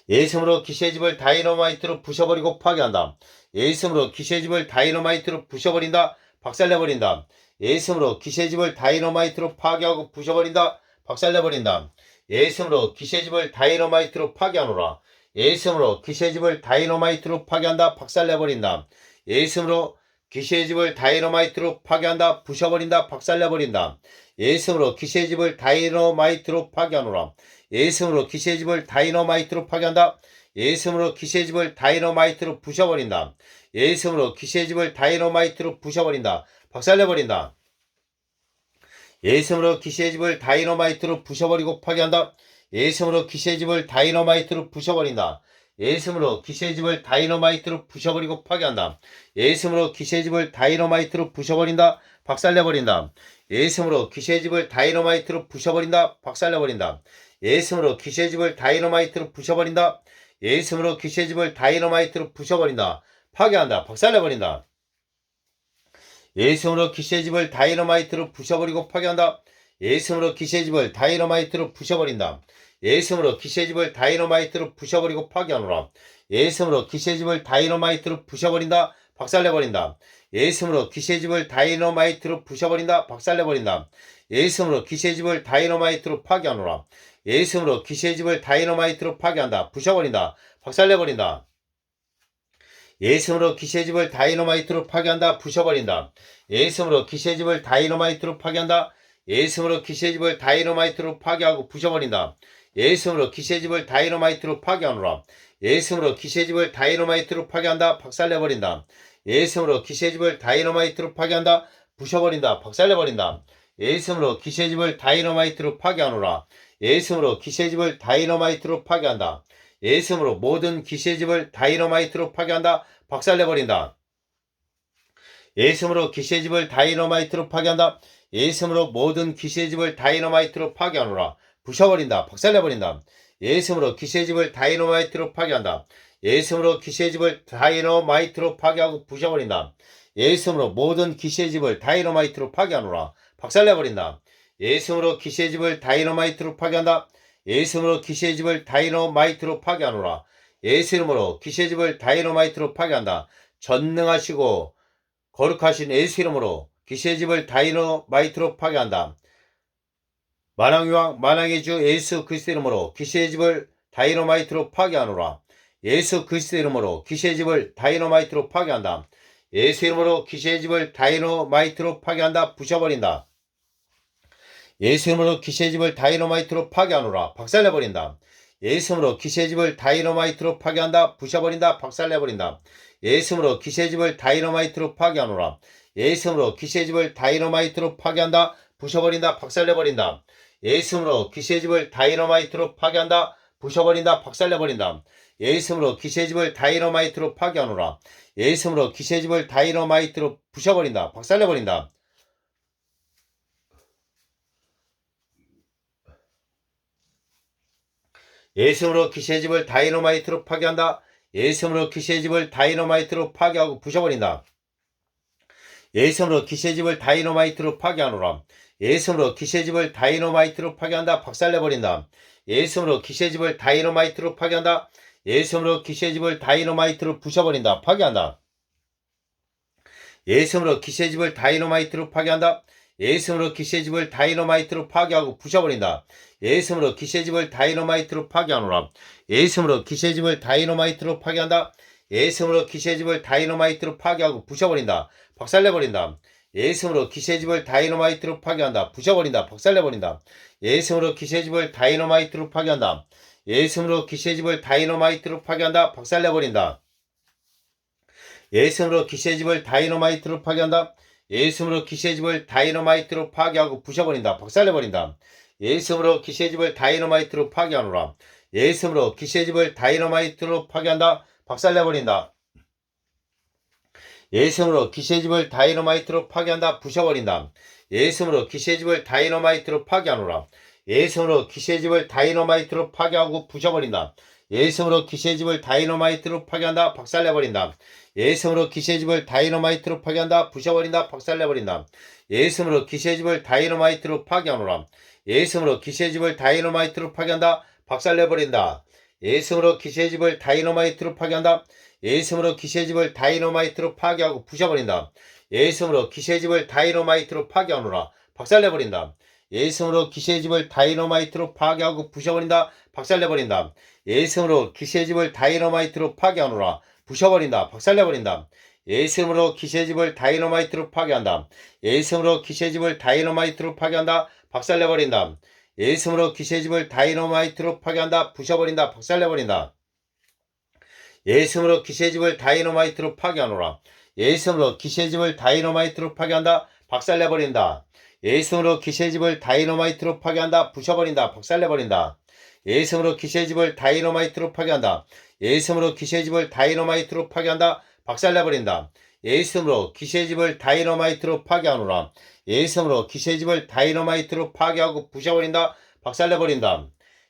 예수님으로 기세집을 다이너마이트로 부셔버리고 파괴한다. 예수님으로 기세집을 다이너마이트로 부셔버린다. 박살내버린다. 예수님으로 기세집을 다이너마이트로 파괴하고 부셔버린다. 박살내버린다. 예수님으로 기세집을 다이너마이트로 파괴하노라. 예수님으로 기세집을 다이너마이트로 파괴한다. 박살내버린다. 예수님으로 기세집을 다이너마이트로 파괴한다. 부셔버린다. 박살내버린다. 예수님으로 기세집을 다이너마이트로 파괴하노라. 예수님으로 기세집을 다이너마이트로 파괴한다. 예수님으로 기세집을 다이너마이트로 부셔버린다. 예수님으로 기세집을 다이너마이트로 부셔버린다. 박살내버린다. 예수님으로 기세집을 다이너마이트로 부셔버리고 파괴한다. 예수님으로 기세집을 다이너마이트로 부셔버린다. 예수님으로 기세집을 다이너마이트로 부셔버리고 파괴한다. 예수님으로 기세집을 다이너마이트로 부셔버린다. 박살내버린다. 예수님으로 기세집을 다이너마이트로 부셔버린다. 박살내버린다. 예수님으로 기세집을 다이너마이트로 부셔버린다. 예수님으로 기세집을 다이너마이트로 부셔버린다. 파괴한다. 박살내버린다. 예수님으로 기세집을 다이너마이트로 부셔버리고 파괴한다. 예수님으로 기세집을 다이너마이트로 부셔버린다. 예수님으로 기세집을 다이너마이트로 부셔버리고 파괴하노라. 예수님으로 기세집을 다이너마이트로 부셔버린다. 박살내버린다. 예수님으로 기세집을 다이너마이트로 부셔버린다. 박살내버린다. 예수님으로 기세집을 다이너마이트로 파괴하노라. 예수님으로 기세집을 다이너마이트로 파괴한다. 부셔버린다. 박살내버린다. 예수님으로 기세집을 다이너마이트로 파괴한다. 부셔버린다. 예수님으로 기세집을 다이너마이트로 파괴한다. 예수님으로 기세집을 다이너마이트로 파괴하고 부셔버린다. 예수님으로 기세집을 다이너마이트로 파괴하노라. 예수님으로 기세집을 다이너마이트로 파괴한다. 박살내버린다. 예수님으로 기세집을 다이너마이트로 파괴한다. 부셔버린다. 박살내버린다. 예수님으로 기세집을 다이너마이트로 파괴하노라. 예수님으로 기세집을 다이너마이트로 파괴한다. 예수님으로 모든 기세집을 다이너마이트로 파괴한다. 박살내버린다. 예수님으로 귀신의 집을 다이너마이트로 파괴한다. 예수님으로 모든 귀신의 집을 다이너마이트로 파괴하노라. 부셔버린다. 박살내버린다. 예수님으로 귀신의 집을 다이너마이트로 파괴한다. 예수님으로 귀신의 집을 다이너마이트로 파괴하고 부셔버린다. 예수님으로 모든 귀신의 집을 다이너마이트로 파괴하노라. 박살내버린다. 예수님으로 귀신의 집을 다이너마이트로 파괴한다. 예수님으로 귀신의 집을 다이너마이트로 파괴하노라. 예수 이름으로 귀신의 집을 다이너마이트로 파괴한다. 전능하시고 거룩하신 예수 이름으로 귀신의 집을 다이너마이트로 파괴한다. 만왕왕 만왕의 주 예수 그리스도 이름으로 귀신의 집을 다이너마이트로 파괴하노라. 예수 그리스도 이름으로 귀신의 집을 다이너마이트로 파괴한다. 예수 이름으로 귀신의 집을 다이너마이트로 파괴한다. 부셔버린다. 예수 이름으로 귀신의 집을 다이너마이트로 파괴하노라. 박살내버린다. 예수 이름으로 귀신의 집을 다이너마이트로 파괴한다. 부셔버린다. 박살내버린다. 예수 이름으로 귀신의 집을 다이너마이트로 파괴하노라. 예수 이름으로 귀신의 집을 다이너마이트로 파괴한다. 부셔버린다. 박살내버린다. 예수 이름으로 귀신의 집을 다이너마이트로 파괴한다. 부셔버린다. 박살내버린다. 예수 이름으로 귀신의 집을 다이너마이트로 파괴하노라. 예수 이름으로 귀신의 집을 다이너마이트로 부셔버린다. 박살내버린다. 예수 이름으로 귀신의 집을 다이너마이트로 파괴한다. 예수 이름으로 귀신의 집을 다이너마이트로 파괴하고 부셔버린다. 예수 이름으로 귀신의 집을 다이너마이트로 파괴하노라. 예수 이름으로 귀신의 집을 다이너마이트로 파괴한다. 박살내버린다. 예수 이름으로 귀신의 집을 다이너마이트로 파괴한다. 예수 이름으로 귀신의 집을 다이너마이트로 부셔버린다. 파괴한다. 예수 이름으로 귀신의 집을 다이너마이트로 파괴한다. 예수 이름으로 귀신의 집을 다이너마이트로 파괴하고 부셔버린다. 예수 이름으로 귀신의 집을 다이너마이트로 파괴하노라. 예수 이름으로 귀신의 집을 다이너마이트로 파괴한다. 예수 이름으로 귀신의 집을 다이너마이트로 파괴하고 부셔버린다. 박살내버린다. 예수 이름으로 귀신의 집을 다이너마이트로 파괴한다. 부셔버린다. 박살내버린다. 예수 이름으로 귀신의 집을 다이너마이트로 파괴한다. 예수 이름으로 귀신의 집을 다이너마이트로 파괴한다. 박살내버린다. 예수 이름으로 귀신의 집을 다이너마이트로 파괴한다. 예수 이름으로 귀신의 집을 다이너마이트로 파괴하고 부셔버린다. 박살내버린다. 예수 이름으로 귀신의 집을 다이너마이트로 파괴하노라. 예수 이름으로 귀신의 집을 다이너마이트로 파괴한다. 박살내버린다. 예수 이름으로 귀신의 집을 다이너마이트로 파괴한다. 부셔버린다. 예수 이름으로 귀신의 집을 다이너마이트로 파괴하노라. 예수 이름으로 귀신의 집을 다이너마이트로 파괴하고 부셔버린다. 예수 이름으로 귀신의 집을 다이너마이트로 파괴한다. 박살내버린다. 예수 이름으로 귀신의 집을 다이너마이트로 파괴한다. 부셔버린다. 박살내버린다. 예수 이름으로 귀신의 집을 다이너마이트로 파괴하노라. 예수 이름으로 귀신의 집을 다이너마이트로 파괴한다. 박살내버린다. 예수 이름으로 귀신의 집을 다이너마이트로 파괴한다. 예수 이름으로 귀신의 집을 다이너마이트로 파괴하고 부셔버린다. 예수 이름으로 귀신의 집을 다이너마이트로 파괴하노라. 박살내버린다. 예수 이름으로 귀신의 집을 다이너마이트로 파괴하고 부셔버린다. 박살내버린다. 예수 이름으로 귀신의 집을 다이너마이트로 파괴하노라. 부셔버린다. 박살내버린다. 예수 이름으로 귀신의 집을 다이너마이트로 파괴한다. 예수 이름으로 귀신의 집을 다이너마이트로 파괴한다. 박살내버린다. 예수 이름으로 귀신의 집을 다이너마이트로 파괴한다. 부셔버린다. 박살내버린다. 예수 이름으로 귀신의 집을 다이너마이트로 파괴하노라. 예수 이름으로 귀신의 집을 다이너마이트로 파괴한다. 박살내버린다. 예수 이름으로 귀신의 집을 다이너마이트로 파괴한다. 부셔버린다. 박살내버린다. 예수 이름으로 귀신의 집을 다이너마이트로 파괴한다. 예수 이름으로 귀신의 집을 다이너마이트로 파괴한다. 박살내버린다. 예수 이름으로 귀신의 집을 다이너마이트로 파괴하노라. 예수 이름으로 귀신의 집을 다이너마이트로 파괴하고 부셔버린다. 박살내버린다.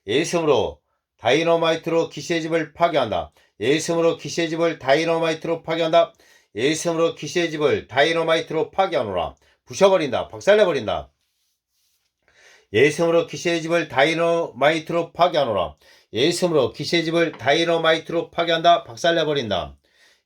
예수 이름으로 다이너마이트로 귀신의 집을 파괴한다. 예수 이름으로 귀신의 집을 다이너마이트로 파괴한다. 예수 이름으로 귀신의 집을 다이너마이트로 파괴하노라. 부셔버린다. 박살내버린다. 예수 이름으로 귀신의 집을 다이너마이트로 파괴하노라. 예수 이름으로 귀신의 집을 다이너마이트로 파괴한다. 박살내버린다.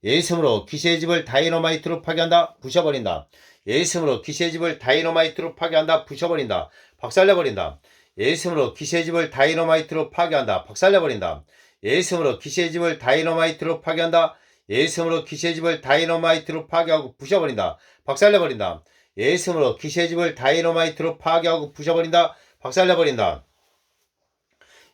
예수 이름으로 귀신의 집을 다이너마이트로 파괴한다. 부셔버린다. 예수 이름으로 귀신의 집을 다이너마이트로 파괴한다. 부셔버린다. 박살내버린다. 예수 이름으로 귀신의 집을 다이너마이트로 파괴한다. 박살내버린다. 예수 이름으로 귀신의 집을 다이너마이트로 파괴한다. 예수 이름으로 귀신의 집을 다이너마이트로 파괴하고 부셔버린다. 박살내버린다. 예수 이름으로 귀신의 집을 다이너마이트로 파괴하고 부셔버린다. 박살내버린다.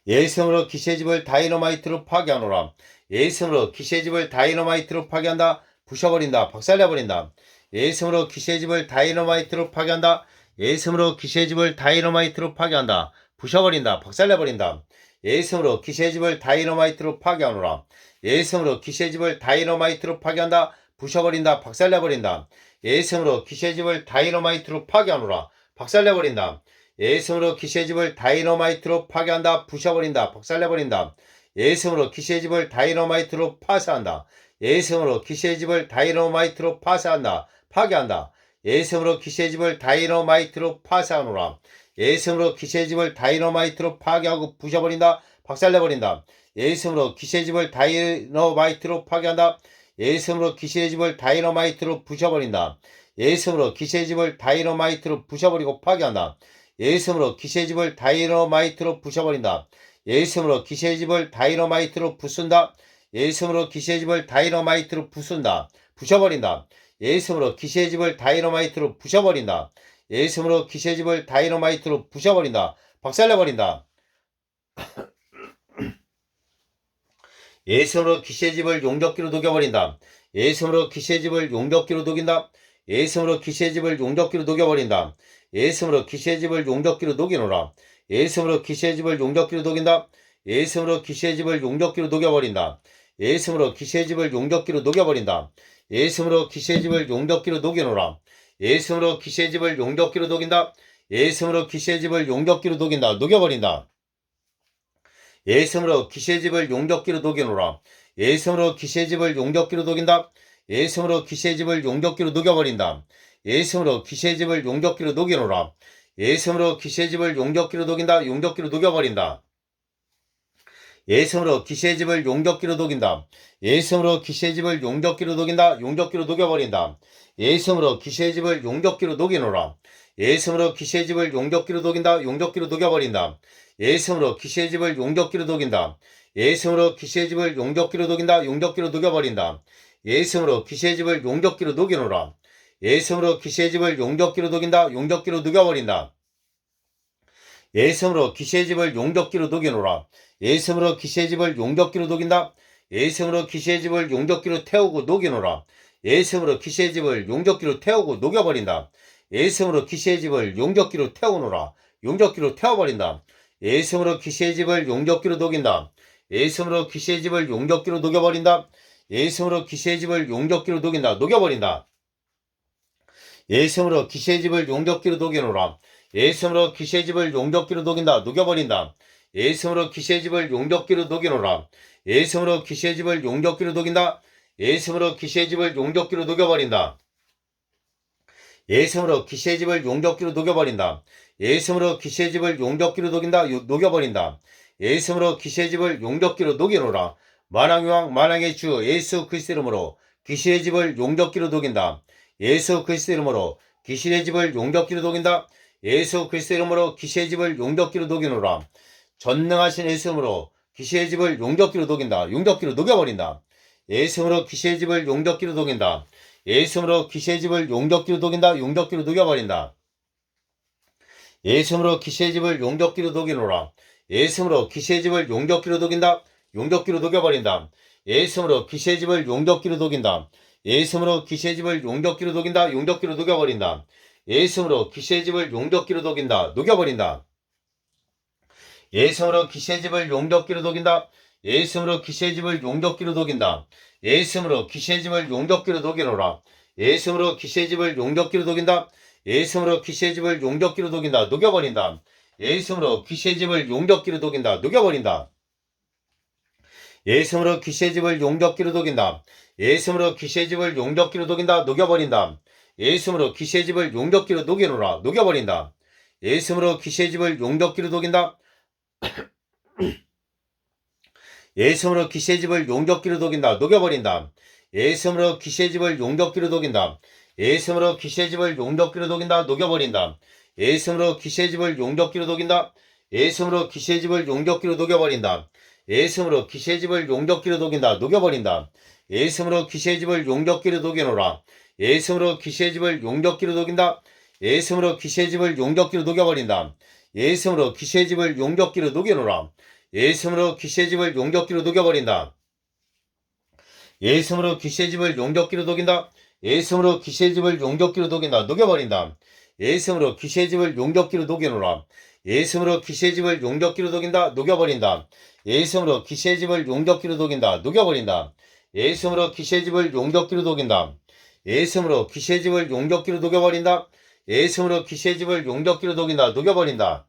예수 이름으로 귀신의 집을 다이너마이트로 파괴하노라. 예수 이름으로 귀신의 집을 다이너마이트로 파괴한다. 부셔버린다. 박살내버린다. 예수 이름으로 귀신의 집을 다이너마이트로 파괴한다. 예수 이름으로 귀신의 집을 다이너마이트로 파괴한다. 부셔버린다. 박살내버린다. 예수 이름으로 귀신의 집을 다이너마이트로 파괴하노라. 예수 이름으로 귀신의 집을 다이너마이트로 파괴한다. 부셔버린다. 박살내버린다. 예수님으로 귀신의 집을 다이너마이트로 파괴하노라. 박살내버린다. 예수님으로 귀신의 집을 다이너마이트로 파괴한다. 부셔버린다. 박살내버린다. 예수님으로 귀신의 집을 다이너마이트로 파쇄한다. 예수님으로 귀신의 집을 다이너마이트로 파쇄한다. 파괴한다. 예수님으로 귀신의 집을 다이너마이트로 파쇄하노라. 예수님으로 귀신의 집을 다이너마이트로 파괴하고 부셔버린다. 박살내버린다. 예수님으로 귀신의 집을 다이너마이트로 파괴한다. 예수님으로 귀신의 집을 다이너마이트로 부셔버린다. 예수님으로 귀신의 집을 다이너마이트로 부셔버리고 파괴한다. 예수님으로 귀신의 집을 다이너마이트로 부셔버린다. 예수님으로 귀신의 집을 다이너마이트로 부순다. 예수님으로 귀신의 집을 다이너마이트로 부순다. 부셔버린다. 예수님으로 귀신의 집을 다이너마이트로 부셔버린다. 예수님으로 귀신의 집을 다이너마이트로 부셔버린다. 박살내버린다. 예수님으로 귀신의 집을 용접기로 녹여버린다. 예수님으로 귀신의 집을 용접기로 녹인다. 예수님으로 귀신의 집을 용접기로 녹여버린다. 예수님으로 귀신의 집을 용접기로 녹이노라. 예수님으로 귀신의 집을 용접기로 녹인다. 예수님으로 귀신의 집을 용접기로 녹여버린다. 예수님으로 귀신의 집을 용접기로 녹여버린다. 예수님으로 귀신의 집을 용접기로 녹이노라. 예수님으로 귀신의 집을 용접기로 녹인다. 예수님으로 귀신의 집을 용접기로 녹인다. 녹여버린다. 예수님으로 귀신의 집을 용접기로 녹이노라. 예수님으로 귀신의 집을 용접기로 녹인다. 예수님으로 귀신의 집을 용접기로 녹여버린다. 예수님으로 귀신의 집을 용접기로 녹이노라. 예수님으로 귀신의 집을 용접기로 녹인다. 용접기로 녹여버린다. 예수님으로 귀신의 집을 용접기로 녹인다. 예수님으로 귀신의 집을 용접기로 녹인다. 용접기로 녹여버린다. 예수님으로 귀신의 집을 용접기로 녹이노라. 예수님으로 귀신의 집을 용접기로 녹인다. 용접기로 녹여버린다. 예수님으로 귀신의 집을 용접기로 녹인다. 예수님으로 귀신의 집을 용접기로 녹인다. 용접기로 녹여버린다. 예수님으로 귀신의 집을 용접기로 녹이노라. 예수님으로 귀신의 집을 용접기로 녹인다. 용접기로 녹여버린다. 예수님으로 귀신의 집을 용접기로 녹이노라. 예수님으로 귀신의 집을 용접기로 녹인다. 예수님으로 귀신의 집을 용접기로 태우고 녹이노라. 예수님으로 귀신의 집을 용접기로 태우고 녹여버린다. 예수님으로 귀신의 집을 용접기로 태우노라. 용접기로 태워버린다. 예수님으로 귀신의 집을 용접기로 녹인다. 예수님으로 귀신의 집을 용접기로 녹여버린다. 예수님으로 귀신의 집을 용접기로 녹인다. 녹여버린다. 예수님으로 귀신의 집을 용접기로 녹이노라. 예수님으로 귀신의 집을 용접기로 녹인다. 녹여버린다. 예수님으로 귀신의 집을 용접기로 녹이노라. 예수님으로 귀신의 집을 용접기로 녹인다. 예수님으로 귀신의 집을 용접기로 녹여버린다. 예수님으로 귀신의 집을 용접기로 녹여버린다. 예수님으로 귀신의 집을 용접기로 녹인다. 녹여버린다. 예수님으로 귀신의 집을 용접기로 녹이노라. 만왕의 왕 만왕의 주 예수 그리스도 이름으로 귀신의 집을 용접기로 녹인다. 예수 그리스도 이름으로 귀신의 집을 용접기로 녹인다. 예수 그리스도 이름으로 귀신의 집을 용접기로 녹이노라. 전능하신 예수 이름으로 귀신의 집을 용접기로 녹인다. 용접기로 녹여버린다. 예수님으로 귀신의 집을 용접기로 녹인다. 예수님으로 귀신의 집을 용접기로 녹인다. 용접기로 녹여버린다. 예수님으로 귀신의 집을 용접기로 녹이노라. 예수님으로 귀신의 집을 용접기로 녹인다. 용접기로 녹여버린다. 예수님으로 귀신의 집을 용접기로 녹인다. 예수님으로 귀신의 집을 용접기로 녹인다. 용접기로 녹여버린다. 예수님으로 귀신의 집을 용접기로 녹인다. 녹여버린다. 예수님으로 귀신의 집을 용접기로 녹인다. 예수님으로 귀신의 집을 용접기로 녹인다. 예수님으로 귀신의 집을 용접기로 녹이노라. 예수님으로 귀신의 집을 용접기로 녹인다. 예수님으로 귀신의 집을 용접기로 녹인다. 녹여버린다. 예수님으로 귀신의 집을 용접기로 녹인다. 녹여버린다. 예수님으로 귀신의 집을 용접기로 녹인다. 예수님으로 귀신의 집을 용접기로 녹인다. 녹여버린다. 예수님으로 귀신의 집을 용접기로 녹이노라. 녹여버린다. 예수님으로 귀신의 집을 용접기로 녹인다. 예수님으로 귀신의 집을 용접기로 녹인다. 녹여버린다. 예수님으로 귀신의 집을 용접기로 녹인다. 예수님으로 귀신의 집을 용접기로 녹인다. 녹여버린다. 예수님으로 귀신의 집을 용접기로 녹인다. 예수님으로 귀신의 집을 용접기로 녹여버린다. 예수님으로 귀신의 집을 용접기로 녹인다. 녹여버린다. 예수님으로 귀신의 집을 용접기로 녹이노라. 예수님으로 귀신의 집을 용접기로 녹인다. 예수님으로 귀신의 집을 용접기로 녹여버린다. 예수님으로 귀신의 집을 용접기로 녹이노라. 예수님으로 귀신의 집을 용접기로 녹여버린다. 예수님으로 귀신의 집을 용접기로 녹인다. 예수님으로 귀신의 집을 용접기로 녹인다. 녹여버린다. 예수님으로 귀신의 집을 용접기로 녹이노라. 예수님으로 귀신의 집을 용접기로 녹인다. 녹여버린다. 예수님으로 귀신의 집을 용접기로 녹인다. 녹여버린다. 예수님으로 귀신의 집을 용접기로 녹인다. 예수님으로 귀신의 집을 용접기로 녹여버린다. 예수님으로 귀신의 집을 용접기로 녹인다. 녹여버린다.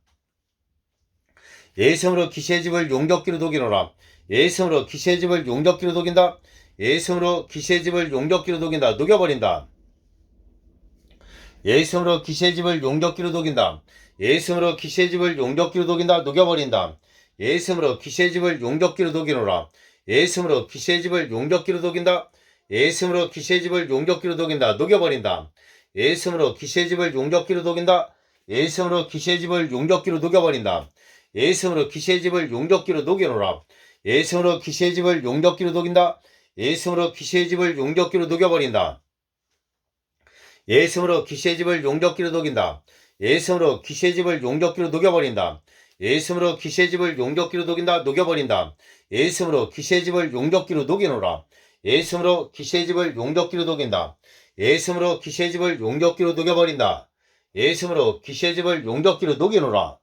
예수님으로 귀신의 집을 용접기로 녹이노라. 예수님으로 귀신의 집을 용접기로 녹인다. 예수님으로 귀신의 집을 용접기로 녹인다. 녹여버린다. 예수님으로 귀신의 집을 용접기로 녹인다. 예수님으로 귀신의 집을 용접기로 녹인다. 녹여버린다. 예수님으로 귀신의 집을 용접기로 녹이노라. 예수님으로 귀신의 집을 용접기로 녹인다. 예수님으로 귀신의 집을 용접기로 녹인다. 녹여버린다. 예수님으로 귀신의 집을 용접기로 녹인다. 예수님으로 귀신의 집을 용접기로 녹여버린다. 예수님으로 귀신의 집을 용접기로 녹여놓으라. 예수님으로 귀신의 집을 용접기로 녹인다. 예수님으로 귀신의 집을 용접기로 녹여버린다. 예수님으로 귀신의 집을 용접기로 녹인다. 예수님으로 귀신의 집을 용접기로 녹여버린다. 예수님으로 귀신의 집을 용접기로 녹인다. 녹여버린다. 예수님으로 귀신의 집을 용접기로 녹이노라. 예수님으로 귀신의 집을 용접기로 녹인다. 예수님으로 귀신의 집을 용접기로 녹여버린다. 예수님으로 귀신의 집을 용접기로 녹이노라.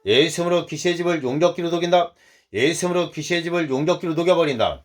예수님으로 귀신의 집을 용접기로 녹인다. 예수님으로 귀신의 집을 용접기로 녹여버린다.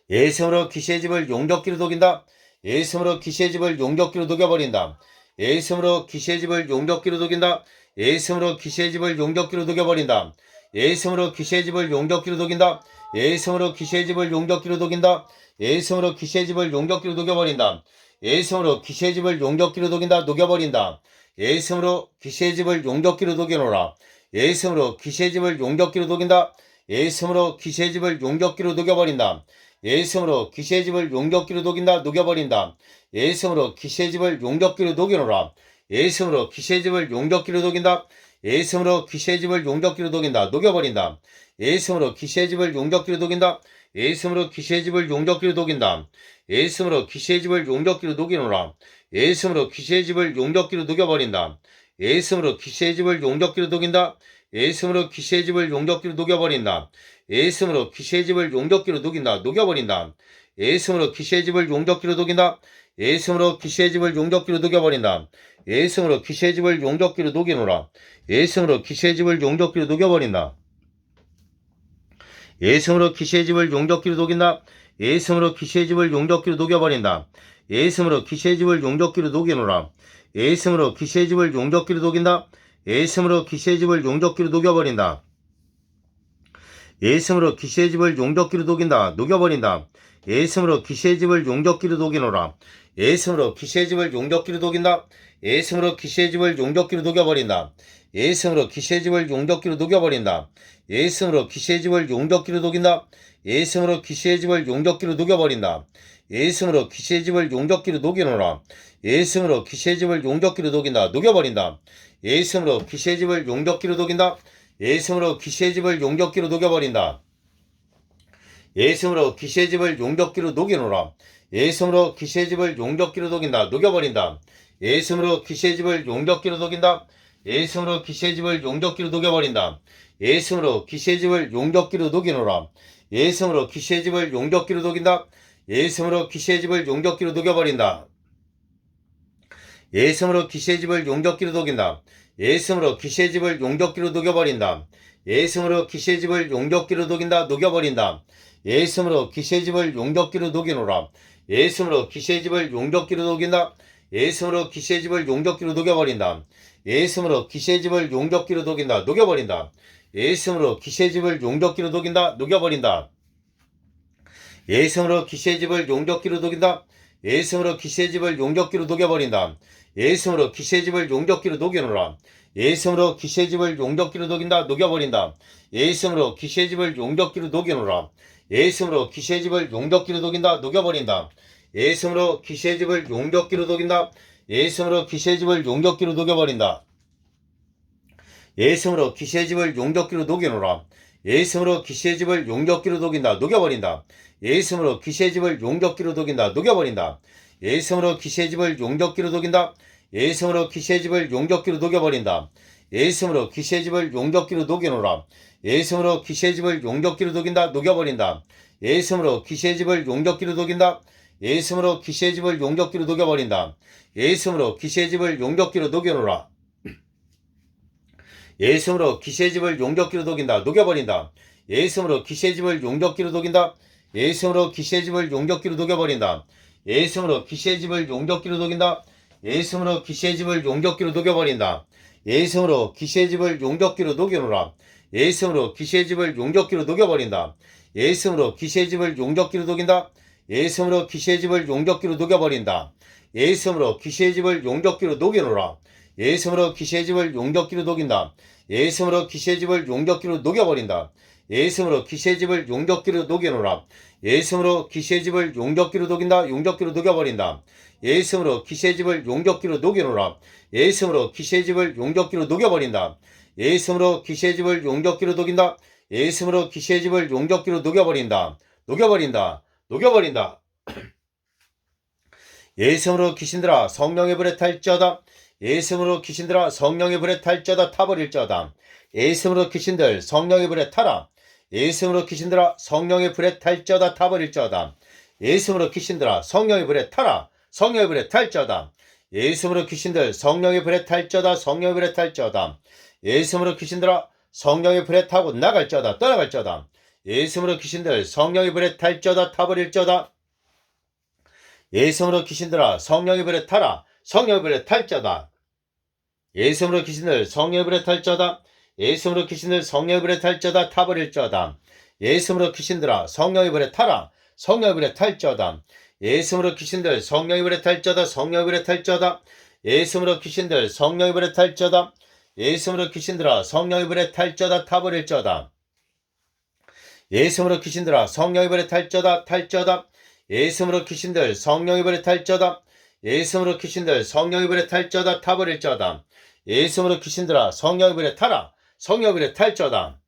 예수님으로 귀신의 집을 용접기로 녹인다. 예수님으로 귀신의 집을 용접기로 녹여버린다. 예수님으로 귀신의 집을 용접기로 녹인다. 예수님으로 귀신의 집을 용접기로 녹여버린다. 예수님으로 귀신의 집을 용접기로 녹인다. 예수님으로 귀신의 집을 용접기로 녹인다. 예수님으로 귀신의 집을 용접기로 녹여버린다. 예수님으로 귀신의 집을 용접기로 녹인다. 녹여버린다. 예수님으로 귀신의 집을 용접기로 녹여놓으라. 예수님으로 귀신의 집을 용접기로 녹인다. 예수님으로 귀신의 집을 용접기로 녹여버린다. 예수님으로 귀신의 집을 용접기로 녹인다. 녹여버린다. 예수님으로 귀신의 집을 용접기로 녹여놓으라. 예수님으로 귀신의 집을 용접기로 녹인다. 예수님으로 귀신의 집을 용접기로 녹인다. 녹여버린다. 예수님으로 귀신의 집을 용접기로 녹인다. 예수님으로 귀신의 집을 용접기로 녹인다. 예수님으로 귀신의 집을 용접기로 녹이노라. 예수님으로 귀신의 집을 용접기로 녹여버린다. 예수님으로 귀신의 집을 용접기로 녹인다. 예수님으로 귀신의 집을 용접기로 녹여버린다. 예수님으로 귀신의 집을 용접기로 녹인다. 녹여버린다. 예수님으로 귀신의 집을 용접기로 녹인다. 예수님으로 귀신의 집을 용접기로 녹여버린다. 예수님으로 귀신의 집을 용접기로 녹이노라. 예수님으로 귀신의 집을 용접기로 녹여버린다. 예수님으로 귀신의 집을 용접기로 녹인다. 예수님으로 귀신의 집을 용접기로 녹여버린다. 예수님으로 귀신의 집을 용접기로 녹이노라. 예수님으로 귀신의 집을 용접기로 녹인다. 예수님으로 귀신의 집을 용접기로 녹여버린다. 예수님으로 귀신의 집을 용접기로 녹인다. 녹여버린다. 예수님으로 귀신의 집을 용접기로 녹이노라. 예수님으로 귀신의 집을 용접기로 녹인다. 예수님으로 귀신의 집을 용접기로 녹여버린다. 예수님으로 귀신의 집을 용접기로 녹여버린다. 예수님으로 귀신의 집을 용접기로 녹인다. 예수님으로 귀신의 집을 용접기로 녹여버린다. 예수님으로 귀신의 집을 용접기로 녹이노라. 예수님으로 귀신의 집을 용접기로 녹인다. 녹여버린다. 예수님으로 귀신의 집을 용접기로 녹인다. 예수님으로 귀신의 집을 용접기로 녹여버린다. 예수님으로 귀신의 집을 용접기로 녹이노라. 예수님으로 귀신의 집을 용접기로 녹인다. 녹여버린다. 예수님으로 귀신의 집을 용접기로 녹인다. 예수님으로 귀신의 집을 용접기로 녹여버린다. 예수님으로 귀신의 집을 용접기로 녹이노라. 예수님으로 귀신의 집을 용접기로 녹인다. 예수님으로 귀신의 집을 용접기로 녹여버린다. 예수님으로 귀신의 집을 용접기로 녹인다. 예수님으로 귀신의 집을 용접기로 녹여버린다. 예수님으로 귀신의 집을 용접기로 녹인다. 녹여버린다. 예수님으로 귀신의 집을 용접기로 녹이노라. 예수님으로 귀신의 집을 용접기로 녹인다. 예수님으로 귀신의 집을 용접기로 녹여버린다. 예수님으로 귀신의 집을 용접기로 녹인다. 녹여버린다. 예수님으로 귀신의 집을 용접기로 녹인다. 녹여버린다. 예수님으로 귀신의 집을 용접기로 녹인다. 예수님으로 귀신의 집을 용접기로 녹여버린다. 예수님으로 귀신의 집을 용접기로 녹여놓으라. 예수님으로 귀신의 집을 용접기로 녹인다. 녹여버린다. 예수님으로 귀신의 집을 용접기로 녹여놓으라. 예수님으로 귀신의 집을 용접기로 녹인다. 녹여버린다. 예수님으로 귀신의 집을 용접기로 녹인다. 예수님으로 귀신의 집을 용접기로 녹여버린다. 예수님으로 귀신의 집을 용접기로 녹여놓으라. 예수님으로 귀신의 집을 용접기로 녹인다. 녹여버린다. 예수님으로 귀신의 집을 용접기로 녹인다. 녹여버린다. 예수님으로 귀신의 집을 용접기로 녹인다. 예수님으로 귀신의 집을 용접기로 녹여버린다. 예수님으로 귀신의 집을 용접기로 녹여놓으라. 예수님으로 귀신의 집을 용접기로 녹인다. 녹여버린다. 예수님으로 귀신의 집을 용접기로 녹인다. 예수님으로 귀신의 집을 용접기로 녹여버린다. 예수님으로 귀신의 집을 용접기로 녹여놓으라. 예수님으로 귀신의 집을 용접기로 녹인다. 녹여버린다. 예수님으로 귀신의 집을 용접기로 녹인다. 예수님으로 귀신의 집을 용접기로 녹여버린다. 예수님으로 귀신의 집을 용접기로 녹인다. 예수님으로 귀신의 집을 용접기로 녹여버린다. 예수님으로 귀신의 집을 용접기로 녹여놓으라. 예수님으로 귀신의 집을 용접기로 녹여버린다. 예수님으로 귀신의 집을 용접기로 녹인다. 예수님으로 귀신의 집을 용접기로 녹여버린다. 예수님으로 귀신의 집을 용접기로 녹여놓으라. 예수님으로 귀신의 집을 용접기로 녹인다. 예수님으로 귀신의 집을 용접기로 녹여버린다. 예수님으로 귀신의 집을 용접기로 녹여놓으라. 예수님으로 귀신의 집을 용접기로 녹인다. 용접기로 녹여버린다. 예수님으로 귀신의 집을 용접기로 녹여놓으라. 예수님으로 귀신의 집을 용접기로 녹여버린다. 예수님으로 귀신의 집을 용접기로 녹인다. 예수님으로 귀신의 집을 용접기로 녹여버린다. 녹여버린다. 녹여버린다. 예수님으로 귀신들아 성령의 불에 탈지어다. 예수님으로 귀신들아 성령의 불에 탈지어다. 타버릴지어다. 예수님으로 귀신들 성령의 불에 타라. 예수님으로 귀신들아 성령의 불에 탈지어다. 타버릴지어다. 예수님으로 귀신들아 성령의 불에 타라. 성령의 불에 탈지어다. 예수님으로 귀신들 성령의 불에 탈지어다. 성령의 불에 탈지어다. 예수님으로 귀신들아 성령의 불에 타고 나갈지어다. 떠나갈지어다. 예수님으로 귀신들 성령의 불에 탈지어다. 타버릴지어다. 예수님으로 귀신들아 성령의 불에 타라. 성령의 불에 탈지어다. 예수님으로 귀신들 성령의 불에 탈지어다. 예수님으로 귀신들 성령의 불에 탈지어다. 타버릴지어다. 예수님으로 귀신들아 성령의 불에 타라. 성령의 불에 탈지어다. 예수님으로 귀신들 성령의 불에 탈지어다. 성령의 불에 탈지어다. 예수님으로 귀신들 성령의 불에 탈지어다. 예수님으로 귀신들아 성령의 불에 탈지어다. 타버릴지어다. 예수님으로 귀신들아 성령의 불에 탈지어다. 탈지어다. 예수님으로 귀신들 성령의 불에 탈지어다. 예수님으로 귀신들 성령의 불에 탈지어다. 타버릴지어다. 예수님으로 귀신들아 성령의 불에 타라. 성령의 불에 탈지어다.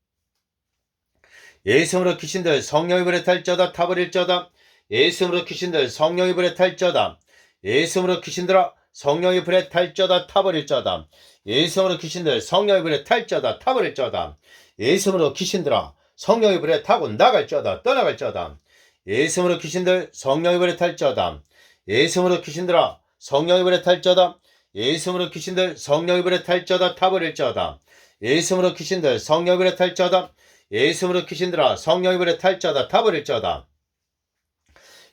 예수님으로 귀신들 성령의 불에 탈지어다. 타버릴지어다. 예수님으로 귀신들 성령의 불에 탈지어다. 예수님으로 귀신들아 성령의 불에 탈지어다. 타버릴지어다. 예수님으로 귀신들 성령의 불에 탈지어다. 타버릴지어다. 예수님으로 귀신들아 성령의 불에 타고 나갈지어다. 떠나갈지어다. 예수님으로 귀신들 성령의 불에 탈지어다. 예수님으로 귀신들아 성령의 불에 탈지어다. 예수님으로 귀신들 성령의 불에 탈지어다. 타버릴지어다. 예수님으로 귀신들 성령의 불에 탈지어다. 예수님으로 귀신들아 성령의 불에 탈지어다. 타버릴지어다.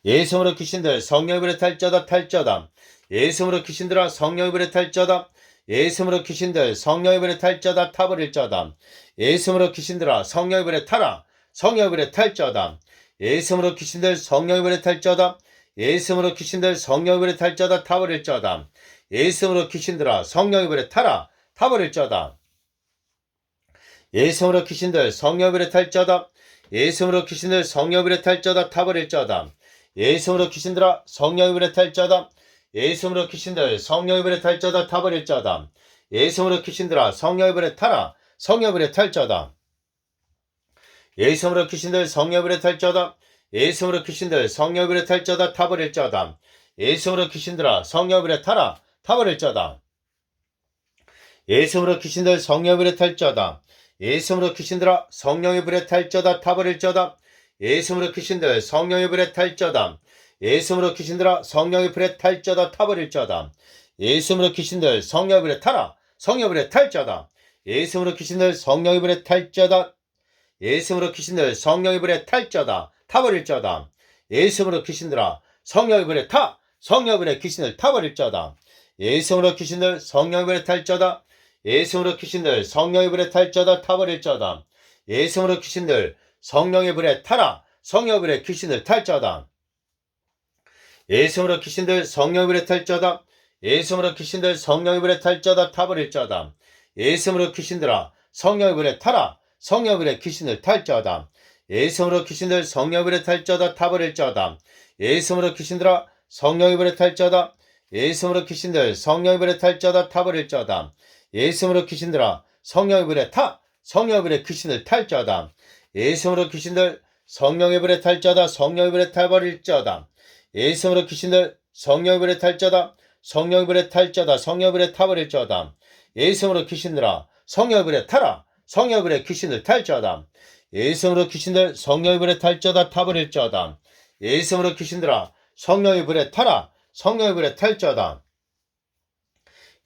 예수님으로 귀신들 성령의 불에 탈지어다. 탈지어다. 예수님으로 귀신들아 성령의 불에 탈지어다. 예수님으로 귀신들 성령의 불에 탈지어다. 타버릴지어다. 예수님으로 귀신들아 성령의 불에 타라. 성령의 불에 탈지어다. 예수님으로 귀신들 성령의 불에 탈지어다. 예수님으로 귀신들 성령의 불에 탈지어다. 타버릴지어다. 예수님으로 귀신들아 성령의 불에 타라. 타버릴지어다. 예수님으로 귀신들 성령의 불에 탈지어다. 예수님으로 귀신들 성령의 불에 탈지어다. 타버릴지어다. 예수님으로 귀신들아 성령의 불에 탈지어다. 예수님으로 귀신들 성령의 불에 탈지어다. 타버릴지어다. 예수님으로 귀신들아 성령의 불에 타라. 성령의 불에 탈지어다. 예수님으로 귀신들 성령의 불에 탈지어다. 예수님으로 귀신들 성령의 불에 탈지어다. 타버릴지어다. 예수님으로 귀신들아 성령의 불에 타라. 타버릴지어다. 예수님으로 귀신들 성령의 불에 탈지어다. 예수님으로 귀신들아 성령의 불에 탈지어다. 타버릴지어다. 예수님으로 귀신들 성령의 불에 탈지어다. 예수님으로 귀신들아 성령의 불에 탈지어다. 타버릴지어다. 예수님으로 귀신들 성령의 불에 타라. 성령의 불에 탈지어다. 예수님으로 귀신들 성령의 불에 탈지어다. 예수님으로 귀신들 성령의 불에 탈지어다. 타버릴지어다. 예수님으로 귀신들아 성령의 불에 타. 성령의 불에 귀신을 타버릴지어다. 예수님으로 귀신들 성령의 불에 탈지어다. 예수님으로 귀신들 성령의 불에 탈지어다. 타버릴지어다. 예수님으로 귀신들 성령의 불에 타라. 성령의 불에 귀신을 탈지어다. 예수님으로 귀신들 성령의 불에 탈지어다. 예수님으로 귀신들 성령의 불에 탈지어다. 타버릴지어다. 예수님으로 귀신들아 성령의 불에 타라. 성령의 불에 귀신을 탈지어다. 예수님으로 귀신들 성령의 불에 탈지어다. 타버릴지어다. 예수님으로 귀신들아 성령의 불에 탈지어다. 예수님으로 귀신들 성령의 불에 탈지어다. 타버릴지어다. 예수님으로 귀신들아 성령의 불에 타. 성령의 불에 귀신을 탈지어다. 예수님으로 귀신들 성령의 불에 탈지어다. 성령의 불에 타버릴지어다. 예수님으로 귀신들 성령의 불에 탈지어다. 성령의 불에 탈지어다. 성령의 불에 타버릴지어다. 예수님으로 귀신들아 성령의 불에 타라. 성령의 불에 귀신을 탈지어다. 예수님으로 귀신들 성령의 불에 탈지어다. 타버릴지어다. 예수님으로 귀신들아 성령의 불에 타라. 성령의 불에 탈지어다.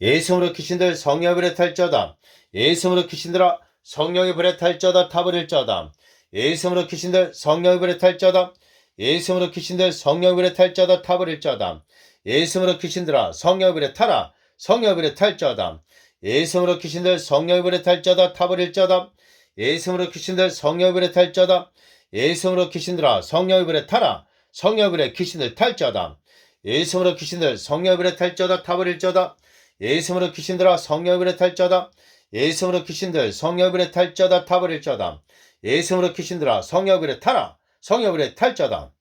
예수님으로 귀신들 성령의 불에 탈지어다. 예수님으로 귀신들아 성령의 불에 탈지어다. 타버릴지어다. 예수님으로 귀신들 성령의 불에 탈지어다. 예수님으로 귀신들 성령의 불에 탈자다 타버릴자다. 예수님으로 귀신들아 성령의 불에 타라. 성령의 불에 탈자다. 예수님으로 귀신들 성령의 불에 탈자다 타버릴자다. 예수님으로 귀신들 성령의 불에 탈자다. 예수님으로 귀신들아 성령의 불에 타라. 성령의 불에 귀신들 탈자다. 예수님으로 귀신들 성령의 불에 탈자다 타버릴자다. 예수님으로 귀신들아 성령의 불에 탈자다. 예수님으로 귀신들 성령의 불에 탈자다 타버릴자다. 예수님으로 귀신들아 성령의 불에 타라. 성령의 불에 탈자다.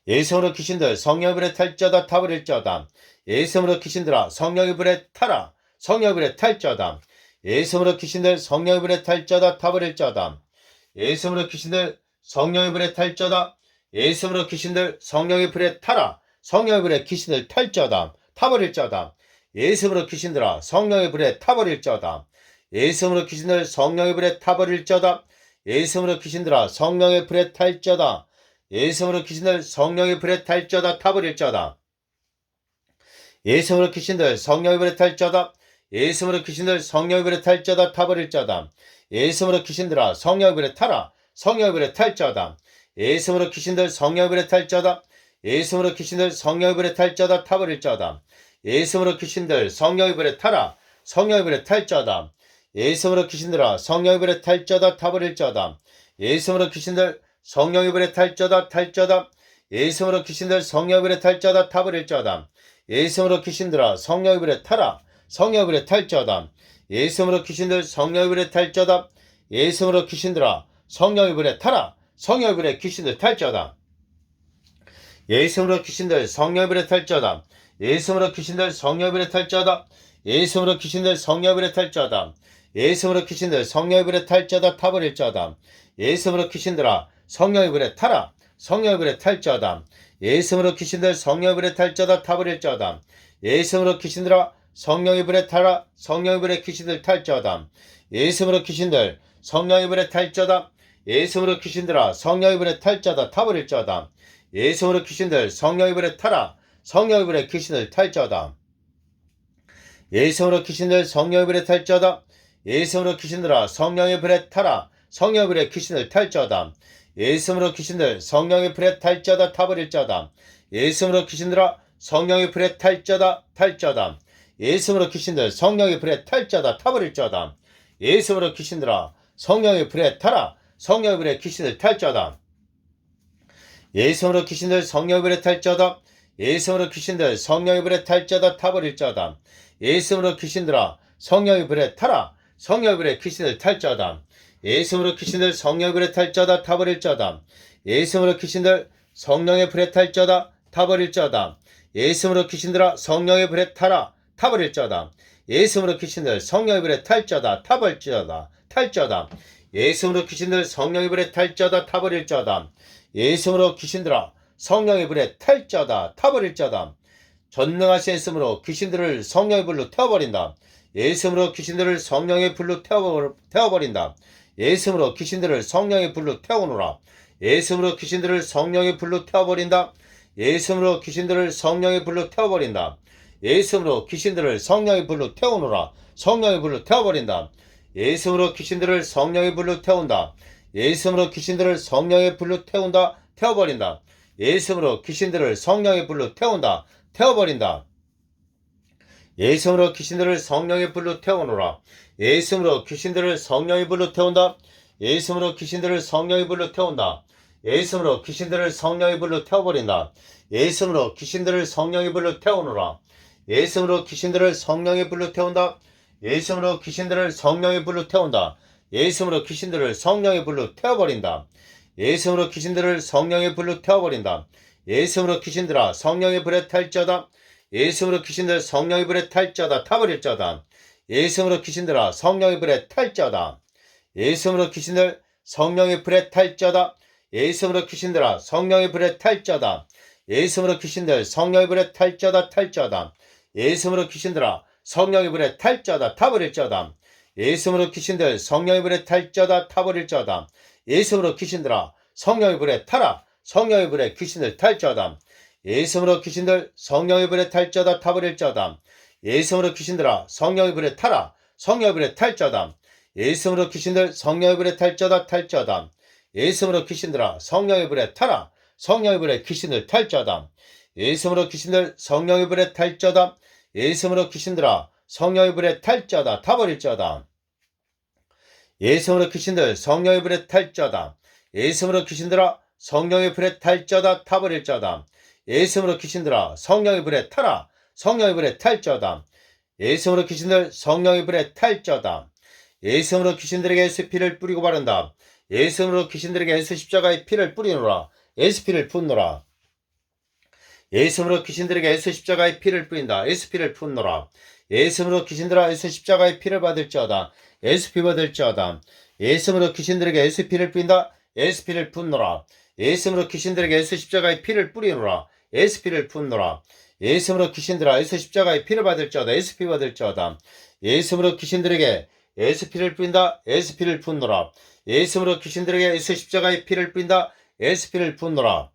예수님으로 귀신들 성령의 불에 탈자다 타버릴자다. 예수님으로 귀신들아 성령의 불에 타라. 성령의 불에 탈자다. 예수님으로 귀신들 성령의 불에 탈자다 타버릴자다. 예수님으로 귀신들 성령의 불에 탈자다. 예수님으로 귀신들 성령의 불에 타라. 성령의 불에 귀신들 탈자다. 타버릴자다. 예수님으로 귀신들아 성령의 불에 타버릴자다. 예수님으로 귀신들 성령의 불에 타버릴자다. 예수님으로 귀신들아 성령의 불에 탈자다. 예수님으로 귀신들 성령의 불에 탈자다 타버릴자다. 예수님으로 귀신들 성령의 불에 탈자다. 예수님으로 귀신들 성령의 불에 탈자다 타버릴자다. 예수님으로 귀신들아 성령의 불에 타라. 성령의 불에 탈자다. 예수님으로 귀신들 성령의 불에 탈자다. 예수님으로 귀신들 성령의 불에 탈자다 타버릴자다. 예수님으로 귀신들 성령의 불에 타라. 성령의 불에 탈자다. 예수님으로 귀신들아 성령의 불에 탈자다 타버릴자다. 예수님으로 귀신들 성령의 불에 탈자다 탈자다. 예수님으로 귀신들 성령의 불에 탈자다 타버릴자다. 예수님으로 귀신들아 성령의 불에 타라. 성령의 불에 탈자다. 예수님으로 귀신들 성령의 불에 탈자다. 예수님으로 귀신들아 성령의 불에 타라. 성령의 불에 귀신들 탈자다. 예수님으로 귀신들 성령의 불에 탈자다. 예수님으로 귀신들 성령의 불에 탈자다. 예수님으로 귀신들 성령의 불에 탈자다. 예수님으로 귀신들 성령의 불에 탈자다 타버릴자다. 예수님으로 귀신들아 성령의 불에 타라. 성령의 불에 탈자다. 예수님으로 귀신들 성령의 불에 탈자다 타버릴자다. 예수님으로 귀신들아 성령의 불에 타라. 성령의 불에 귀신들 탈자다. 예수님으로 귀신들 성령의 불에 탈자다. 예수님으로 귀신들아 성령의 불에 탈자다 타버릴자다. 예수님으로 귀신들 성령의 불에 타라. 성령의 불에 귀신을 탈자다. 예수님으로 귀신들 성령의 불에 탈자다. 예수님으로 귀신들아 성령의 불에 타라. 성령의 불에 귀신을 탈자다. 예수님으로 귀신들 성령의 불에 탈자다 타버릴자다. 예수님으로 귀신들아 성령의 불에 탈자다 탈자다. 예수님으로 귀신들 성령의 불에 탈자다 타버릴자다. 예수님으로 귀신들아 성령의 불에 타라. 성령의 불에 귀신을 탈자다. 예수님으로 귀신들 성령의 불에 탈자다. 예수님으로 귀신들 성령의 불에 탈자다 타버릴자다. 예수님으로 귀신들아 성령의 불에 타라. 성령의 불에 귀신을 탈자다. 예수님으로 귀신들 성령의 불에 탈자다 타버릴자다. 예수님으로 귀신들 성령의 불에 탈자다 타버릴자다. 예수님으로 귀신들아 성령의 불에 타라. 타버릴자다. 예수님으로 귀신들 성령의 불에 탈자다 타버릴자다. 탈자다. 예수님으로 귀신들 성령의 불에 탈자다 타버릴자다. 예수님으로 귀신들아 성령의 불에 탈자다 타버릴자다. 전능하신 예수님으로 귀신들을 성령의 불로 태워버린다. 예수님으로 귀신들을 성령의 불로 태워버린다. 예수님으로 귀신들을 성령의 불로 태우노라. 예수님으로 귀신들을 성령의 불로 태워버린다. 예수님으로 귀신들을 성령의 불로 태워버린다. 예수님으로 귀신들을 성령의 불로 태우노라. 성령의 불로 태워버린다. 예수님으로 귀신들을 성령의 불로 태운다. 예수님으로 귀신들을 성령의 불로 태운다. 태워버린다. 예수님으로 귀신들을 성령의 불로 태운다. 태워버린다. 예수님으로 귀신들을 성령의 불로 태우노라. 예수님으로 귀신들을 성령의 불로 태운다. 예수님으로 귀신들을 성령의 불로 태운다. 예수님으로 귀신들을 성령의 불로 태워버린다. 예수님으로 귀신들을 성령의 불로 태우노라. 예수님으로 귀신들을 성령의 불로 태운다. 예수님으로 귀신들을 성령의 불로 태운다. 예수님으로 귀신들을 성령의 불로 태워버린다. 예수님으로 귀신들을 성령의 불로 태워버린다. 예수님으로 귀신들아 성령의 불에 탈자다. 예수님으로 귀신들 성령의 불에 탈자다 타버릴자다. 예수님으로 귀신들아 성령의 불에 탈자다. 예수님으로 귀신들 성령의 불에 탈자다. 예수님으로 귀신들아 성령의 불에 탈자다. 예수님으로 귀신들 성령의 불에 탈자다 탈자다. 예수님으로 귀신들아 성령의 불에 탈자다 타버릴자다. 예수님으로 귀신들 성령의 불에 탈자다 타버릴자다. 예수님으로 귀신들아 성령의 불에 타라. 성령의 불에 귀신을 탈자다. 예수님으로 귀신들 성령의 불에 탈자다 타버릴자다. 예수님으로 귀신들아 성령의 불에 타라. 성령의 불에 탈자다. 예수님으로 귀신들 성령의 불에 탈자다 탈자다. 예수로 귀신들아 성령의 불에 타라. 성령의 불에 귀신을 탈자다. 예수로 귀신들 성령의 불에 탈자다. 예수로 귀신들아 성령의 불에 탈자다. 타버릴자다. 예수로 귀신들 성령의 불에 탈자다. 예수로 귀신들아 성령의 불에 탈자다. 타버릴자다. 예수로 귀신들아 성령의 불에 타라. 성령의 불에 탈자다. 예수로 귀신들 성령의 불에 탈자다. 예수로 귀신들에게 예수 피를 뿌리고 바른다. 예수로 귀신들에게 예수 십자가의 피를 뿌리노라. 예수 피를 붓노라. 예수로 귀신들에게 예수 십자가의 피를 뿌린다. 예수 피를 붓노라. 예수로 귀신들아 예수 십자가의 피를 받을지어다. 예수 피 받을지어다. 예수로 귀신들에게 예수 피를 뿌린다. 예수 피를 붓노라. 예수로 귀신들에게 예수 십자가의 피를 뿌리노라. 예수 피를 붓노라. 예수로 귀신들아 예수 십자가의 피를 받을지어다. 예수 피 받을지어다. 예수로 귀신들에게 예수 피를 뿌린다. 예수 피를 붓노라. 예수로 귀신들에게 예수 십자가의 피를 뿌린다. 예수 피를 붓노라.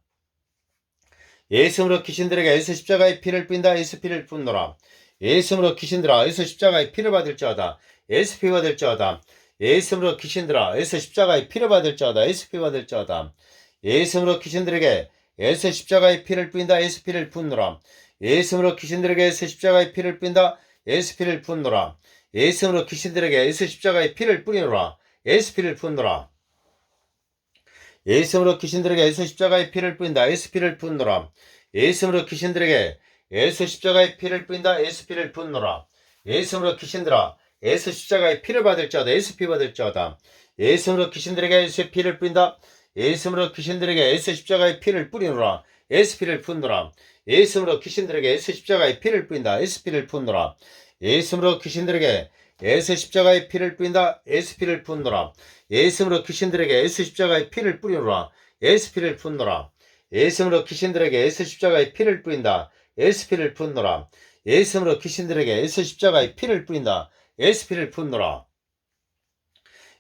예수로 귀신들에게 예수 십자가의 피를 뿌린다. 예수 피를 붓노라. 예수로 귀신들아 예수 십자가의 피를 받을지어다. 예수 피 받을지어다. 예수로 귀신들아 예수 십자가의 피를 받을지어다. 예수 피 받을지어다. 예수로 귀신들에게 예수 십자가의 피를 뿌린다. 예수 피를 붓노라. 예수로 귀신들에게 예수 십자가의 피를 뿌린다. 예수 피를 붓노라. 예수로 귀신들에게 예수 십자가의 피를 뿌리노라. 예수 피를 붓노라. 예수로 귀신들에게 예수 십자가의 피를 뿌린다. 예수 피를 붓노라. 예수로 귀신들에게 예수 십자가의 피를 뿌린다. 예수 피를 붓노라. 예수로 귀신들아 예수 십자가의 피를 받을지어다. 예수 피 받을지어다. 예수로 귀신들에게 예수 피를 뿌린다. 예수로 귀신들에게 예수 십자가의 피를 뿌리노라. 예수 피를 붓노라. 예수로 귀신들에게 예수 십자가의 피를 뿌린다. 예수 피를 붓노라. 예수로 귀신들에게 예수 십자가의 피를 뿌린다. 예수 피를 붓노라. 예수로 귀신들에게 예수 십자가의 피를 뿌리노라. 예수 피를 붓노라. 예수로 귀신들에게 예수 십자가의 피를 뿌린다. 예수 피를 붓노라. 예수로 귀신들에게 예수 십자가의 피를 뿌린다. 예수 피를 붓노라.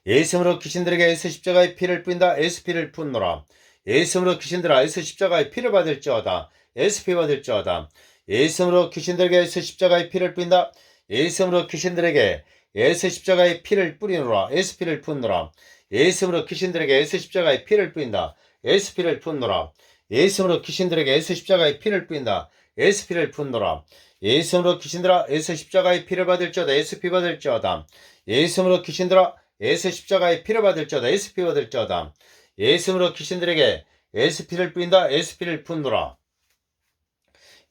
예수로 귀신들에게 예수 십자가의 피를 뿌린다. 예수 피를 붓노라. 예수로 귀신들아 예수 십자가의 피를 받을지어다. 예수 피 받을지어다. 예수로 귀신들에게 예수 십자가의 피를 뿌린다. 예수로 귀신들에게 예수 십자가의 피를 뿌리노라. 예수 피를 붓노라. 예수로 귀신들에게 예수 십자가의 피를 뿌린다. 예수 피를 붓노라. 예수로 귀신들에게 예수 십자가의 피를 뿌린다. 예수 피를 붓노라. 예수로 귀신들아 예수 십자가의 피를 받을지어다. 예수 피 받을지어다. 예수로 귀신들아 예수 십자가의 피를 받을지어다. 예수 피 받을지어다. 예수로 귀신들에게 예수 피를 뿌린다. 예수 피를 붓노라.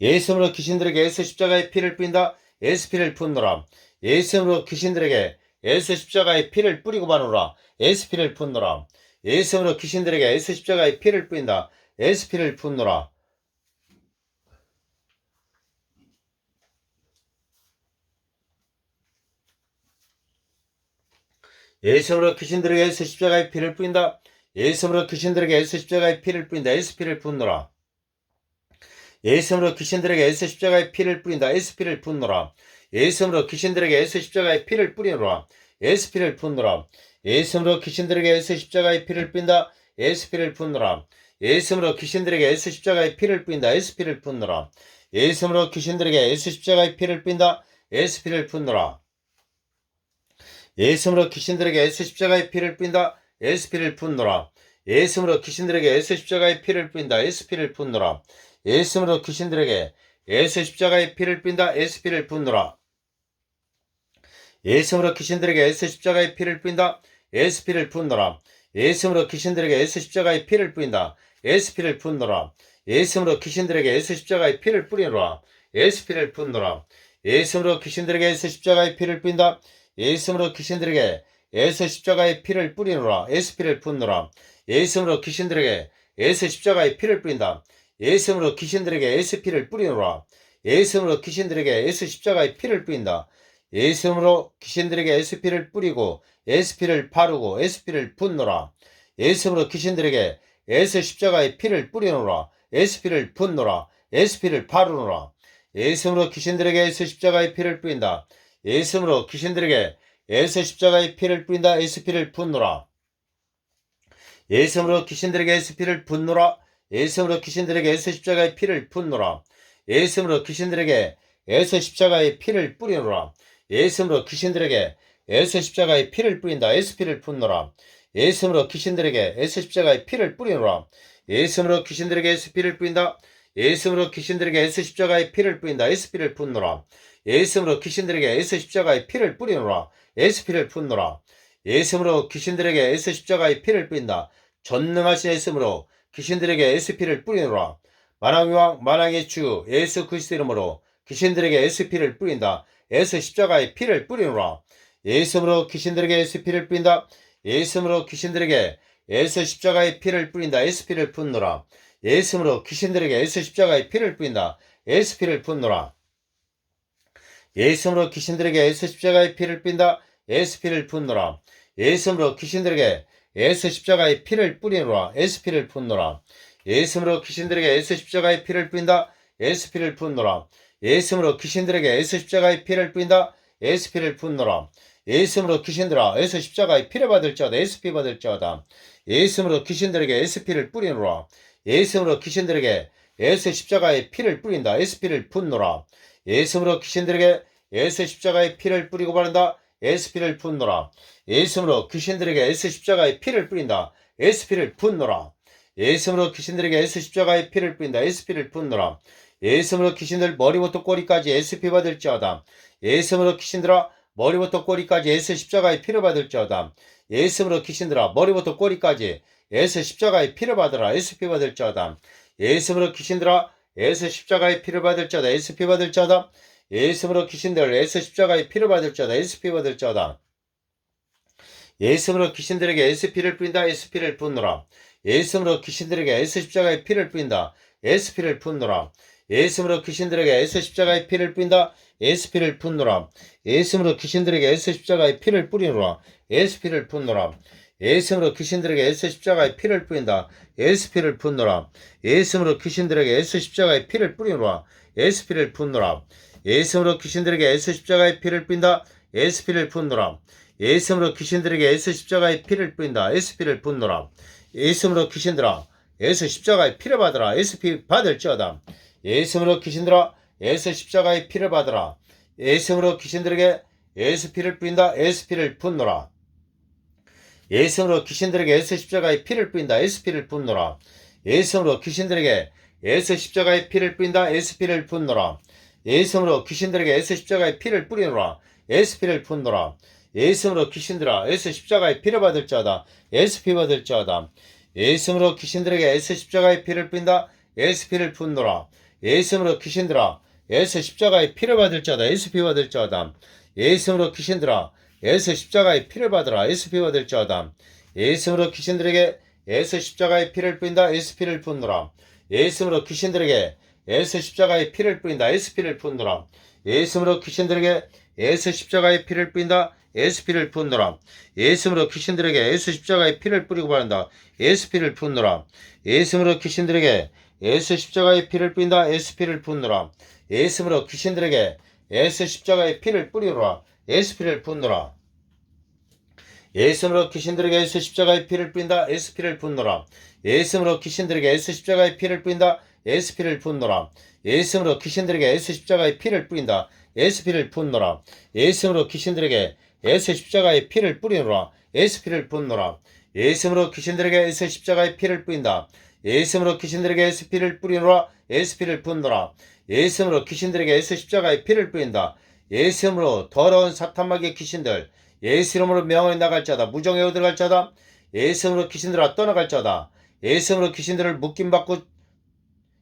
예수로 귀신들에게 예수 십자가의 피를 뿌린다. 예수 피를 붓노라. 예수로 귀신들에게 예수 십자가의 피를 뿌리고 마노라. 예수 피를 붓노라. 예수로 귀신들에게 예수 십자가의 피를 뿌린다. 예수 피를 붓노라. 예수로 귀신들에게 예수 십자가의 피를 뿌린다. 예수로 귀신들에게 예수 십자가의 피를 뿌린다. 예수 피를 붓노라. 예수로 귀신들에게 예수 십자가의 피를 뿌린다. 예수 피를 붓노라. 예수로 귀신들에게 예수 십자가의 피를 뿌리노라. 예수 피를 붓노라. 예수로 귀신들에게 예수 십자가의 피를 뿌린다. 예수 피를 붓노라. 예수로 귀신들에게 예수 십자가의 피를 뿌린다. 예수 피를 붓노라. 예수로 귀신들에게 예수 십자가의 피를 뿌린다. 예수 피를 붓노라. 예수로 귀신들에게 예수 십자가의 피를 뿌린다. 예수 피를 붓노라. 예수로 귀신들에게 예수 십자가의 피를 뿌린다. 예수 피를 붓노라. 예수로 귀신들에게 예수 십자가의 피를 뿌린다. 예수 피를 붓노라. 예수로 귀신들에게 예수 십자가의 피를 뿌린다. 예수 피를 붓노라. 예수로 귀신들에게 예수 십자가의 피를 뿌린다. 예수 피를 붓노라. 예수로 귀신들에게 예수 십자가의 피를 뿌리노라. 예수 피를 붓노라. 예수로 귀신들에게 예수 십자가의 피를 뿌린다. 예수로 귀신들에게 예수 십자가의 피를 뿌리노라. 예수 피를 붓노라. 예수로 귀신들에게 예수 십자가의 피를 뿌린다. 예수로 귀신들에게 예수 피를 뿌리노라. 예수로 귀신들에게 예수 십자가의 피를 뿌린다. 예수로 귀신들에게 예수 피를 뿌리고 예수 피를 바르고 예수 피를 붓노라. 예수로 귀신들에게 예수 십자가의 피를 뿌리노라. 예수 피를 붓노라. 예수 피를 바르노라. 예수로 귀신들에게 예수 십자가의 피를 뿌린다. 예수로 귀신들에게 예수 십자가의 피를 뿌린다. 예수 피를 붓노라. 예수로 귀신들에게 예수 피를 붓노라. 예수로 귀신들에게 예수 십자가의 피를 붓노라. 예수로 귀신들에게 예수 십자가의 피를 뿌리노라. 예수로 귀신들에게 예수 십자가의 피를 뿌린다. 예수 피를 붓노라. 예수님으로 귀신들에게 예수 십자가의 피를 뿌리노라. 예수님으로 귀신들에게 예수 피를 뿌린다. 예수님으로 귀신들에게 예수 십자가의 피를 뿌린다. 예수 피를 붓노라. 예수님으로 귀신들에게 예수 십자가의 피를 뿌리노라. 예수 피를 붓노라. 예수님으로 귀신들에게 예수 십자가의 피를 뿌린다. 전능하신 예수님으로 귀신들에게 예수 피를 뿌리노라. 만왕의 왕 만왕의 주 예수 그리스도 이름으로 귀신들에게 예수 피를 뿌린다. 예수 십자가의 피를 뿌리노라. 예수님으로 귀신들에게 예수 피를 뿌린다. 예수님으로 귀신들에게 예수 십자가의 피를 뿌린다. 예수 피를 붓노라. 예수님으로 귀신들에게 예수 십자가의 피를 뿌린다. 예수 피를 붓노라. 예수님으로 귀신들에게 예수 십자가의 피를 뿌린다. 예수 피를 붓노라. 예수님으로 귀신들에게 예수 십자가의 피를 뿌리노라. 예수 피를 붓노라. 예수님으로 귀신들에게 예수 십자가의 피를 뿌린다. 예수 피를 붓노라. 예수님으로 귀신들에게 예수 십자가의 피를 뿌린다. 예수 피를 붓노라. 예수님으로 귀신들아 예수 십자가의 피를 받을지어다. 예수 피 받을지어다. 예수님으로 귀신들에게 예수 피를 뿌리노라. 예수님으로 귀신들에게 예수 십자가의 피를 뿌린다. 예수 피를 붓노라. 예수님으로 귀신들에게 예수 십자가의 피를 뿌리고 바른다. 예수 피를 붓노라. 예수님으로 귀신들에게 예수 십자가의 피를 뿌린다. 예수 피를 붓노라. 예수님으로 귀신들에게 예수 십자가의 피를 뿌린다. 예수 피를 붓노라. 예수님으로 귀신들 머리부터 꼬리까지 예수 피 받을지어다. 예수님으로 귀신들아 머리부터 꼬리까지 예수 십자가의 피를 받을지어다. 예수님으로 귀신들아 머리부터 꼬리까지 예수 십자가의 피를 받으라. 예수 피 받을지어다. 예수님으로 귀신들아 예수 십자가의 피를 받을지어다. 예수 피 받을지어다. 예수님으로 귀신들 예수 십자가의 피를 받을지어다. 예수 피 받을지어다. 예수님으로 귀신들에게 예수 피를 뿌린다. 예수 피를 붓노라. 예수님으로 귀신들에게 예수 십자가의 피를 뿌린다. 예수 피를 붓노라. 예수님으로 귀신들에게 예수 십자가의 피를 뿌린다. 예수 피를 붓노라. 예수님으로 귀신들에게 예수 십자가의 피를 뿌리노라. 예수 피를 붓노라. 예수님으로 귀신들에게 예수 십자가의 피를 뿌린다. 예수 피를 붓노라. 예수님으로 귀신들에게 예수 십자가의 피를 뿌리노라. 예수 피를 붓노라. 예수님으로 귀신들에게 예수 십자가의 피를 뿌린다. 예수 피를 붓노라. 예수님으로 귀신들에게 예수 십자가의 피를 뿌린다. 예수 피를 붓노라. 예수님으로 귀신들아 예수 십자가의 피를 받으라. 예수 피 받을지어다. 예수님으로 귀신들아 예수 십자가의 피를 받으라. 예수님으로 귀신들에게 예수 피를 뿌린다. 예수 피를 붓노라. 예수님으로 귀신들에게 예수 십자가의 피를 뿌린다. 예수 피를 붓노라. 예수님으로 귀신들에게 예수 십자가의 피를 뿌린다. 예수 피를 붓노라. 예수님으로 귀신들에게 예수 십자가의 피를 뿌리노라. 예수 피를 붓노라. 예수님으로 귀신들아 예수 십자가의 피를 받을지어다. 예수 피 받을지어다. 예수님으로 귀신들에게 예수 십자가의 피를 뿌린다. 예수 피를 붓노라. 예수님으로 귀신들아 예수 십자가의 피를 받을지어다. 예수 피 받을지어다. 예수님으로 귀신들아 예수 십자가의 피를 받으라. 예수 피 받을지어다. 예수님으로 귀신들에게 예수 십자가의 피를 뿌린다. 예수 피를 붓노라. 예수님으로 귀신들에게 예수 십자가의 피를 뿌린다. 예수 피를 붓노라. 예수님으로 귀신들에게 예수 십자가의 피를 뿌린다. 예수 피를 붓노라. 예수님으로 귀신들에게 예수 십자가의 피를 뿌리고 바른다. 예수 피를 붓노라. 예수님으로 귀신들에게 예수 십자가의 피를 뿌린다. 예수 피를 붓노라. 예수님으로 귀신들에게 예수 십자가의 피를 뿌리노라. 예수 피를 붓노라. 예수님으로 귀신들에게 예수 십자가의 피를 뿌린다. 예수 피를 붓노라. 예수님으로 귀신들에게 예수 십자가의 피를 뿌린다. 예수 피를 붓노라. 예수님으로 귀신들에게 예수 십자가의 피를 뿌린다. 예수 피를 붓노라. 예수님으로 귀신들에게 예수 십자가의 피를 뿌리노라. 예수 피를 붓노라. 예수님으로 귀신들에게 예수 십자가의 피를 뿌린다. 예수님으로 귀신들에게 예수 피를 뿌리노라. 예수 피를 붓노라. 예수님으로 귀신들에게 예수 십자가의 피를 뿌린다. 예수님으로 더러운 사탄마귀의 귀신들 예수 이름으로 명언에 나갈 자다. 무정에 들어갈 자다. 예수님으로 귀신들아 떠나갈 자다. 예수님으로 귀신들을 묶임받고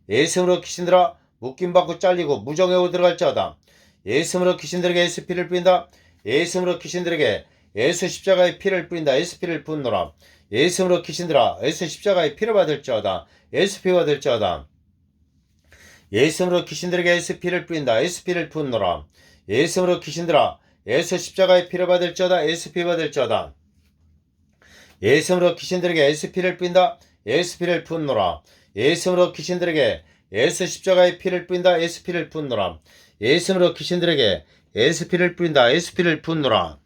예수님으로 귀신들아 묶임받고 잘리고 무정에 들어갈 자다. 예수님으로 귀신들에게 예수 피를 뿌린다. 예수님으로 귀신들에게 예수 십자가의 피를 뿌린다. 예수 피를 붓노라. 예수님으로 귀신들아 예수 십자가의 피를 받을지어다. 예수 피 받을지어다. 예수님으로 귀신들에게 예수 피를 뿌린다. 예수 피를 붓노라. 예수님으로 귀신들아 예수 십자가의 피를 받을지어다. 예수 피 받을지어다. 예수님으로 귀신들에게 예수 피를 뿌린다. 예수 피를 붓노라. 예수님으로 귀신들에게 예수 십자가의 피를 뿌린다. 예수 피를 붓노라. 예수님으로 귀신들에게 예수 피를 뿌린다. 예수 피를 붓노라.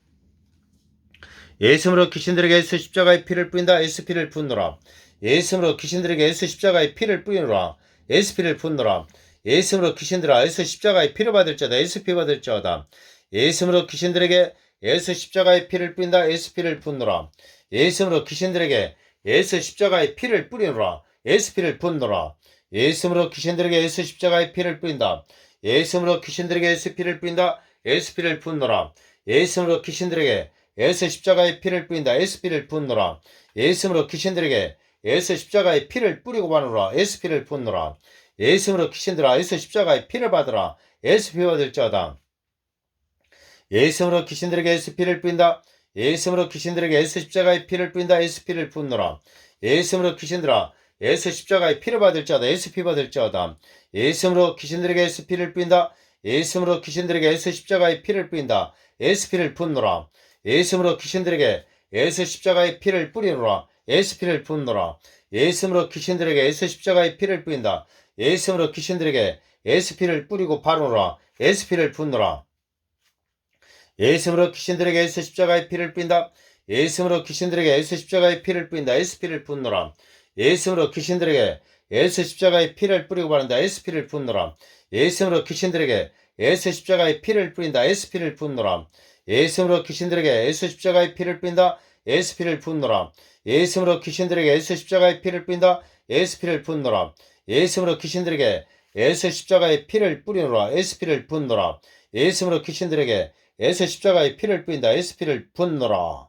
예수님으로 귀신들에게 예수 십자가의 피를 뿌린다. 예수 피를 붓노라. 예수님으로 귀신들에게 예수 십자가의 피를 뿌리노라. 예수 피를 붓노라. 예수님으로 귀신들아 예수 십자가의 피를 받을지어다. 예수 피 받을지어다. 예수님으로 귀신들에게 예수 십자가의 피를 뿌린다. 예수 피를 붓노라. 예수 이름으로 귀신들에게 예수 십자가의 피를 뿌리노라. 예수 피를 붓노라. 예수 이름으로 귀신들에게 예수 십자가의 피를 뿌린다. 예수 이름으로 귀신들에게 예수 피를 뿌린다. 예수 피를 붓노라. 예수 이름으로 귀신들에게 예수 십자가의 피를 뿌린다. 예수 피를 붓노라. 예수 이름으로 귀신들에게 예수 십자가의 피를 뿌리고 바누라. 예수 피를 붓노라. 예수 이름으로 귀신들아 예수 십자가의 피를 받으라. 예수 피 받을지어다. 예수 이름으로 귀신들에게 예수 피를 뿌린다. 예수 이름으로 귀신들에게 예수 십자가의 피를 뿌린다. 예수 피를 붓노라. 예수 이름으로 귀신들아 예수 십자가의 피를 받을지어다. 예수 피 받을지어다. 예수 이름으로 귀신들에게 예수 피를 뿌린다. 예수 이름으로 귀신들에게 예수 십자가의 피를 뿌린다. 예수 피를 붓노라. 예수 이름으로 귀신들에게 예수 십자가의 피를 뿌리노라. 예수 피를 붓노라. 예수 이름으로 귀신들에게 예수 십자가의 피를 뿌린다. 예수 이름으로 귀신들에게 예수 피를 뿌리고 바르노라. 예수 피를 붓노라. 예수 이름으로 귀신들에게 예수 십자가의 피를 뿌린다. 예수 이름으로 귀신들에게 예수 십자가의 피를 뿌린다. 예수 피를 붓노라. 예수 이름으로 귀신들에게 예수 십자가의 피를 뿌리고 바른다. 예수 피를 붓노라. 예수 이름으로 귀신들에게 예수 십자가의 피를 뿌린다. 예수 피를 붓노라. 예수 이름으로 귀신들에게 예수 십자가의 피를 뿌린다. 예수 피를 붓노라. 예수 이름으로 귀신들에게 예수 십자가의 피를 뿌린다. 예수 피를 붓노라. 예수 이름으로 귀신들에게 예수 십자가의 피를 뿌리노라. 예수 피를 붓노라. 예수 이름으로 귀신들에게 예수 십자가의 피를 뿌린다. 예수 피를 붓노라.